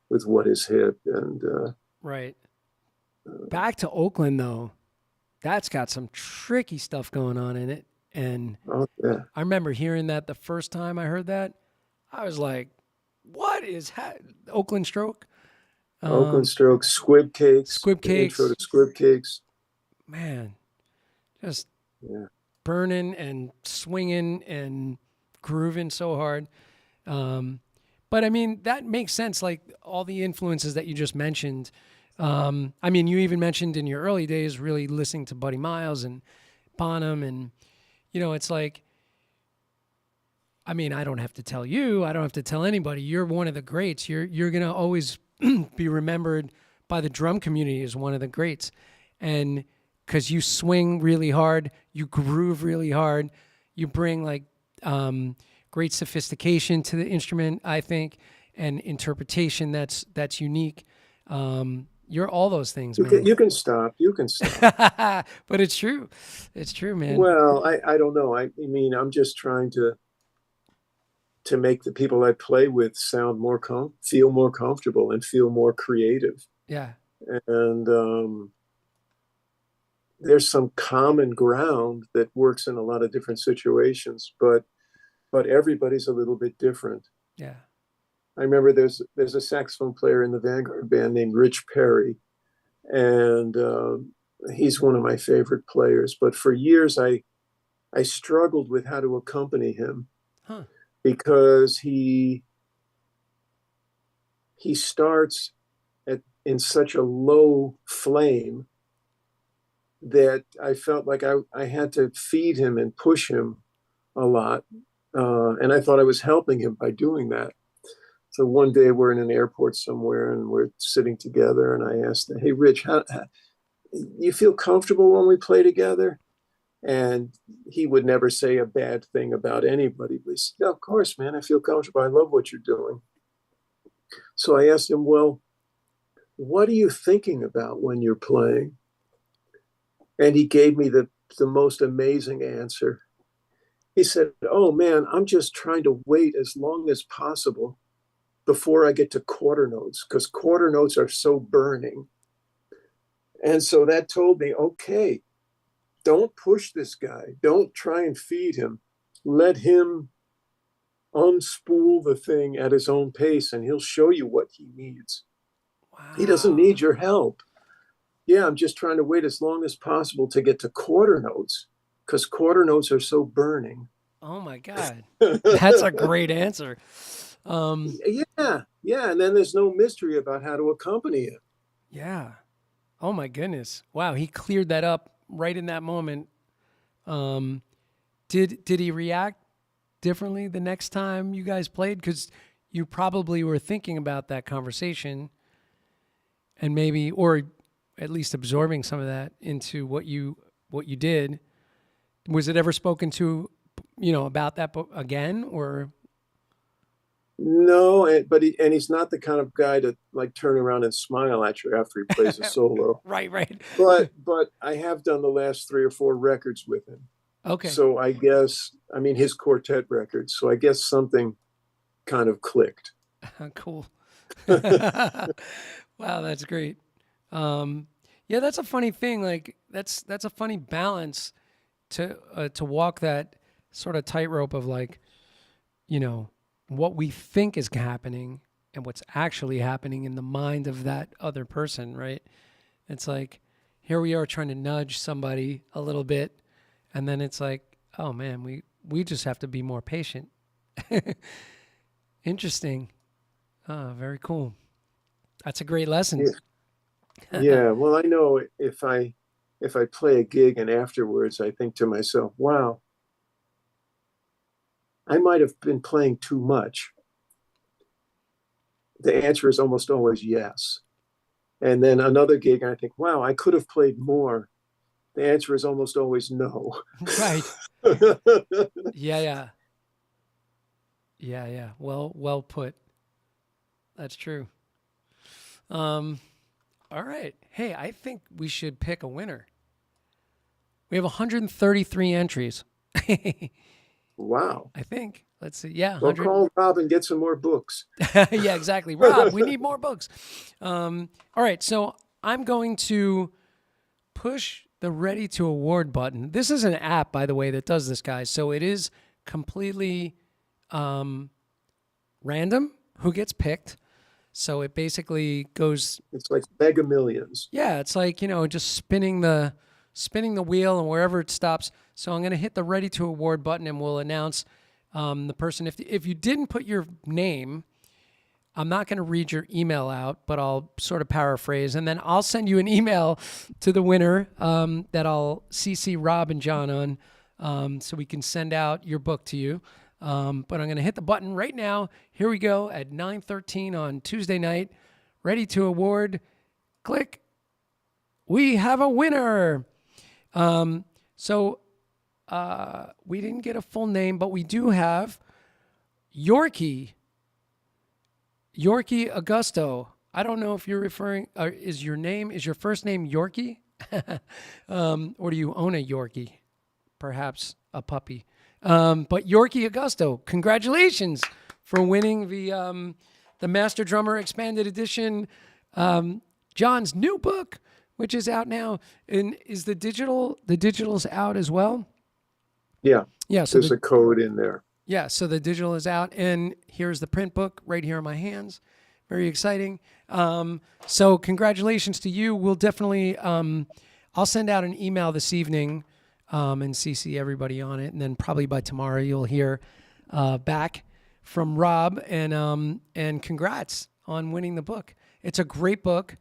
with What Is Hip. And right. Back to Oakland, though, that's got some tricky stuff going on in it. And yeah. I remember hearing that the first time I heard that. I was like, what is Oakland Stroke? Oakland Stroke, Squib Cakes. Squib Cakes. Intro to Squib Cakes. Man, just burning and swinging and grooving so hard. But I mean, that makes sense. Like all the influences that you just mentioned. I mean, you even mentioned in your early days really listening to Buddy Miles and Bonham, and it's like, I mean, I don't have to tell you, I don't have to tell anybody. You're one of the greats. You're gonna always be remembered by the drum community as one of the greats, and because you swing really hard, you groove really hard, you bring like great sophistication to the instrument, I think, and interpretation that's unique. You're all those things, man. You can stop. But it's true. It's true, man. Well, I don't know. I mean, I'm just trying to make the people I play with sound feel more comfortable and feel more creative. Yeah. And there's some common ground that works in a lot of different situations, but everybody's a little bit different. Yeah. I remember there's a saxophone player in the Vanguard Band named Rich Perry, and he's one of my favorite players. But for years, I struggled with how to accompany him, because he starts in such a low flame that I felt like I had to feed him and push him a lot, and I thought I was helping him by doing that. So one day we're in an airport somewhere and we're sitting together, and I asked him, "Hey, Rich, how you feel comfortable when we play together?" And he would never say a bad thing about anybody. But he said, "Yeah, of course, man, I feel comfortable. I love what you're doing." So I asked him, "Well, what are you thinking about when you're playing?" And he gave me the most amazing answer. He said, "Oh man, I'm just trying to wait as long as possible before I get to quarter notes, because quarter notes are so burning." And so that told me, okay, don't push this guy. Don't try and feed him. Let him unspool the thing at his own pace, and he'll show you what he needs. He doesn't Wow. need your help. Yeah, I'm just trying to wait as long as possible to get to quarter notes, because quarter notes are so burning. Oh my God. That's a great answer. Yeah, yeah. And then there's no mystery about how to accompany it. Yeah. Oh my goodness. Wow. He cleared that up right in that moment. Um, did he react differently the next time you guys played? Because you probably were thinking about that conversation and maybe, or at least absorbing some of that into what you did. Was it ever spoken to, about that again, or? No, and he's not the kind of guy to like turn around and smile at you after he plays a solo. Right, right. But I have done the last 3 or 4 records with him. Okay. So I guess, I mean, his quartet records. So I guess something kind of clicked. Cool. Wow, that's great. Yeah, that's a funny thing. Like that's a funny balance to walk that sort of tightrope of like, what we think is happening and what's actually happening in the mind of that other person, right? It's like here we are trying to nudge somebody a little bit, and then it's like, oh man, we just have to be more patient. Interesting. Very cool. That's a great lesson. Yeah. Yeah. Well, I know if I play a gig and afterwards I think to myself, wow, I might have been playing too much. The answer is almost always yes. And then another gig, and I think, wow, I could have played more. The answer is almost always no. Right. Yeah, yeah. Yeah, yeah. Well put. That's true. Um, all right. Hey, I think we should pick a winner. We have 133 entries. Wow. I think. Let's see. Yeah, Well, 100. call Rob and get some more books. Yeah, exactly. Rob, we need more books. All right, so I'm going to push the ready to award button. This is an app, by the way, that does this, guys. So it is completely random who gets picked. So it basically goes. It's like Mega Millions. Yeah, it's like just spinning the wheel and wherever it stops. So I'm going to hit the ready to award button and we'll announce the person. If you didn't put your name, I'm not going to read your email out, but I'll sort of paraphrase, and then I'll send you an email to the winner that I'll CC Rob and John on, so we can send out your book to you. But I'm going to hit the button right now. Here we go at 9:13 on Tuesday night. Ready to award. Click. We have a winner. So we didn't get a full name, but we do have Yorkie Augusto. I don't know if you're referring, is your first name Yorkie? Or do you own a Yorkie? Perhaps a puppy. But Yorkie Augusto, congratulations for winning the Master Drummer Expanded Edition, John's new book, which is out now. And is the digital's out as well? Yeah. Yeah. So there's a code in there. Yeah, so the digital is out, and here's the print book right here in my hands. Very exciting. So congratulations to you. We'll definitely, I'll send out an email this evening and CC everybody on it, and then probably by tomorrow you'll hear back from Rob, and congrats on winning the book. It's a great book.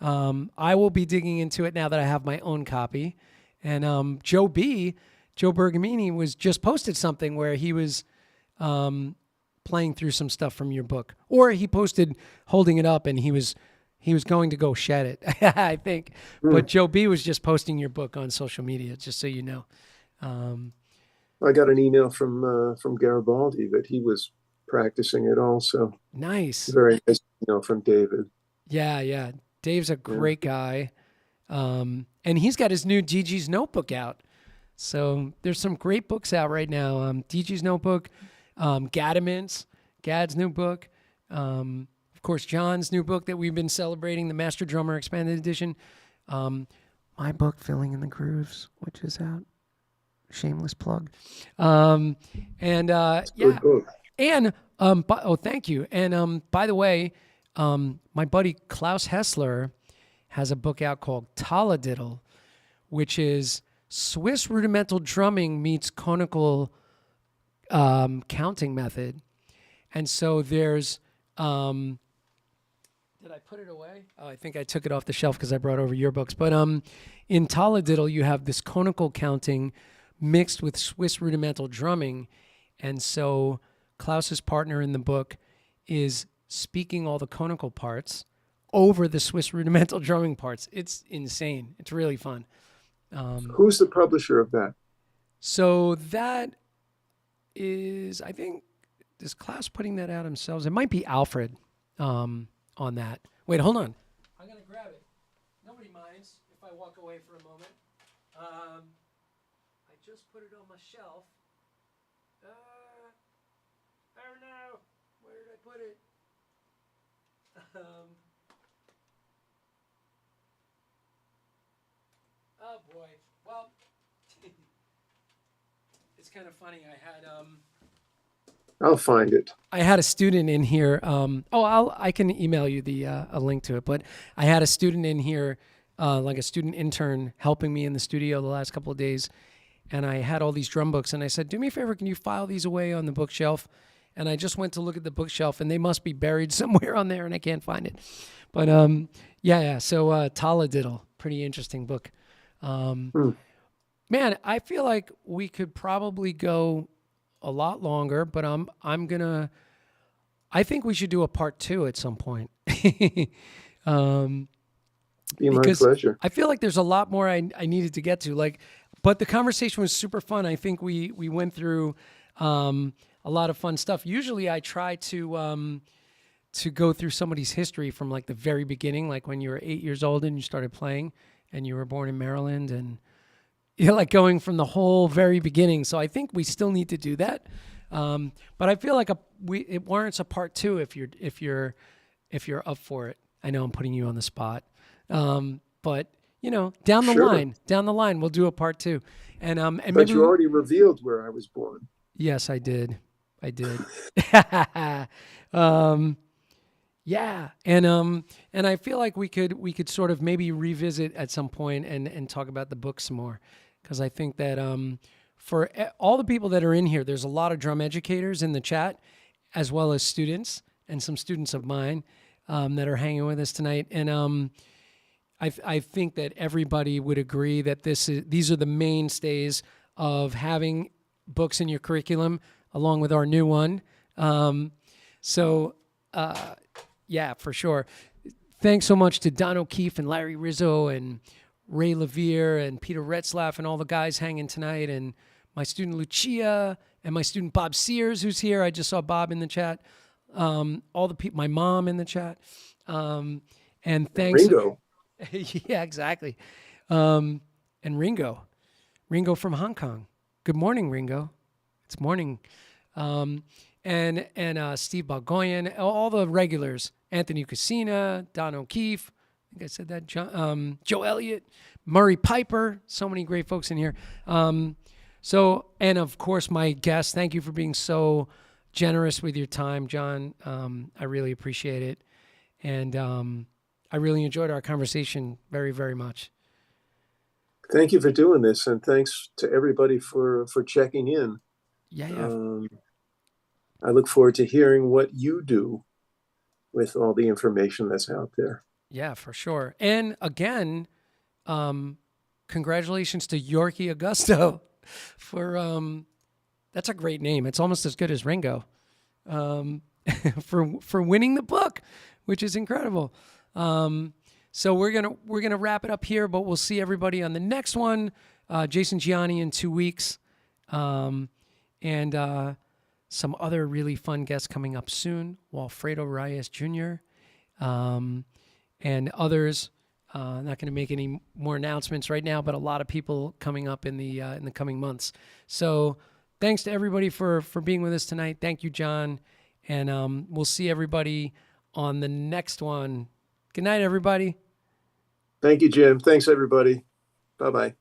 I will be digging into it now that I have my own copy. And Joe Bergamini was just posted something where he was playing through some stuff from your book, or he posted holding it up and he was going to go shed it, I think. But Joe B was just posting your book on social media, just so you know. I got an email from Garibaldi that he was practicing it also. Nice. Very nice email from David. Yeah. Dave's a great guy. And he's got his new DG's Notebook out. So there's some great books out right now. DG's Notebook, Gad's new book. Of course, John's new book that we've been celebrating, the Master Drummer Expanded Edition. My book, Filling in the Grooves, which is out. Shameless plug. Yeah. Good book. And, thank you. And by the way, my buddy Klaus Hessler has a book out called Taladiddle, which is Swiss rudimental drumming meets conical counting method. And so there's, did I put it away? Oh, I think I took it off the shelf because I brought over your books. But in Taladiddle, you have this conical counting mixed with Swiss rudimental drumming. And so Klaus's partner in the book is speaking all the conical parts over the Swiss rudimental drumming parts. It's insane. It's really fun. Who's the publisher of that? So that is, I think, is Klaus putting that out himself? It might be Alfred on that. Wait, hold on. I'm going to grab it. Nobody minds if I walk away for a moment. I just put it on my shelf. I don't know. Where did I put it? Oh boy. Well, it's kind of funny. I'll find it. I had a student in here. I can email you a link to it. But I had a student in here, like a student intern, helping me in the studio the last couple of days. And I had all these drum books, and I said, "Do me a favor, can you file these away on the bookshelf?" And I just went to look at the bookshelf, and they must be buried somewhere on there, and I can't find it. But yeah. So Taladiddle, pretty interesting book. Man, I feel like we could probably go a lot longer, but I think we should do a part 2 at some point. Be my pleasure. I feel like there's a lot more I needed to get to. But the conversation was super fun. I think we went through a lot of fun stuff. Usually I try to go through somebody's history from like the very beginning, like when you were 8 years old and you started playing and you were born in Maryland, and like going from the whole very beginning. So I think we still need to do that. But I feel like it warrants a part 2 if you're up for it. I know I'm putting you on the spot. But down the line, we'll do a part 2. And but maybe you already revealed where I was born. Yes, I did. Yeah. And I feel like we could sort of maybe revisit at some point and talk about the book some more. Because I think that for all the people that are in here, there's a lot of drum educators in the chat, as well as students and some students of mine that are hanging with us tonight. And I think that everybody would agree that these are the mainstays of having books in your curriculum, along with our new one. Yeah, for sure. Thanks so much to Don O'Keefe and Larry Rizzo and Ray Levere and Peter Retzlaff and all the guys hanging tonight, and my student Lucia and my student Bob Sears, who's here. I just saw Bob in the chat. All the people, my mom in the chat. And thanks. Ringo. Yeah, exactly. And Ringo from Hong Kong. Good morning, Ringo. It's morning. And Steve Balgoyan, all the regulars. Anthony Casina, Don O'Keefe. I think I said that. Joe Elliott, Murray Piper. So many great folks in here. And of course, my guest. Thank you for being so generous with your time, John. I really appreciate it. And I really enjoyed our conversation very, very much. Thank you for doing this, and thanks to everybody for checking in. Yeah. I look forward to hearing what you do with all the information that's out there. Yeah, for sure. And again, congratulations to Yorkie Augusto for that's a great name. It's almost as good as Ringo. For winning the book, which is incredible. So we're gonna wrap it up here, but we'll see everybody on the next one. Jason Gianni in 2 weeks, and some other really fun guests coming up soon. Walfredo Reyes Jr. And others. Not going to make any more announcements right now, but a lot of people coming up in the coming months. So thanks to everybody for being with us tonight. Thank you, John. And we'll see everybody on the next one. Good night, everybody. Thank you, Jim. Thanks, everybody. Bye-bye.